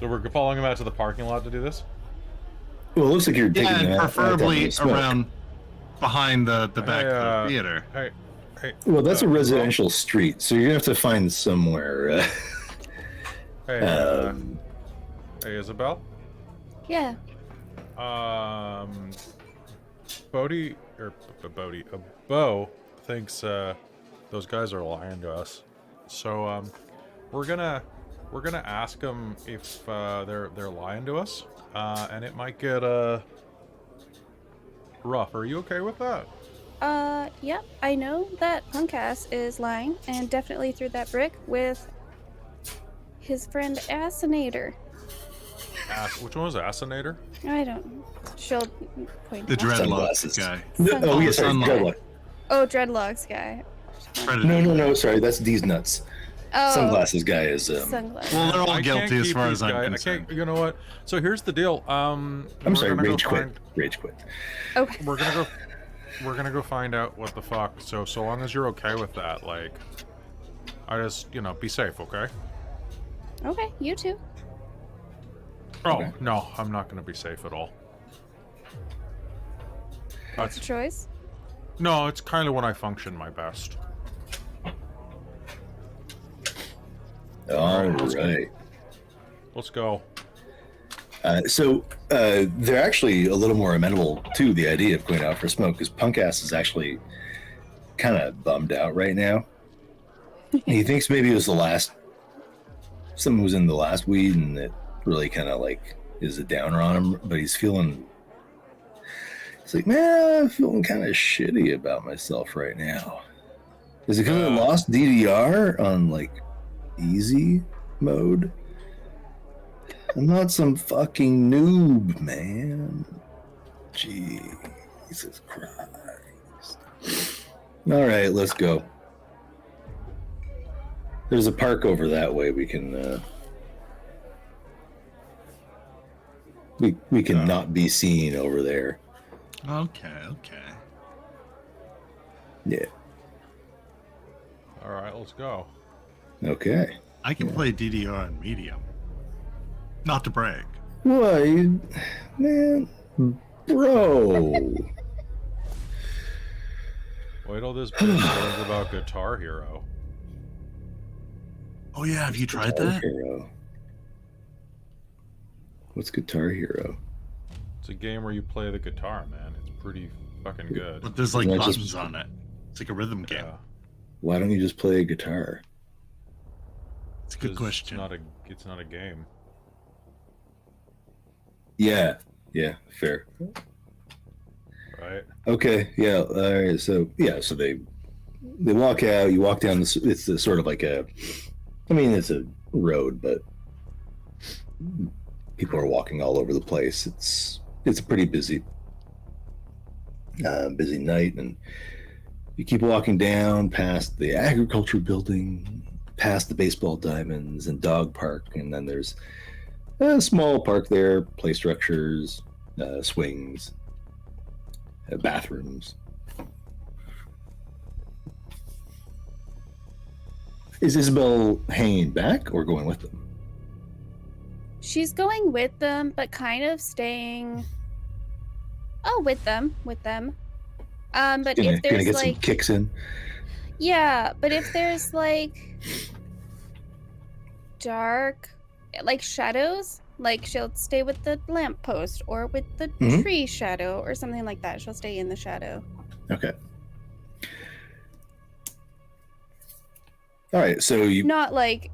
So we're following him out to the parking lot to do this? Well, it looks like you're taking Yeah, them and out preferably to smoke. around behind the back of the Hey, theater. Hey. Well, that's a residential street, so you're gonna have to find somewhere. Hey, Um, hey, Isobel. Yeah. Bo thinks those guys are lying to us. So we're gonna ask them if they're lying to us, and it might get rough. Are you okay with that? Yep. I know that Punkass is lying and definitely threw that brick with his friend Asinator. Which one was Assassinator? I don't. She'll point. The out. dreadlocks Sunglasses. guy. Oh, yes, sorry, Sunlight. dreadlock. Oh, Dreadlocks guy. Predator. No, sorry, that's D's nuts. Oh, Sunglasses guy is. Sunglasses. Well, they're all I can't guilty as keep far these as I'm guys- concerned. You know what? So here's the deal. I'm sorry, rage quit. Rage quit. Okay. We're gonna go find out what the fuck. So long as you're okay with that, I just be safe, okay? Okay, you too. Oh, Okay. no, I'm not going to be safe at all. That's a choice. No, it's kind of when I function my best. All right. Let's go. So they're actually a little more amenable to the idea of going out for a smoke because Punk Ass is actually kind of bummed out right now. He thinks maybe it was someone was in the last weed and it really kind of like is a downer on him, but he's like, man, I'm feeling kind of shitty about myself right now. Is it because I lost DDR on like easy mode? I'm not some fucking noob, man. Jesus Christ. All right, let's go. There's a park over that way. We can we can not be seen over there. Okay. Yeah. All right, let's go. Okay. I can play DDR on medium. Not to brag. What, man, bro? Wait till this bitch learns about Guitar Hero. Oh yeah, have you tried Guitar that? Hero. What's Guitar Hero? It's a game where you play the guitar, man. It's pretty fucking good. But there's like Yeah, buttons just- on it. It's like a rhythm game. Yeah, Why don't you just play a guitar? It's a good 'cause question. It's not a game. Yeah, fair. Right? Okay, yeah. All right. So they walk out. You walk down this. It's a, sort of like a. I mean, it's a road, but people are walking all over the place. It's a pretty busy night, and you keep walking down past the agriculture building, past the baseball diamonds and dog park, and then there's a small park there, play structures, swings, bathrooms. Is Isobel hanging back or going with them? She's going with them, but kind of staying. Oh, with them. But Gonna if there's get some like, kicks in. yeah, but if there's like dark, like shadows, like she'll stay with the lamppost or with the Mhm. tree shadow or something like that. She'll stay in the shadow. Okay. All right. So you. Not like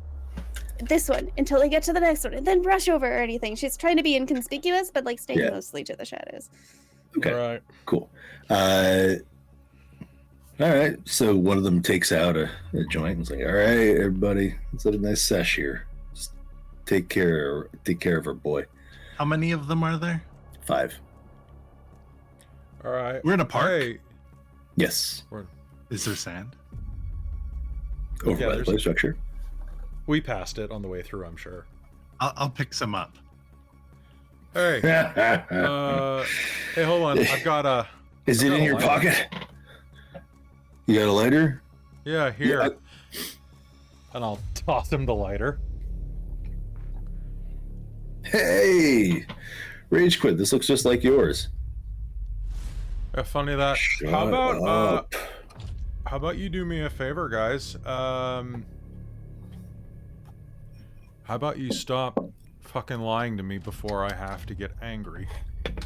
this one until they get to the next one and then rush over or anything. She's trying to be inconspicuous, but like staying Yeah. mostly to the shadows. Okay. Right. Cool. All right. So one of them takes out a joint and is like, "All right, everybody, let's have a nice sesh here. Just take care of our boy." How many of them are there? 5. All right. We're in a park. Hey, Yes. Is there sand? Over Yeah, by the there's- play structure. we passed it on the way through, I'm sure. I'll pick some up. Hey, hey, hold on. I've got a. Is it got in a your lighter. pocket? You got a lighter? Yeah, here. Yeah, And I'll toss him the lighter. Hey, Rage Quit. This looks just like yours. Funny that. Shut How about up. how about you do me a favor, guys? How about you stop fucking lying to me before I have to get angry?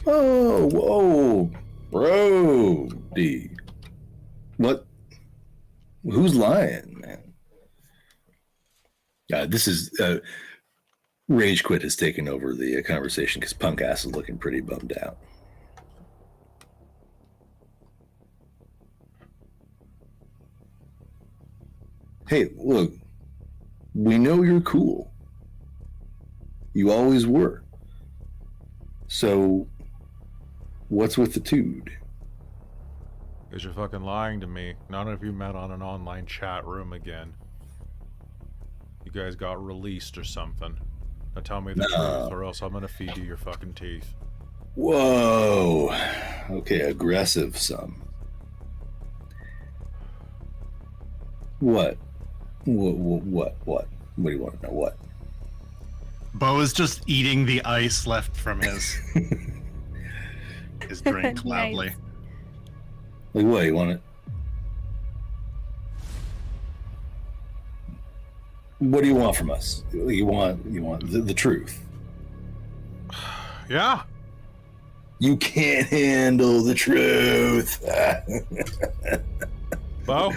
Oh, whoa, Brodie. What? Who's lying, man? This is Rage Quit has taken over the conversation because Punk Ass is looking pretty bummed out. Hey, look, we know you're cool. You always were. So, what's with the dude? Because you're fucking lying to me. None of you met on an online chat room again. You guys got released or something. Now tell me the No. truth, or else I'm gonna feed you your fucking teeth. Whoa. Okay, aggressive some. What? What? What do you want to know? What? Bo is just eating the ice left from his drink loudly. Nice. Like, what, you want it? What do you want from us? You want the truth. Yeah. You can't handle the truth. Bo?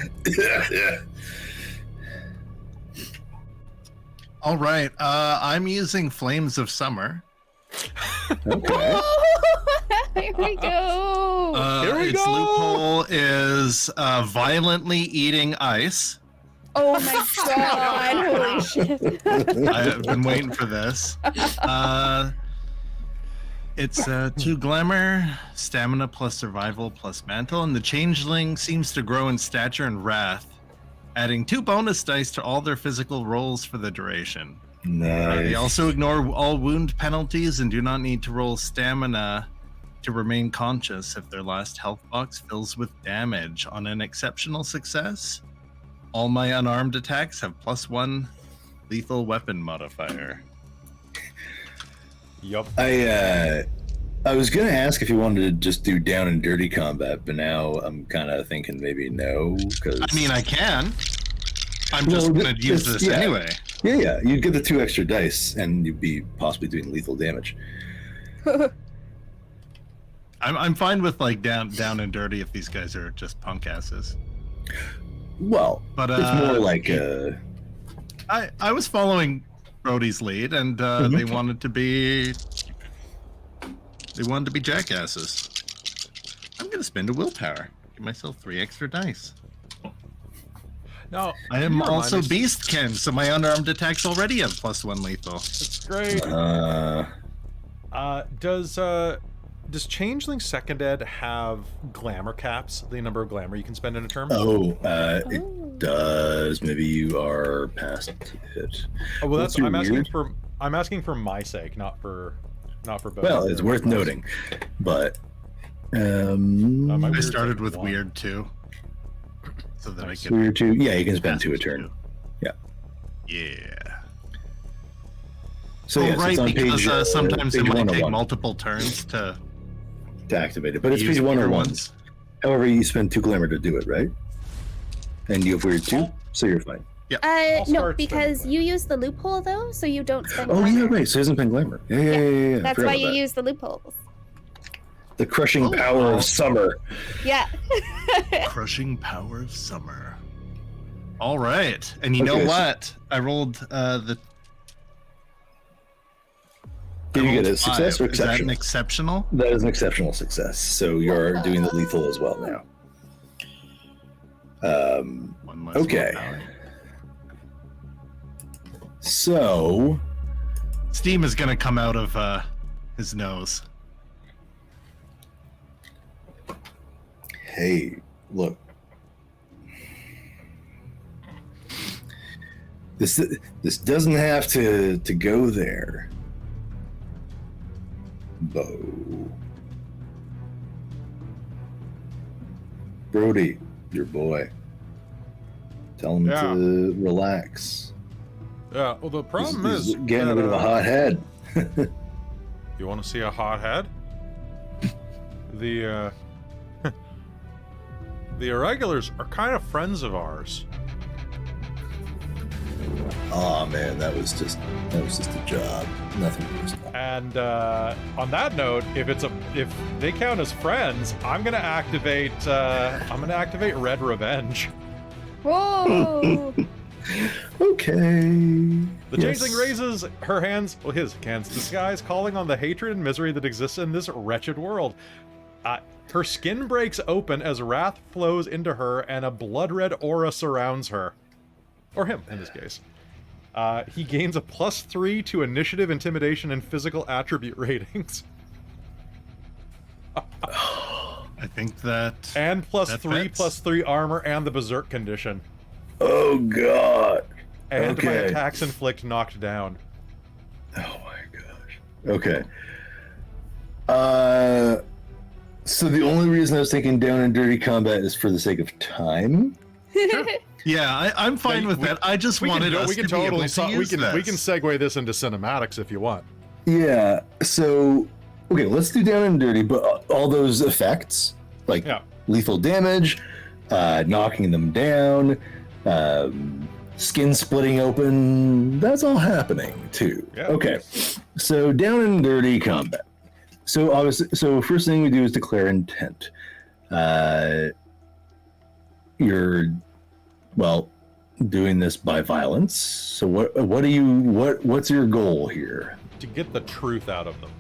All right. I'm using Flames of Summer. Okay. Here we go. Here we its go. loophole is violently eating ice. Oh my god! Holy shit! I have been waiting for this. It's 2 glamour, stamina plus survival plus mantle, and the changeling seems to grow in stature and wrath, adding 2 bonus dice to all their physical rolls for the duration. They Nice. also ignore all wound penalties and do not need to roll stamina to remain conscious if their last health box fills with damage. On an exceptional success, all my unarmed attacks have +1 lethal weapon modifier. Yup. I was gonna ask if you wanted to just do down and dirty combat, but now I'm kind of thinking maybe no, because I mean, I can. I'm just Well, going to use it's- this yeah. anyway. yeah, you'd get the 2 extra dice, and you'd be possibly doing lethal damage. I'm fine with like down and dirty if these guys are just punk asses. Well, But it's more like I was following Brodie's lead, and they wanted to be jackasses. I'm gonna spend a willpower, give myself 3 extra dice. Now, I am you remind also me- Beastkin, so my unarmed attacks already have +1 lethal. It's great. Does Changeling Second Ed have glamour caps? The number of glamour you can spend in a turn? it does. Maybe you are past it. Oh, well, What's that's your I'm asking for my sake, not for both. Well, it's worth noting, but my I weird started with 1. weird too, so that Nice. I could. weird too. Yeah, you can spend pass 2 a it turn. too. Yeah. Yeah. So Oh, yes, it's right, on because page, sometimes it page might take 101 multiple turns to to activate it, but it's use page bigger 101. ones. However, you spend 2 glamour to do it, right? And you have weird 2, so you're fine. No, start because spending you use the loophole though, so you don't spend. Oh yeah, glamour. right. So it hasn't been glamour. Yeah. That's Forgot why about you that. use the loopholes. The crushing power of summer. Yeah. Crushing power of summer. All right, and you know Okay, so- what? I rolled the. Did you I get rolled a success 5. or Is that an exceptional? exceptional? That is an exceptional success. So you're doing the lethal as well now. One less Okay. willpower. So Steam is gonna come out of his nose. hey, look. This doesn't have to go there. Bo. Brodie, your boy. Tell him Yeah. to relax. Yeah. Well, the problem He's is getting a that, bit of a hot head. You want to see a hot head? The the irregulars are kind of friends of ours. Oh man, that was just a job. Nothing personal. And on that note, if they count as friends, I'm gonna activate Red Revenge. Whoa! Okay. The changeling raises her hands, his hands, to skies, calling on the hatred and misery that exists in this wretched world. Her skin breaks open as wrath flows into her, and a blood-red aura surrounds her. Or him, in this case. He gains a +3 to initiative, intimidation, and physical attribute ratings. I think that. And That +3, fits. +3 armor, and the berserk condition. Oh god. And my Okay. attacks inflict knocked down. Oh my gosh. Okay. So the only reason I was thinking down and dirty combat is for the sake of time. Yeah, I'm fine with that. I just wanted us to be able to use this. We can segue this into cinematics if you want. Yeah. So, okay, let's do down and dirty, but all those effects, like lethal damage, knocking them down, skin splitting open, that's all happening too. Yeah. Okay. So down and dirty combat. So obviously, first thing we do is declare intent. You're doing this by violence. So what's your goal here? To get the truth out of them.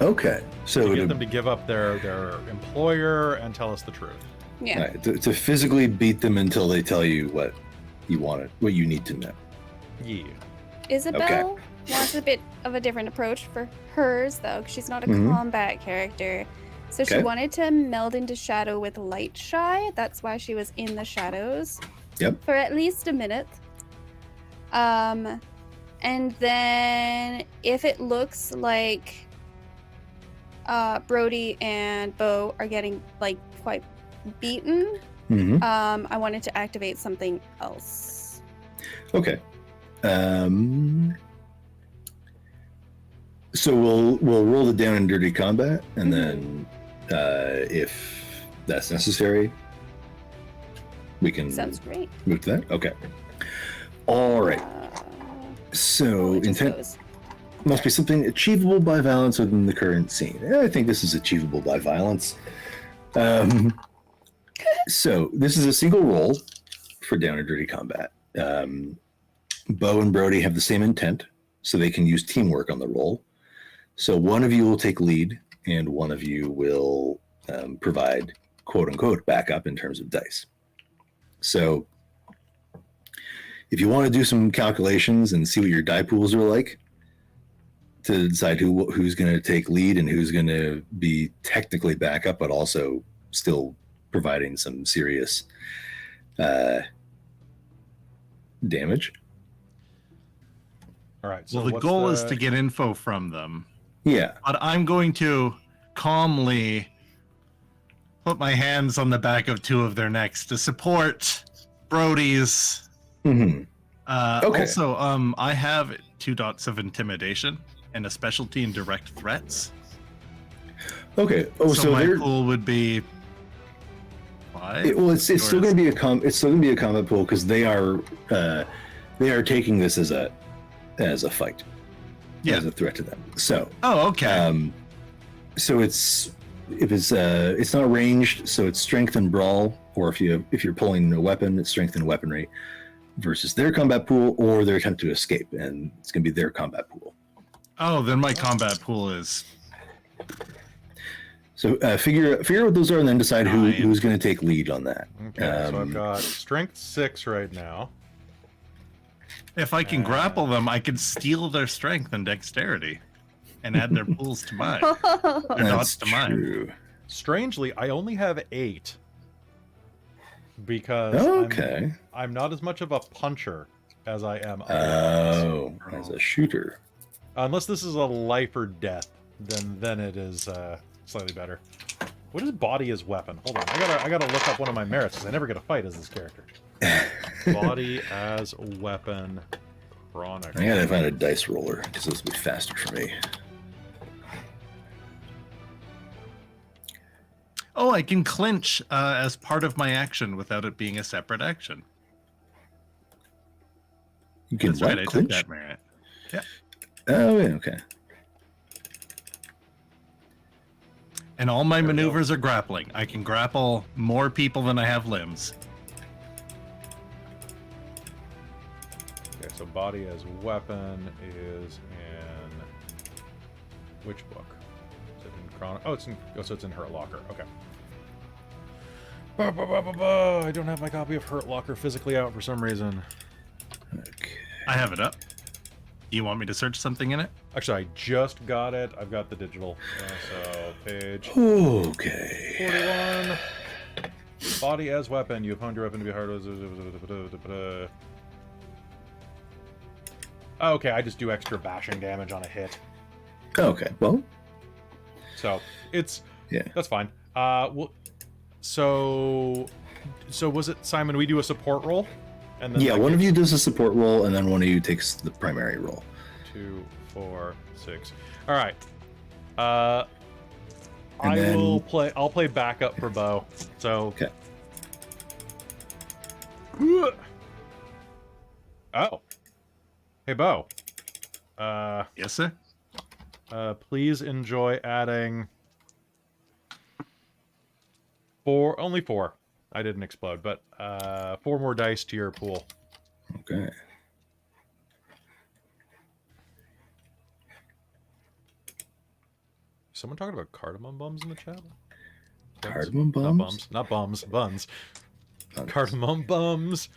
Okay. So to get them to give up their employer and tell us the truth. Yeah. Right, to physically beat them until they tell you what you wanted, what you need to know. Yeah. Isobel wants a bit of a different approach for hers, though, because she's not a combat character. So she wanted to meld into shadow with light shy. That's why she was in the shadows. Yep. For at least a minute. And then if it looks like Brodie and Beau are getting quite beaten, I wanted to activate something else. Okay. So we'll roll the down and dirty combat, and then if that's necessary, we can Sounds great. move to that. Okay. All right. So intent must be something achievable by violence within the current scene. I think this is achievable by violence. So this is a single roll for down and dirty combat. Beau and Brodie have the same intent, so they can use teamwork on the roll. So one of you will take lead, and one of you will provide quote-unquote backup in terms of dice. So if you want to do some calculations and see what your die pools are like to decide who's going to take lead and who's going to be technically backup, but also still providing some serious damage. All right. So the goal is to get info from them. Yeah. But I'm going to calmly put my hands on the back of two of their necks to support Brodie's. Okay. Also, I have 2 dots of intimidation and a specialty in direct threats. Okay. Oh, so my pool would be 5. It's still going to be a combat pool because they are taking this as a fight, as a threat to them. So. Oh, okay. So it's not ranged, so it's strength and brawl, or if you're pulling a weapon, it's strength and weaponry, versus their combat pool or their attempt to escape, and it's going to be their combat pool. Oh, then my combat pool is. So figure what those are, and then decide who's going to take lead on that. Okay, so I've got strength 6 right now. If I can grapple them, I can steal their strength and dexterity, and add their pools to mine. Their dots to mine. Strangely, I only have 8 because I'm not as much of a puncher as I am. As a shooter. Unless this is a life or death, then it is slightly better. What is body as weapon? Hold on, I gotta look up one of my merits because I never get a fight as this character. Body as weapon, chronicle. I gotta find a dice roller because this will be faster for me. Oh, I can clinch as part of my action without it being a separate action. You can That's right, I clinch? took that merit. Yeah. Oh, yeah, okay. And all my maneuvers are grappling. I can grapple more people than I have limbs. Okay, so body as weapon is in which book? Is it in Chronicles? So it's in Hurt Locker. Okay. I don't have my copy of Hurt Locker physically out for some reason. Okay. I have it up. Do you want me to search something in it? Actually, I just got it. I've got the digital. So page Okay. 41. Body as weapon. You have honed your weapon to be hard. Okay, I just do extra bashing damage on a hit. Okay. Well. So it's Yeah. that's fine. Well, so So was it, Simon, we do a support roll? And then Yeah, one of you does a support roll, and then one of you takes the primary roll. 2, 4, 6. All right. I'll play backup for Bo. So. Okay. Oh. Hey, Bo. Yes, sir. Please enjoy adding only 4. I didn't explode, but 4 more dice to your pool. Okay. Someone talking about cardamom bums in the chat? Cardamom Not bums? bums. Not bums. Buns. Buns. Cardamom bums.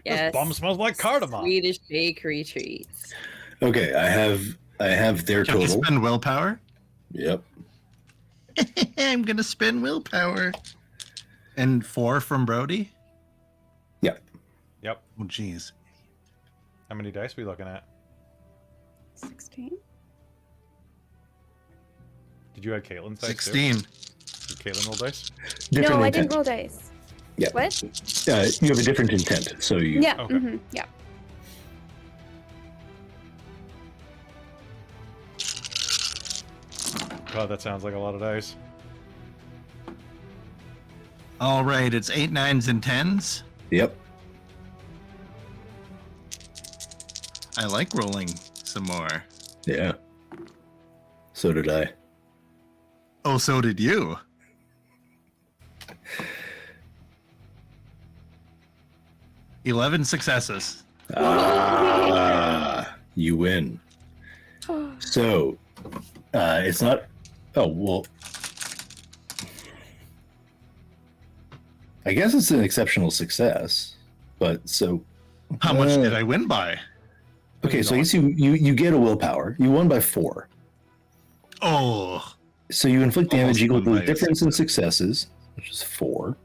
Yes. This bum smells like cardamom. Swedish bakery treats. Okay, I have their Can you total. spend willpower? Yep. I'm gonna spend willpower. And 4 from Brodie? Yep. Yep. Oh, jeez. How many dice are we looking at? 16. Did you add Caitlin's dice? 16. Did Caitlin roll dice? Different No, I intent. didn't roll dice. Yeah. What? You have a different intent, so you. Yeah. Okay. Mm-hmm, yeah. God, that sounds like a lot of dice. All right, it's 8, 9s, and 10s. Yep. I like rolling some more. Yeah. So did I. Oh, so did you. "11 successes." You win. So, it's not. Oh well. I guess it's an exceptional success, but so. How much did I win by? Okay, so I guess you get a willpower. You won by 4. Oh, So you inflict damage Almost equal to won the by a difference in successes, which is 4,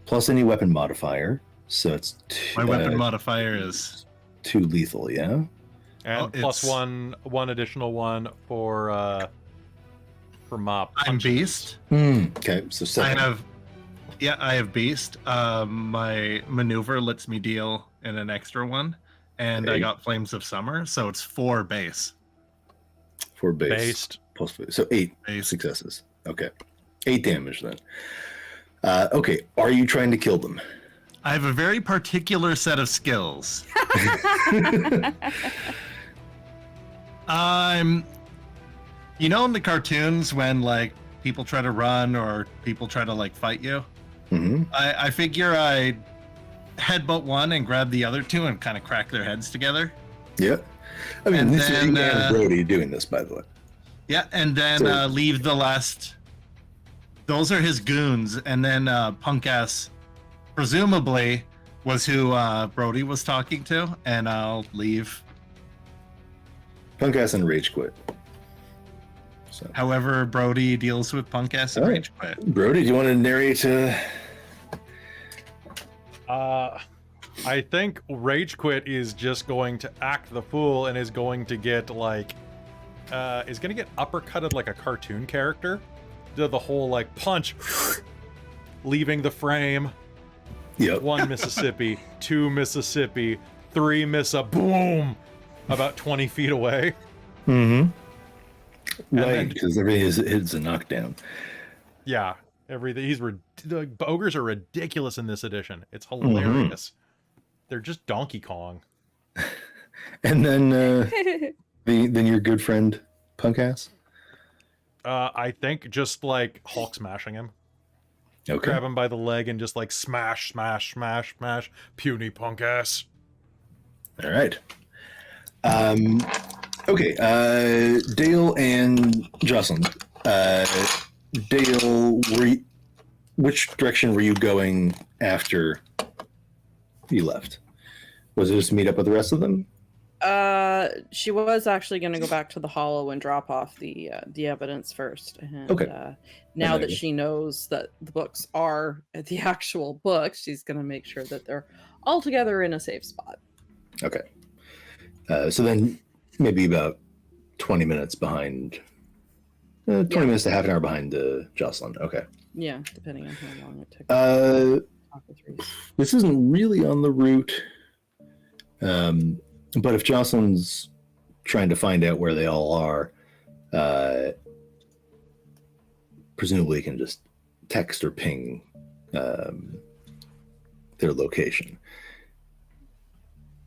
plus any weapon modifier. So it's my weapon modifier is 2 lethal, yeah? And Oh, plus it's- one additional one for mop. I'm beast. Okay, so 7. I have beast. My maneuver lets me deal in an extra one, and I Okay. got flames of summer, so it's 4 base. 4 base. Based. Plus 4. So 8 Base. successes. Okay. 8 damage then. Okay, are you trying to kill them? I have a very particular set of skills. You know in the cartoons when like people try to run or people try to like fight you? Mm-hmm. I figure I headbutt one and grab the other two and kind of crack their heads together. Yeah. I mean, And this is then, you and Brodie doing this, by the way. Yeah, and then So- leave the last. Those are his goons, and then punk ass, presumably, was who Brodie was talking to, and I'll leave. Punk ass and rage quit. So, However, Brodie deals with punk ass and All right. rage quit. Brodie, do you want to narrate? I think Rage Quit is just going to act the fool and is going to get like uppercutted like a cartoon character. The whole like punch, leaving the frame. Yep. 1 Mississippi, 2 Mississippi, 3 Missa, boom, about 20 feet away. Mm-hmm. Right, then- because everything is a knockdown. Yeah, everything. The ogres are ridiculous in this edition. It's hilarious. They're just Donkey Kong. And then then your good friend punk ass. I think just like Hulk smashing him. Okay. Grab him by the leg and just like smash, smash, smash, smash. Puny punk ass. All right. Okay. Dale and Jocelyn. Dale, which direction were you going after you left? Was it just to meet up with the rest of them? She was actually going to go back to the hollow and drop off the evidence first. And, Okay. Now that Amazing. she knows that the books are the actual books, she's going to make sure that they're all together in a safe spot. Okay. So then maybe about 20 minutes behind. 20 minutes to half an hour behind Jocelyn. Okay. Yeah, depending on how long it took. this isn't really on the route. But if Jocelyn's trying to find out where they all are, presumably can just text or ping their location.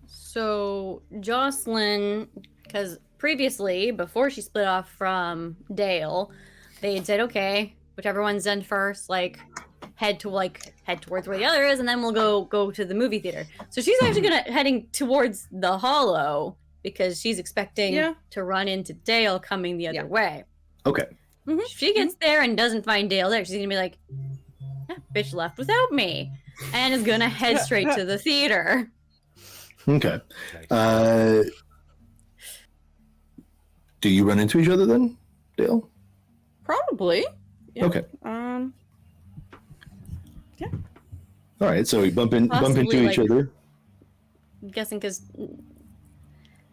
So Jocelyn, because previously, before she split off from Dale, they had said, okay, whichever one's done first, like head towards where the other is, and then we'll go to the movie theater. So she's actually heading towards the Hollow because she's expecting to run into Dale coming the other way. Okay. If she gets there and doesn't find Dale there, she's gonna be like, that bitch left without me, and is gonna head straight to the theater. Okay. Do you run into each other then, Dale? Probably. Yeah. Okay. Yeah. All right. So we bump into Possibly, each other. I'm guessing because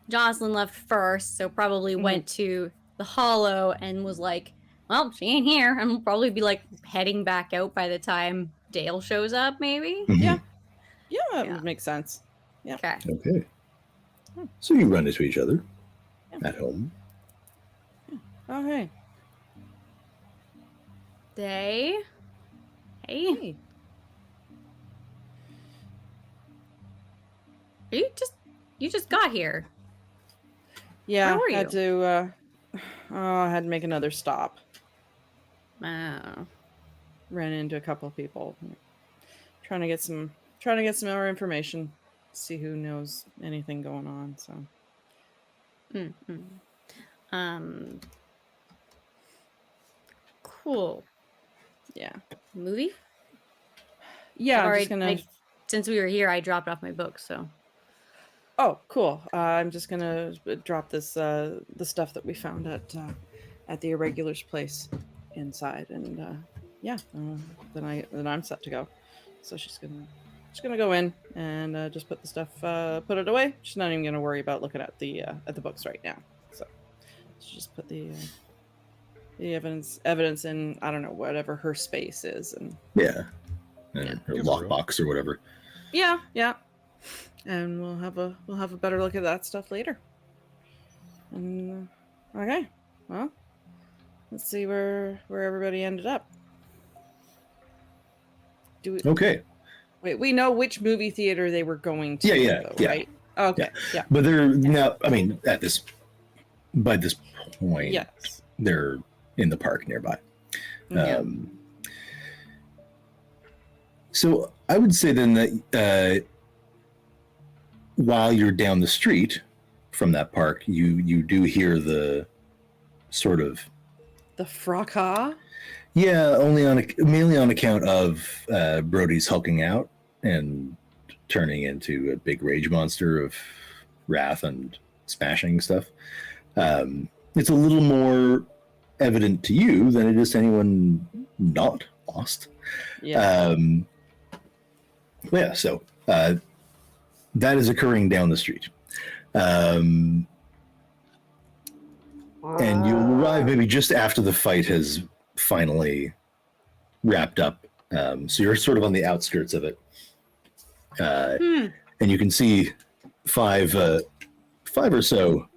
Jocelyn left first, so probably went to the Hollow and was like, well, she ain't here, and we'll probably be like heading back out by the time Dale shows up, maybe. Mhm. Yeah. Yeah, that would make sense. Yeah. Okay. Okay. So you run into each other at home. Oh, hey. Hey. Hey. You just got here. Yeah, Where were had to I had to make another stop. Oh. Ran into a couple of people. Trying to get some more information. See who knows anything going on, so. Cool. Yeah. Movie? Yeah, I'm just gonna since we were here, I dropped off my book, so. Oh, cool. I'm just gonna drop this the stuff that we found at the Irregular's place inside, and then I'm set to go. So she's gonna go in and just put the stuff put it away. She's not even gonna worry about looking at the books right now. So she just put the evidence in, I don't know, whatever her space is, and her lockbox or whatever. yeah. And we'll have a better look at that stuff later. And okay, well, let's see where everybody ended up. Okay. Wait, we know which movie theater they were going to. Yeah. Right? Okay. Yeah. But they're now. I mean, by this point, Yes. they're in the park nearby. Yeah. So I would say then that while you're down the street from that park, you do hear the sort of The fracas. Yeah, mainly on account of Brodie's hulking out and turning into a big rage monster of wrath and smashing stuff. It's a little more evident to you than it is to anyone not lost. Yeah. So that is occurring down the street. And you'll arrive maybe just after the fight has finally wrapped up. So you're sort of on the outskirts of it. And you can see five or so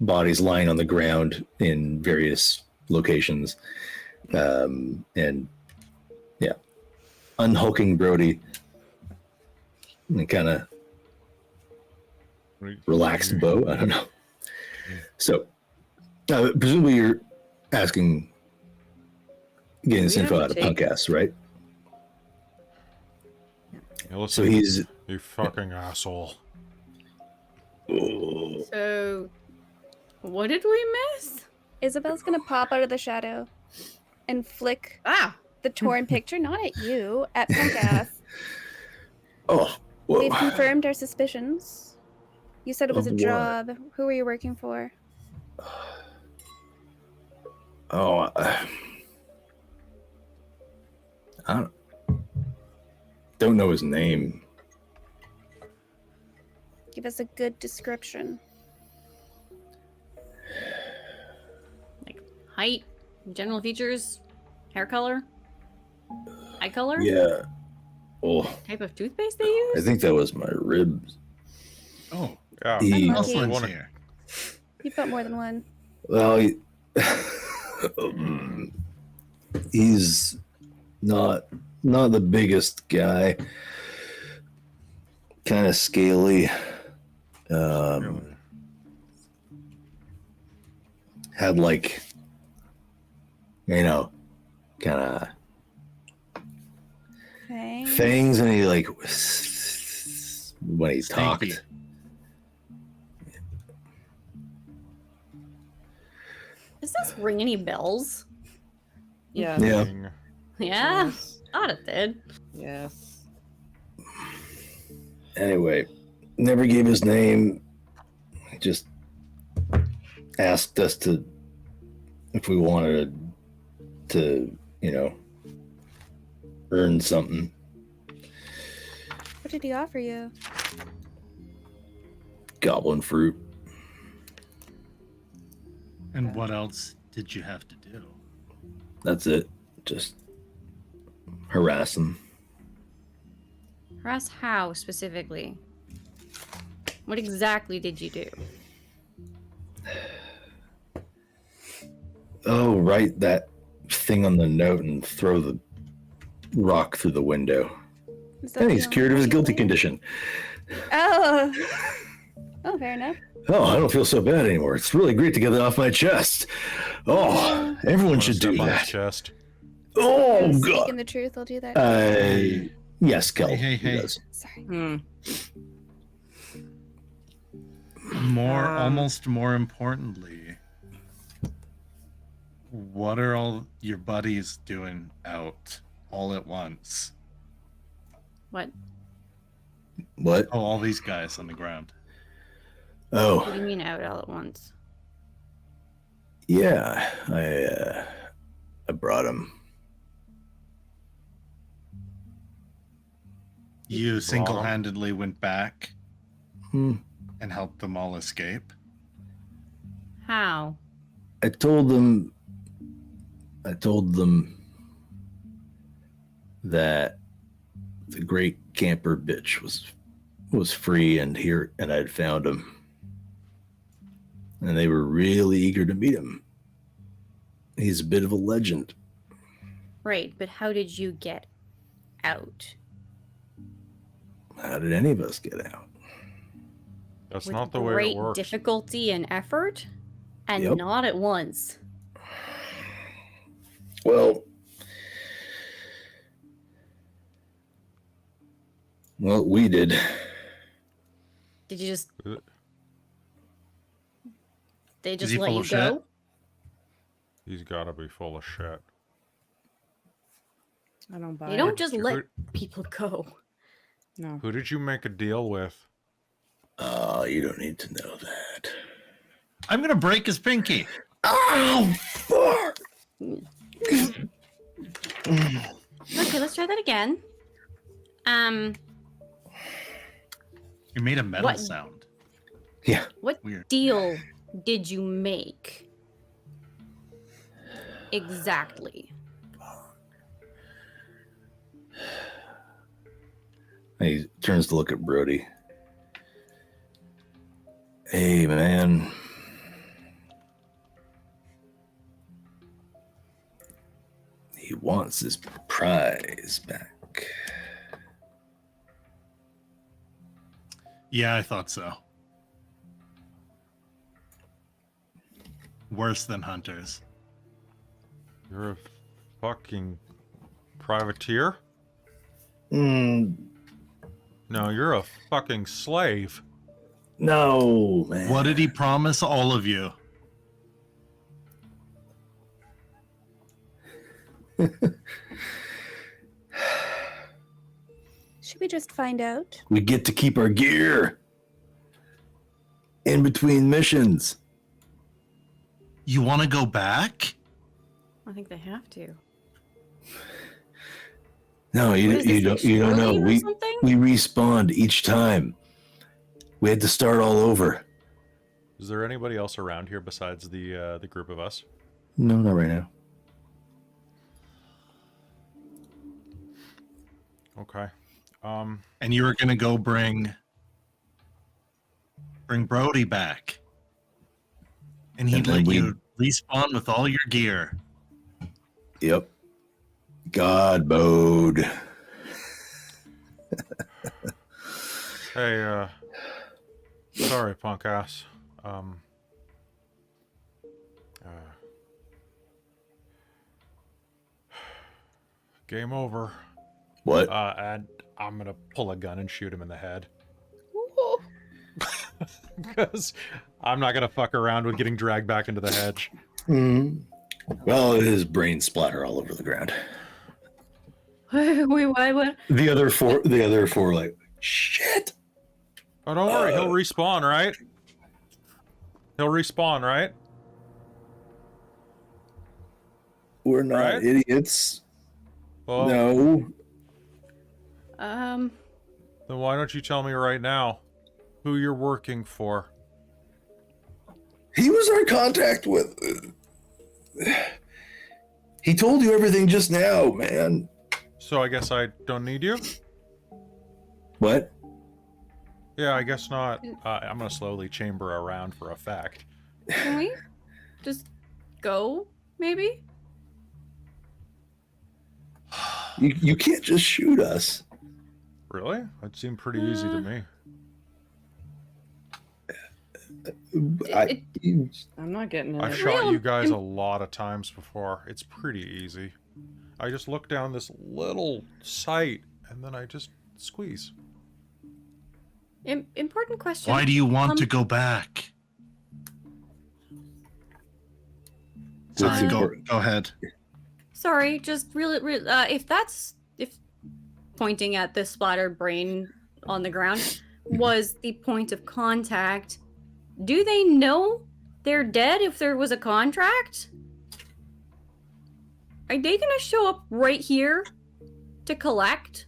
bodies lying on the ground in various locations. And yeah, unhulking Brodie and kind of relaxed bow. I don't know. So presumably you're asking, getting this info out of Punk Ass, right? Yeah, listen, So he's you fucking asshole. So, what did we miss? Isabel's gonna pop out of the shadow and flick the torn picture, not at you, at Punk Ass. Oh, whoa. We've confirmed our suspicions. You said it was a Of what? job. Who were you working for? Oh, I don't know his name. Give us a good description. Like height, general features, hair color, eye color? Yeah. Oh, Type of toothpaste they use? I think that was my ribs. Oh, Yeah. He- Monkey. Jocelyn's here. You put more than one. Well, he's not the biggest guy. Kind of scaly. Had like, kind of fangs, and he like when he talked. Stinky. Does this ring any bells? Yes. Yeah. Yeah, Yes. thought it did. Yes. Anyway, never gave his name. Just asked us if we wanted to, earn something. What did he offer you? Goblin fruit. And what else did you have to do? That's it. Just harass him. Harass how specifically? What exactly did you do? Oh, write that thing on the note and throw the rock through the window. Is that And the he's only cured of his thing? guilty condition. Oh. Oh, fair enough. Oh, I don't feel so bad anymore. It's really great to get that off my chest. Oh, everyone should do Step on his that. chest. Oh, Speaking God. the truth, I'll do that. Yes, Kelle. Hey. he does. Sorry. Hmm. Almost more importantly, what are all your buddies doing out all at once? What? What? Oh, all these guys on the ground. What do Oh, you mean out all at once? yeah. I brought him. You single-handedly went back Hmm. and helped them all escape. How? I told them that the great camper bitch was free and here, and I'd found him. And they were really eager to meet him. He's a bit of a legend. Right, but how did you get out? How did any of us get out? That's With not the way it great works. difficulty and effort, and Yep. not at once. Well, we did. Did you just? Uh, They just he let full you of shit? go? He's got to be full of shit. I don't buy You it. don't just Who- let people go. No. Who did you make a deal with? Oh, you don't need to know that. I'm gonna break his pinky. Oh, fuck! Okay, let's try that again. You made a metal What? sound. Yeah. What Weird. deal did you make? Exactly. He turns to look at Brodie. Hey, man. He wants his prize back. Yeah, I thought so. Worse than hunters. You're a fucking privateer? Mm, No, you're a fucking slave. no, man. What did he promise all of you? Should we just find out? We get to keep our gear in between missions. You want to go back? I think they have to. No, What you is this, like don't know. shore leave or something? We respawned each time. We had to start all over. Is there anybody else around here besides the group of us? No, not right now. Okay. And you were gonna go bring Brodie back, and he'd And then let we- you respawn with all your gear. Yep. God mode. Hey, sorry, punk ass. Game over. What? And I'm gonna pull a gun and shoot him in the head. Because I'm not gonna fuck around with getting dragged back into the hedge. Well, his brains splatter all over the ground. Wait, what? The other four, like, shit. Oh, don't worry, he'll respawn, right? He'll respawn, right? We're not Right? idiots. Well, No. then why don't you tell me right now who you're working for? He was our contact with. He told you everything just now, man. So I guess I don't need you? What? Yeah, I guess not. I'm gonna slowly chamber around for effect. Can we just go, maybe? You can't just shoot us. Really? That seemed pretty easy to me. I'm not getting I've it. shot real you guys a lot of times before. It's pretty easy. I just look down this little sight and then I just squeeze. Important question. Why do you want to go back? Sorry, go ahead. Sorry, just really, if pointing at this splattered brain on the ground was the point of contact, do they know they're dead if there was a contract? Are they gonna show up right here to collect?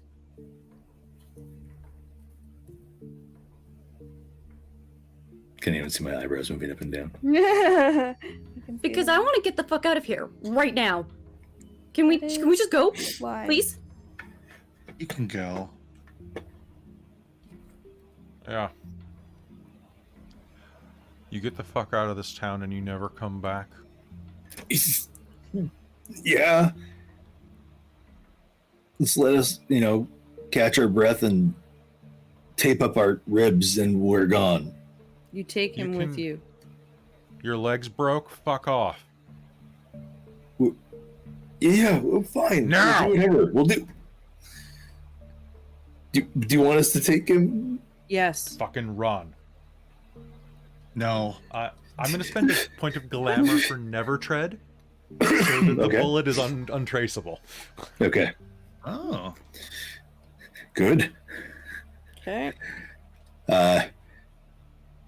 Can't even see my eyebrows moving up and down. Because I want to get the fuck out of here right now. Can we just go, Why? please? You can go. Yeah. You get the fuck out of this town and you never come back. Yeah. Just let us, catch our breath and tape up our ribs and we're gone. You take him with you. Your legs broke? Fuck off. Yeah, well, fine. No! We'll do whatever. We'll do. Do you want us to take him? Yes. Fucking run. No. I'm going to spend a point of glamour for never tread so that the Okay. bullet is untraceable. Okay. Oh. Good. Okay. To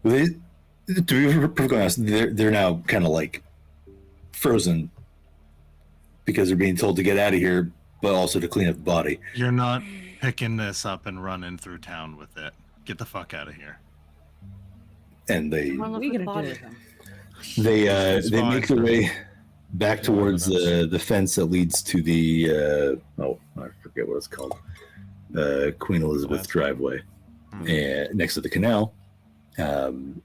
be perfectly honest, they're now kind of like frozen because they're being told to get out of here, but also to clean up the body. You're not picking this up and running through town with it. Get the fuck out of here. And they What are we gonna do with him? It's they fine, make their sir. way back towards the fence that leads to the I forget what it's called, Queen Elizabeth driveway, and next to the canal, and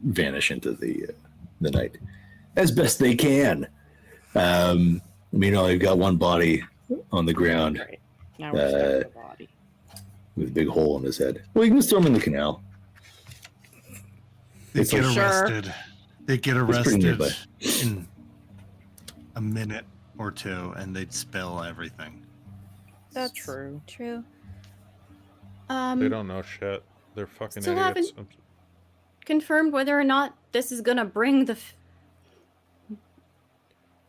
vanish into the night as best they can. They've got one body on the ground Right. Now we're stuck with the body. with a big hole in his head. Well, you can just throw him in the canal. They It's get like- arrested. They get pretty arrested nearby. in a minute or two, and they'd spill everything. That's true. True. They don't know shit. They're fucking Still idiots. Confirmed whether or not this is gonna bring the.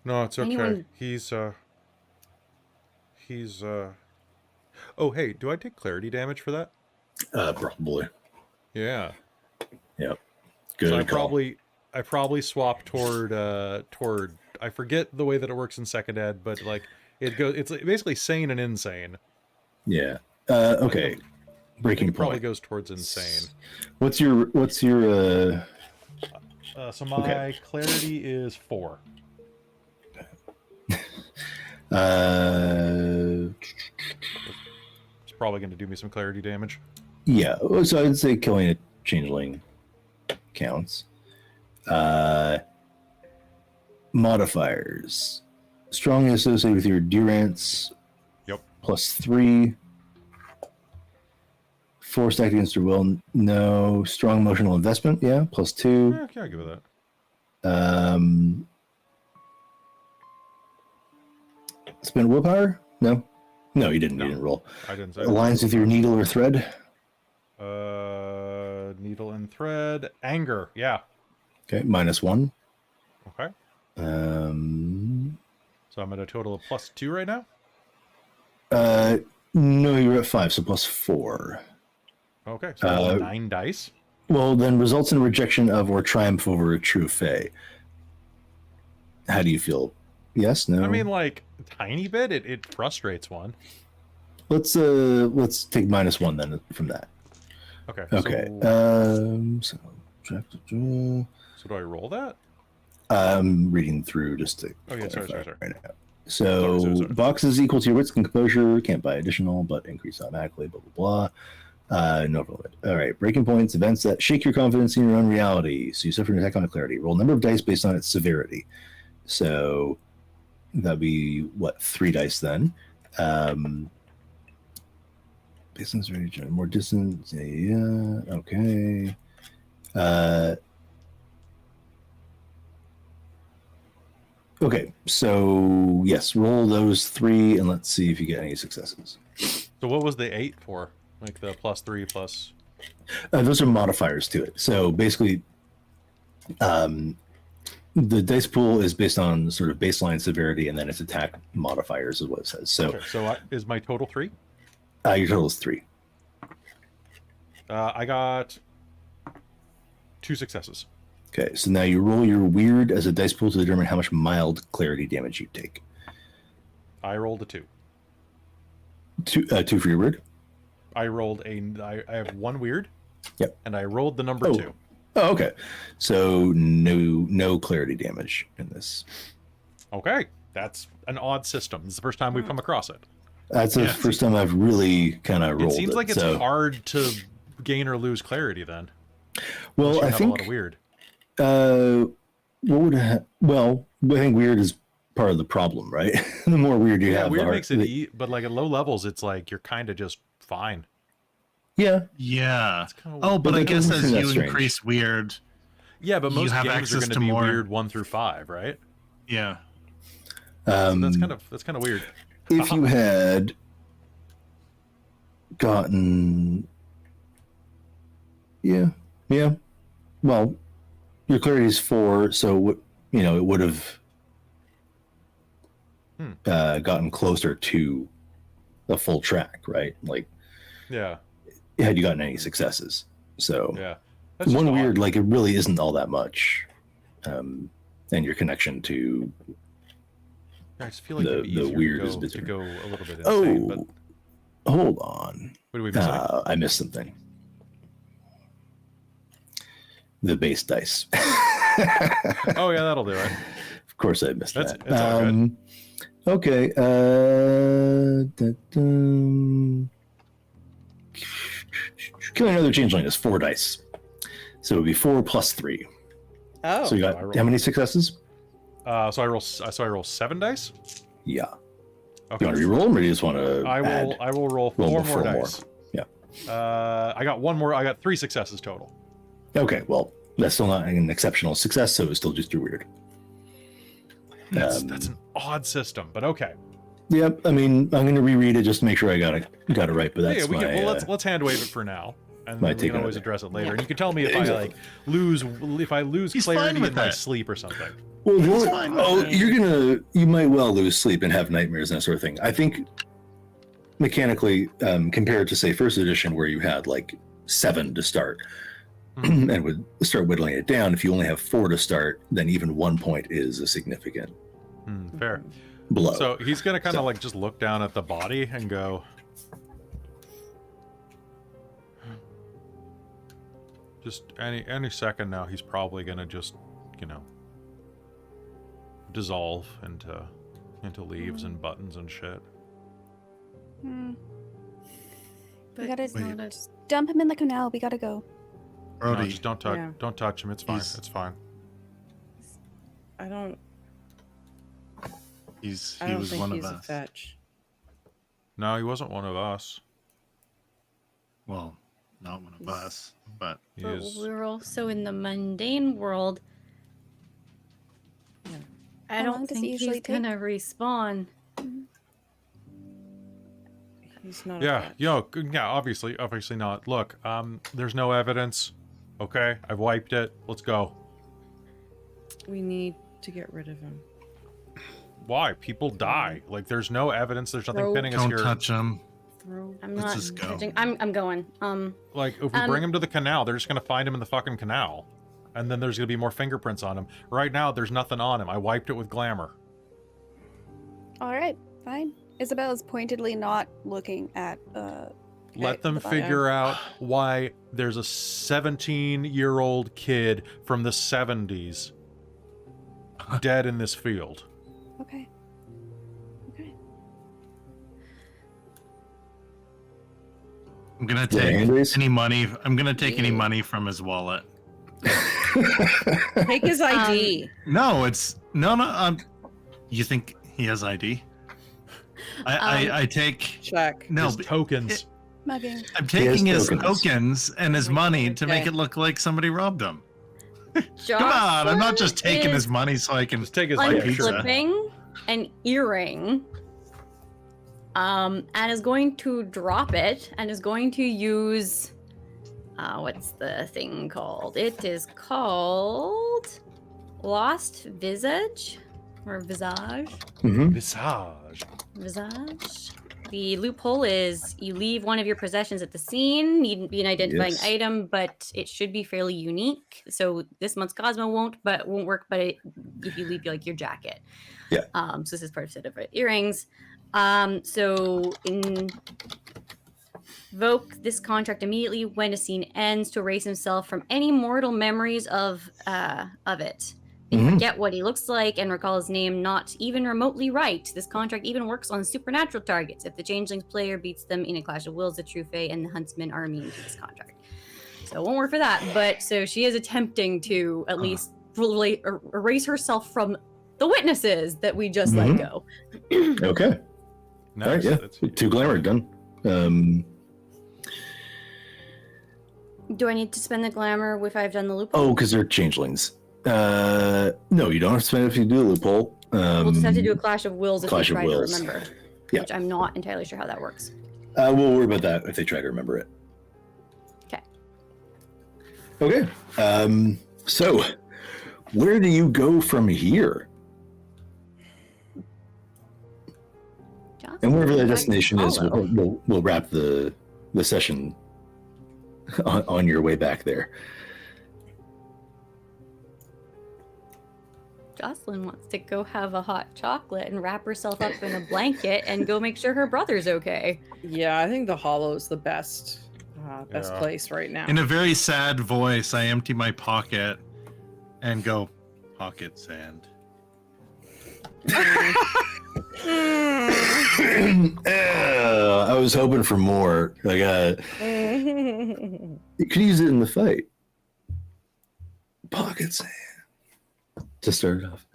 No, it's okay. Anyone- He's Oh, hey, do I take clarity damage for that? Probably. Yeah. Yep. Good. So call. I probably swap toward I forget the way that it works in second ed, but like it's basically sane and insane. Yeah. Okay. Breaking It probably point. goes towards insane. What's your So my Okay. clarity is 4. It's probably going to do me some clarity damage. Yeah, so I'd say killing a changeling counts. Modifiers. Strongly associated with your durance. Yep. +3. Forced act against your will. No. Strong emotional investment. Yeah. +2. Yeah, I'll give it that. Spend willpower? No. No, you didn't. No. You didn't roll. I didn't say Aligns with your needle or thread. Needle and thread. Anger. Yeah. Okay. -1. Okay. Um. So I'm at a total of +2 right now. No, you're at 5, so +4. Okay. So I roll 9 dice. Well, then results in rejection of or triumph over a true fae. How do you feel? Yes, no. I mean, like tiny bit. It frustrates one. Let's take -1 then from that. Okay. Okay. So, So so do I roll that? I'm reading through just to. Oh yeah. Sorry. Right now. So Sorry. boxes equal to your wits and composure can't buy additional, but increase automatically. Blah blah blah. No limit. All right. Breaking points. Events that shake your confidence in your own reality. So you suffer an attack on a clarity. Roll number of dice based on its severity. So that'd be what, 3 dice then. Distance range, more distance. Yeah. Okay. Okay. So yes, roll those 3 and let's see if you get any successes. So what was the 8 for? Like the +3 plus. Those are modifiers to it. So basically, the dice pool is based on sort of baseline severity, and then its attack modifiers is what it says. So, Okay, so is my total 3? Your total is 3. I got 2 successes. Okay, so now you roll your weird as a dice pool to determine how much mild clarity damage you take. I rolled a 2. 2 for your weird. I rolled I have 1 weird. Yep. And I rolled the number 2. Oh, okay. So no clarity damage in this. Okay, that's an odd system. It's the first time we've come across it. That's the first time I've really kind of rolled it. It seems like it's so. hard to gain or lose clarity then. Well, I have think a lot of weird. Well, I think weird is part of the problem, right? The more weird you have, weird the makes it but like at low levels, it's like you're kind of just fine. Yeah. Yeah. Kinda Oh, But but I that guess doesn't as seem you that strange. increase weird, Yeah, but You most have games are access going to to be more- weird 1 through 5, right? yeah. So that's kind of weird. If you had gotten, yeah, well, your clarity is 4, so it would have gotten closer to a full track, right? Like, Yeah, had you gotten any successes? So yeah. That's just one odd. weird, like it really isn't all that much, and your connection to I just feel like the it'd be easier weird to is go, busy. to go a little bit insane. But Hold on. what do we miss? I missed something. The base dice. Oh yeah, that'll do it. Of course, I missed That's that. it's all good. Okay. Killing another changeling is 4 dice, so it would be 4 plus 3. Oh. So you got I rolled- how many successes? So I roll 7 dice. Yeah. Okay. You want to reroll them, or do you just want to? I will roll 4 more four more. dice. Yeah. I got 1 more. I got 3 successes total. Okay. Well, that's still not an exceptional success, so it's still just your weird. That's an odd system, but okay. Yep. I mean, I'm going to reread it just to make sure I got it right. But that's Yeah, we my. can. Well, let's hand wave it for now, and might then we take can always another- address it later. Yeah. And you can tell me if Exactly. I lose He's fine clarity with in my that. sleep or something. Well, It's fine with that. you might well lose sleep and have nightmares and that sort of thing. I think mechanically, compared to say first edition where you had like 7 to start and would start whittling it down, if you only have 4 to start, then even 1 point is a significant Fair. blow. So he's gonna kind of So- like just look down at the body and go, just any second now. He's probably gonna just, dissolve into leaves and buttons and shit. We gotta it's not a- dump him in the canal. We gotta go. No, Brodie, just don't touch. Yeah. Don't touch him. It's fine. He's- It's fine. I don't he think was one he's of a us. fetch. No, he wasn't one of us. Well, not one of us, but He But is. we're also in the mundane world. Yeah. I How long don't does it think usually he's gonna respawn. He's not a Yeah, fetch. yeah, obviously not. Look, there's no evidence. Okay, I've wiped it. Let's go. We need to get rid of him. Why? People die. Like, there's no evidence. There's nothing Throw- pinning us don't here. touch him. Throw. I'm Let's not just go. touching. I'm going. Like, if we bring him to the canal, they're just gonna find him in the fucking canal, and then there's gonna be more fingerprints on him. Right now, there's nothing on him. I wiped it with glamour. All right, fine. Isobel is pointedly not looking at. Let them the button. figure out why there's a 17-year-old kid from the 70s dead in this field. Okay. Okay. I'm gonna Yeah, take hand raise? any money. I'm gonna take any Yeah. money from his wallet. Take his ID. No, it's no. You think he has ID? I take Check. no. His tokens. Mugging. I'm taking his tokens. tokens and his Oh my money God, to okay. make it look like somebody robbed him. Come on, I'm not just taking his money so I can Just take his buy picture. pizza. Unclipping an earring, and is going to drop it, and is going to use, what's the thing called? It is called Lost Visage, or Visage. Mhm. Visage. Visage. The loophole is you leave one of your possessions at the scene. Needn't be an identifying Yes. item, but it should be fairly unique. So this month's Cosmo won't work. But if you leave like your jacket, Yeah. So this is part of a set of earrings. So invoke this contract immediately when a scene ends to erase himself from any mortal memories of it. They Mhm. forget what he looks like and recall his name not even remotely right. This contract even works on supernatural targets. If the changelings player beats them in a clash of wills, the true fae and the huntsman are immune to this contract. So it won't work for that. But so she is attempting to at least erase herself from the witnesses that we just let go. Okay. All right. Nice. Yeah. That's- 2 glamour done. Do I need to spend the glamour if I've done the loophole? Oh, because they're changelings. No, you don't have to spend it if you do the loophole. We'll just have to do a clash of wills if Clash we of try to wills. remember. Yeah. Which I'm not entirely sure how that works. We'll worry about that if they try to remember it. Okay. Okay. So, where do you go from here? And wherever the destination is, we'll wrap the session on your way back there. Jocelyn wants to go have a hot chocolate and wrap herself up in a blanket and go make sure her brother's okay. Yeah, I think the hollow is the best Yeah. place right now. In a very sad voice, I empty my pocket and go, pocket sand. I was hoping for more. Like, you could use it in the fight. Pocket sand. To start off.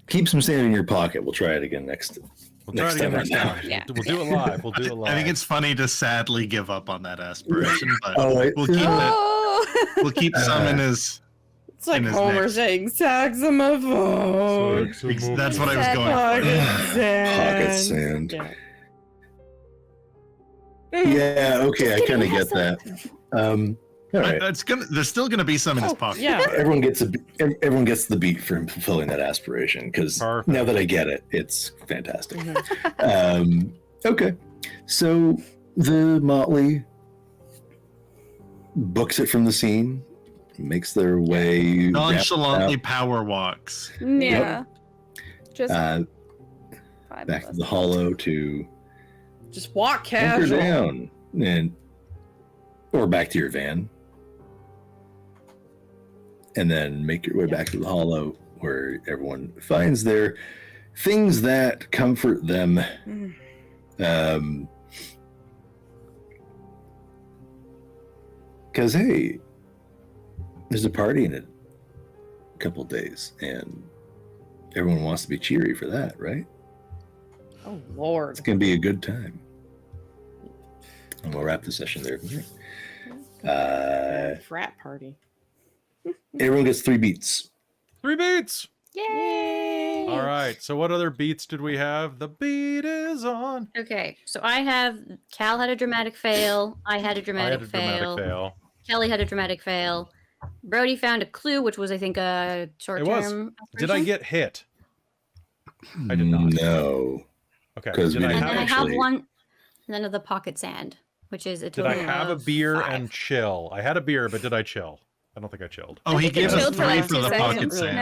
Keep some sand in your pocket. We'll try it again next. We'll try it again next time. Yeah. We'll do it live. We'll do it live. I think it's funny to sadly give up on that aspiration, but Oh, wait. we'll keep it. Oh! We'll keep some in his. It's like in his Homer neck. saying saxophone. That's what I was going Pocket for. sand. Pocket sand. Yeah. Yeah, okay, I Just kind of kidding, get that. All right. There's still gonna be some in his Oh, pocket. yeah. Everyone gets everyone gets the beat for fulfilling that aspiration because Perfect. now that I get it, it's fantastic. Mhm. Okay, so the motley books it from the scene, makes their way Nonchalantly power walks. Yeah. Just uh, 5 back of to us. the hollow to Just walk anchor casual. down or back to your van, and then make your way back to the hollow where everyone finds their things that comfort them. Because, hey, there's a party in a couple days, and everyone wants to be cheery for that, right? Oh, Lord. It's going to be a good time. And we'll wrap the session there. Frat party. Everyone gets 3 beats. 3 beats. Yay! All right. So what other beats did we have? The beat is on. Okay, so I have Cal had a dramatic fail. I had a dramatic fail. Kelly had a dramatic fail. Brodie found a clue, which was, I think, a short term. Did I get hit? I did not. No. Okay. Because Did we I didn't And then I actually... have one. And then of the pocket sand, which is a Did total I have a of beer 5. and chill? I had a beer, but did I chill? I don't think I chilled. Oh, he think it gave us chilled for 3 like for 2 the pocket seconds, sand.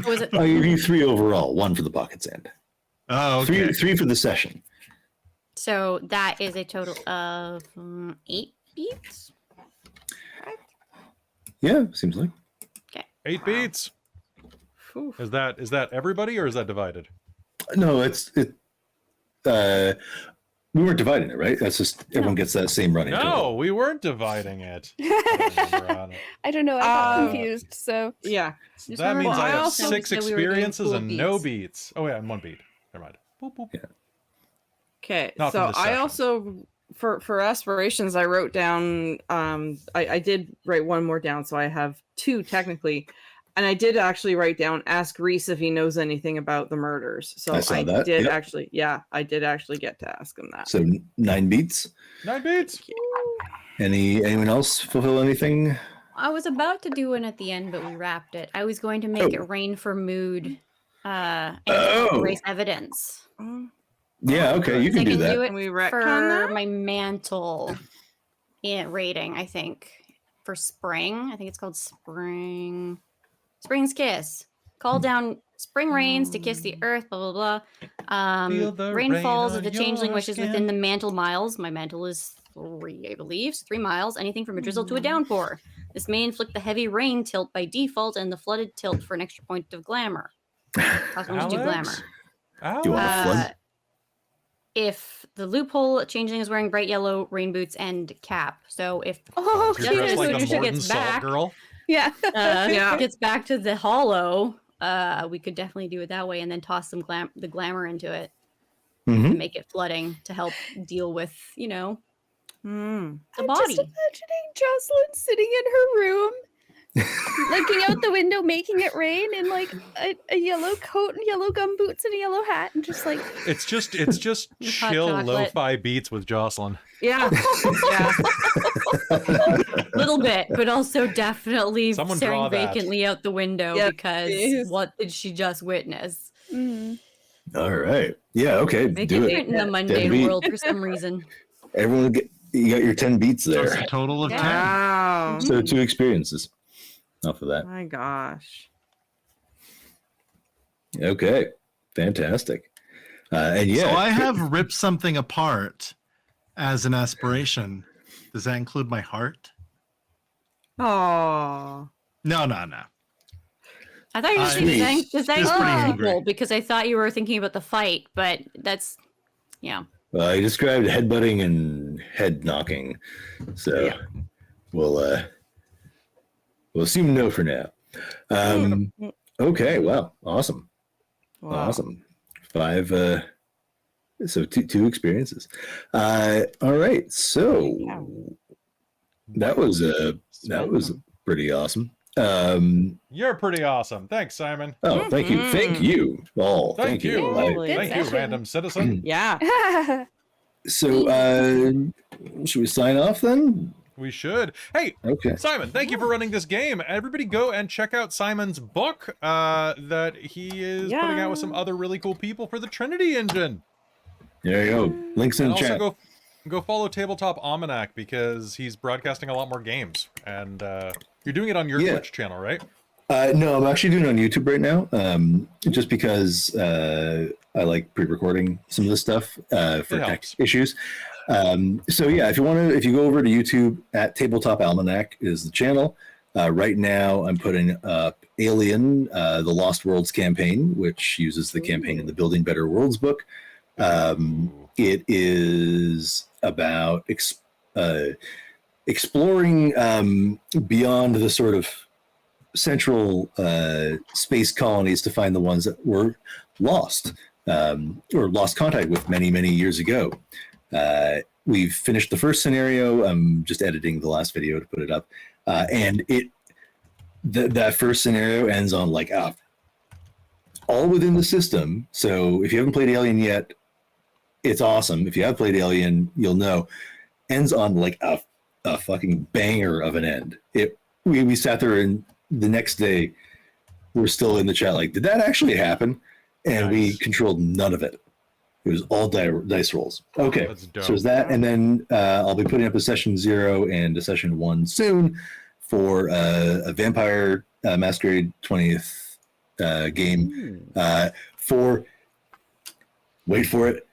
No? Was it? I'll give you 3 overall, 1 for the pocket sand. Oh, okay. 3 for the session. So that is a total of 8 beats. Yeah, seems like. 8 beats. Whew. Is that everybody or is that divided? No, we weren't dividing it, right? That's just everyone gets that same running No, total. we weren't dividing it. I don't remember on it. I don't know. I got Uh, confused. So Yeah. That means Well, I I have also 6 said we were doing experiences cool and no beats. beats. Oh yeah, and 1 beat. Never mind. Boop, boop. Yeah. Okay, Not from so this I session. also for aspirations I wrote down I did write 1 more down, so I have 2 technically, and I did actually write down ask Reese if he knows anything about the murders. So I saw that, did yep. I did actually get to ask him that. So 9 beats. 9 beats. Anyone else fulfill anything? I was about to do one at the end, but we wrapped it. I was going to make it rain for mood and erase evidence. Yeah, okay, you So can I do that. do it Can we retcon for that? my mantle rating, I think, for spring. I think it's called Spring's Kiss. Call down spring rains to kiss the earth, blah, blah, blah. Feel the Rain rain falls on if the changeling your wishes skin. within the mantle miles. My mantle is 3, I believe. So 3 miles. Anything from a drizzle to a downpour. This may inflict the heavy rain tilt by default and the flooded tilt for an extra point of glamour. Cost 1 to do glamour. Alex? Do you want to flood? If the loophole changeling is wearing bright yellow rain boots and cap. So if oh, You're dressed Judas like a Lucia Morton gets Salt back, girl. yeah. Yeah. gets back to the hollow, we could definitely do it that way and then toss some the glamour into it Mhm. and make it flooding to help deal with, the I'm body. just imagining Jocelyn sitting in her room, looking out the window, making it rain in like a yellow coat and yellow gum boots and a yellow hat, and just like It's just Hot chill chocolate. lo-fi beats with Jocelyn. Yeah. Yeah. Little bit, but also definitely Someone draw staring that. vacantly out the window Yes, because please. what did she just witness? All right. Yeah, okay. Make Do it it. fit in the mundane beat. world for some reason. Everyone you got your 10 beats So it's there. a total of 10. Wow. So 2 experiences off of that. My gosh. Okay. Fantastic. And yeah. So I have ripped something apart as an aspiration. Does that include my heart? Oh. No. I thought you were I- saying Just pretty angry. cool because I thought you were thinking about the fight, but that's I described headbutting and head knocking. So we'll assume no for now. Okay, wow. Awesome. Wow. Awesome. 5 so two experiences. All right. So that was pretty awesome. You're pretty awesome. Thanks, Simon. Oh, thank you. Thank you all. Thank you. Really? Good Thank you, session. random citizen. Yeah. So should we sign off then? We should. Hey, Okay. Simon, thank you for running this game. Everybody go and check out Simon's book that he is putting out with some other really cool people for the Trinity engine. There you go. Links in And the also chat. go follow Tabletop Almanac because he's broadcasting a lot more games. And you're doing it on your Yeah. Twitch channel, right? No, I'm actually doing it on YouTube right now. Just because I like pre-recording some of this stuff for tech helps. issues. So yeah, if you go over to YouTube at Tabletop Almanac is the channel. Right now, I'm putting up Alien, the Lost Worlds campaign, which uses the campaign in the Building Better Worlds book. It is about exploring beyond the sort of central space colonies to find the ones that were lost or lost contact with many, many years ago. We've finished the first scenario. I'm just editing the last video to put it up. And that first scenario ends on like all within the system. So if you haven't played Alien yet, it's awesome. If you have played Alien, you'll know. Ends on like a fucking banger of an end. We sat there, and the next day we're still in the chat like, did that actually happen? And we controlled none of it. It was all dice rolls. Okay, so there's that, and then I'll be putting up a session 0 and a session 1 soon for a Vampire Masquerade 20th game. Wait for it.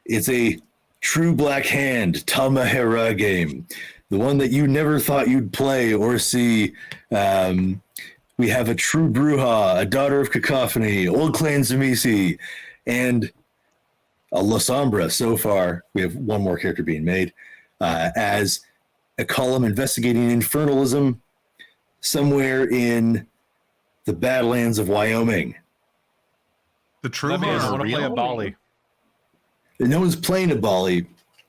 It's a True Black Hand Tamahera game, the one that you never thought you'd play or see. We have a True Bruja, a Daughter of Cacophony, Old Clan Zamisi, and a La Sombra. So far, we have one more character being made as a column investigating infernalism somewhere in the Badlands of Wyoming. The true That means I want to play a Bali. No one's playing a Bali.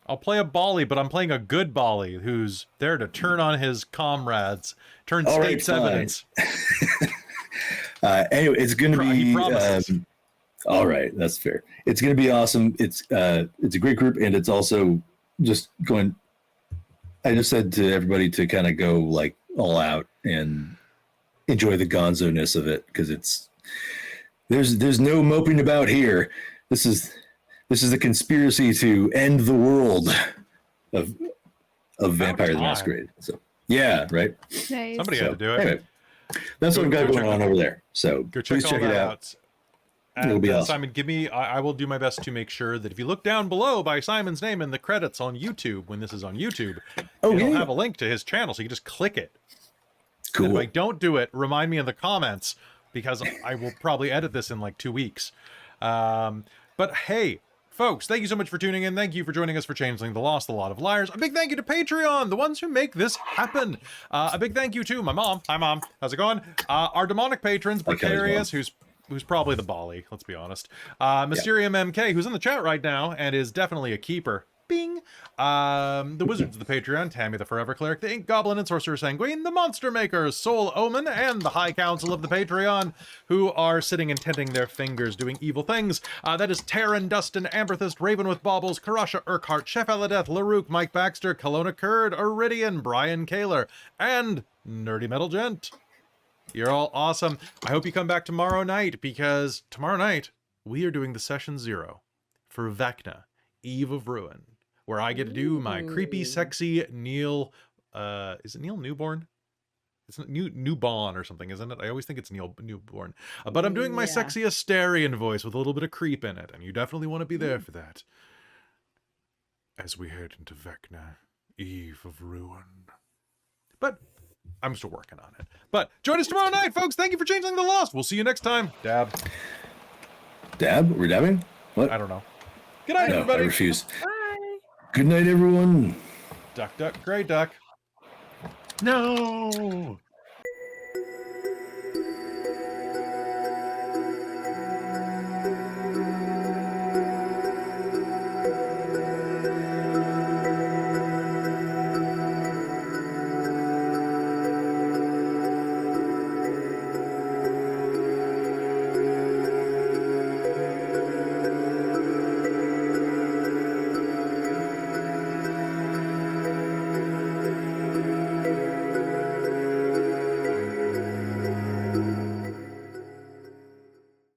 I'll play a Bali, but I'm playing a good Bali who's there to turn on his comrades, turn All state's right, fine. evidence. Anyway, it's going to He be promises. all right. That's fair. It's going to be awesome. It's a great group, and it's also just going. I just said to everybody to kind of go like all out and enjoy the gonzo-ness of it, because there's no moping about here. This is the conspiracy to end the world of Vampire the Masquerade. So yeah, right. Nice. Somebody had to do it. Anyway, that's what I've got going on over there. So Go check please all check that it out. It'll And be awesome. Simon, give me. I will do my best to make sure that if you look down below by Simon's name in the credits on YouTube, when this is on YouTube, it'll have a link to his channel, so you can just click it. Cool. And if I don't do it, remind me in the comments, because I will probably edit this in like 2 weeks. But hey, folks, thank you so much for tuning in. Thank you for joining us for Changeling the Lost, a lot of liars. A big thank you to Patreon, the ones who make this happen. A big thank you to my mom. Hi, Mom. How's it going? Our demonic patrons, Precarious, who's probably the Bali, let's be honest. Mysterium MK, who's in the chat right now and is definitely a keeper. Bing. The Wizards of the Patreon, Tammy the Forever Cleric, the Ink Goblin and Sorcerer Sanguine, the Monster Makers, Soul Omen, and the High Council of the Patreon, who are sitting and tenting their fingers doing evil things. That is Taryn, Dustin, Amberthist, Raven with Baubles, Karasha Urquhart, Chef Eladeth, LaRook, Mike Baxter, Kelowna Curd, Iridian, Brian Kaler, and Nerdy Metal Gent. You're all awesome. I hope you come back tomorrow night, because tomorrow night we are doing the session 0 for Vecna, Eve of Ruin, where I get to do my creepy, sexy Neil. Is it Neil Newborn? It's Newborn or something, isn't it? I always think it's Neil Newborn. But I'm doing my sexy Asterian voice with a little bit of creep in it, and you definitely want to be there for that. As we head into Vecna, Eve of Ruin. But I'm still working on it. But join us tomorrow night, folks. Thank you for Changeling the Lost. We'll see you next time. Dab. Dab? We're dabbing? What? I don't know. Good night, No, everybody. I refuse. Bye. Good night, everyone. Duck, duck, gray duck. No.